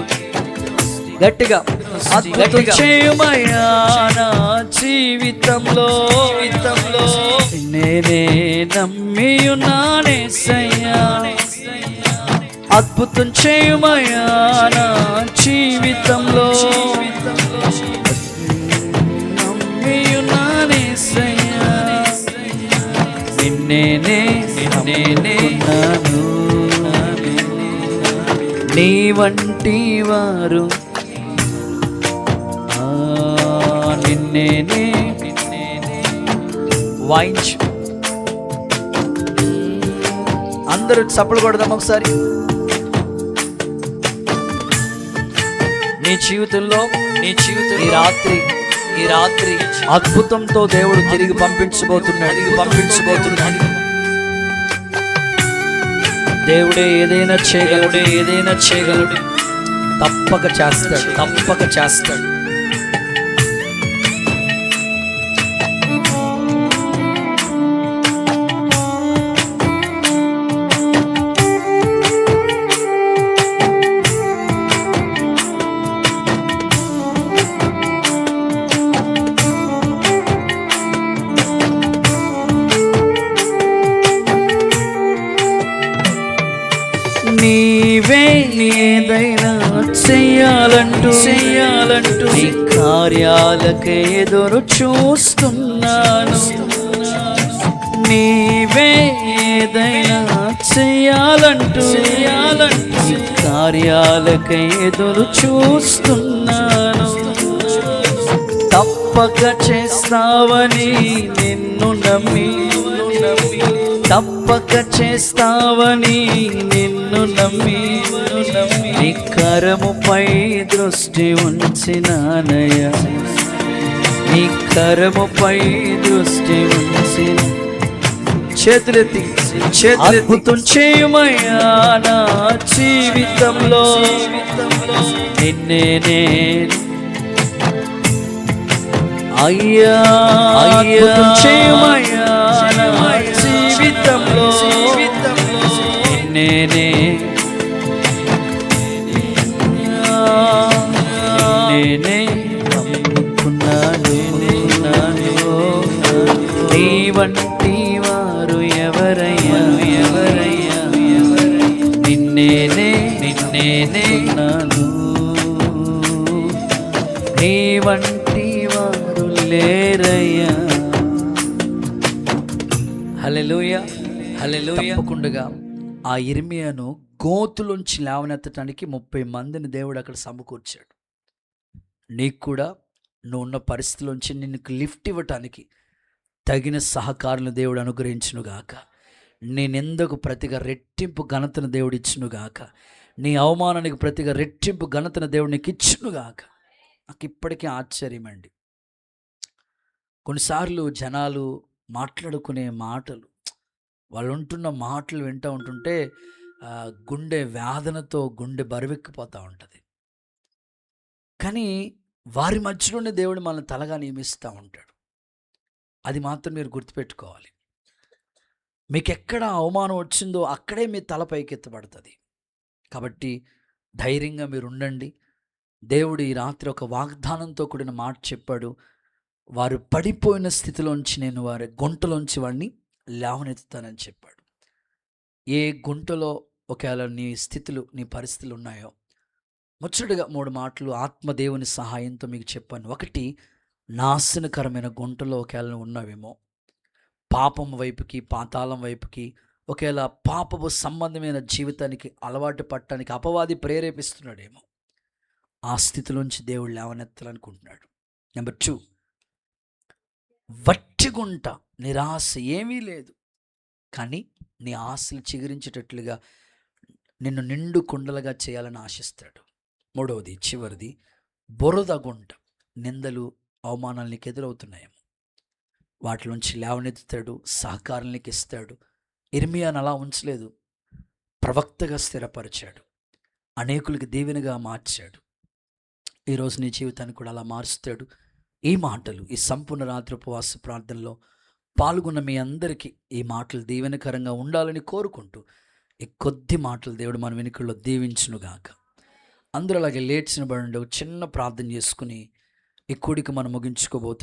గట్టిగా అద్భుతం చేయమయ్యా నా జీవితంలో. నేనే నమ్మియున్నానేసయ్యా, అద్భుతం చేయమయ్యా నా జీవితంలో. నమ్మియున్నానేసయ్యా, నిన్నే నమ్ముకున్నాను. నీ వంటి వారు నిన్నే వాయించు. అందరూ చప్పలు కొడదాం ఒకసారి. నీ జీవితంలో ఈ రాత్రి అద్భుతంతో దేవుడు తిరిగి పంపించబోతున్నాడు. దేవుడే ఏదైనా చేయగలడు. తప్పక చేస్తాడు, తప్పక చేస్తాడు. నీవే ఏదైనా చెయ్యాలంటూ నీ కార్యాలకే ఎదురు చూస్తున్నాను. నీవే ఏదైనా చెయ్యాలంటూ నీ కార్యాలకే ఎదురు చూస్తున్నాను. తప్పక చేస్తావని నిన్ను నమ్మి, తప్పక చేస్తావని నిన్ను నమ్మి, నీ కరముపై దృష్టి ఉంచినానయ్య, నీ కరముపై దృష్టి ఉంచిన. చేతులెత్తి అద్భుతం చేయమయ్యా నా జీవితంలో, నిన్నే నేను అయ్యా అద్భుతం చేయమయ్యా నా జీవితంలో, నేనే నేనే నమ్ముకున్నాను. నీ వంటి వారు ఎవరయ్యా, ఎవరయ్యా, నిన్నేనే నాను. నీ వంటి వారు లేరయ్యా. హల్లెలూయా, హల్లెలూయా. తప్పకుండా ఆ యిర్మీయాను గోతులోంచి లేవనెత్తడానికి 30 మందిని దేవుడు అక్కడ సమకూర్చాడు. నీకు కూడా నువ్వు ఉన్న పరిస్థితిలోంచి నిన్ను లిఫ్ట్ ఇవ్వటానికి తగిన సహకారులను దేవుడు అనుగ్రహించునుగాక. నీ నిందకు ప్రతిగా రెట్టింపు ఘనతను దేవుడు ఇచ్చునుగాక. నీ అవమానానికి ప్రతిగా రెట్టింపు ఘనతను దేవుడు నీకు ఇచ్చునుగాక. నాకు ఇప్పటికీ ఆశ్చర్యమండి, కొన్నిసార్లు జనాలు మాట్లాడుకునే మాటలు, వాళ్ళు ఉంటున్న మాటలు వింటూ ఉంటుంటే గుండె వేదనతో గుండె బరువెక్కిపోతూ ఉంటుంది. కానీ వారి మధ్యలోనే దేవుడు మనల్ని తలగా నియమిస్తూ ఉంటాడు. అది మాత్రం మీరు గుర్తుపెట్టుకోవాలి. మీకు ఎక్కడ అవమానం వచ్చిందో అక్కడే మీ తల పైకెత్తబడుతుంది. కాబట్టి ధైర్యంగా మీరు ఉండండి. దేవుడు ఈ రాత్రి ఒక వాగ్దానంతో కూడిన మాట చెప్పాడు. వారు పడిపోయిన స్థితిలోంచి నేను వారి గుంటలోంచి వాడిని లేవనెత్తుతానని చెప్పాడు. ఏ గుంటలో ఒకవేళ నీ స్థితులు, నీ పరిస్థితులు ఉన్నాయో, ముచ్చటగా 3 మాటలు ఆత్మదేవుని సహాయంతో మీకు చెప్పాను. 1, నాశనకరమైన గుంటలో ఒకవేళ ఉన్నావేమో, పాపం వైపుకి, పాతాళం వైపుకి, ఒకవేళ పాపపు సంబంధమైన జీవితానికి అలవాటు పట్టడానికి అపవాది ప్రేరేపిస్తున్నాడేమో, ఆ స్థితిలోంచి దేవుడు లేవనెత్తాలనుకుంటున్నాడు. నెంబర్ 2, వట్టి గుంట, నిరాశ ఏమీ లేదు, కానీ నీ ఆశలు చిగురించేటట్లుగా నిన్ను నిండు కుండలుగా చేయాలని ఆశిస్తాడు. 3వది, చివరిది, బురద గుంట, నిందలు అవమానాలు నీకు ఎదురవుతున్నాయేమో, వాటిలోంచి లేవనెత్తుతాడు, సహకారం నీకు ఇస్తాడు. యిర్మీయాను అలా ఉంచలేదు, ప్రవక్తగా స్థిరపరిచాడు, అనేకులకి దీవెనగా మార్చాడు. ఈరోజు నీ జీవితాన్ని కూడా అలా మారుస్తాడు. ఈ మాటలు, ఈ సంపూర్ణ రాత్రి ఉపవాస ప్రార్థనలో పాల్గొన్న మీ అందరికీ ఈ మాటలు దీవెనకరంగా ఉండాలని కోరుకుంటూ ఈ కొద్ది మాటలు దేవుడు మన వెనుకల్లో దీవించునుగాక. అందరూ అలాగే లేచిన పడండి, ఒక చిన్న ప్రార్థన చేసుకుని ఈ కూడిక మనం ముగించుకోబోతున్నాం.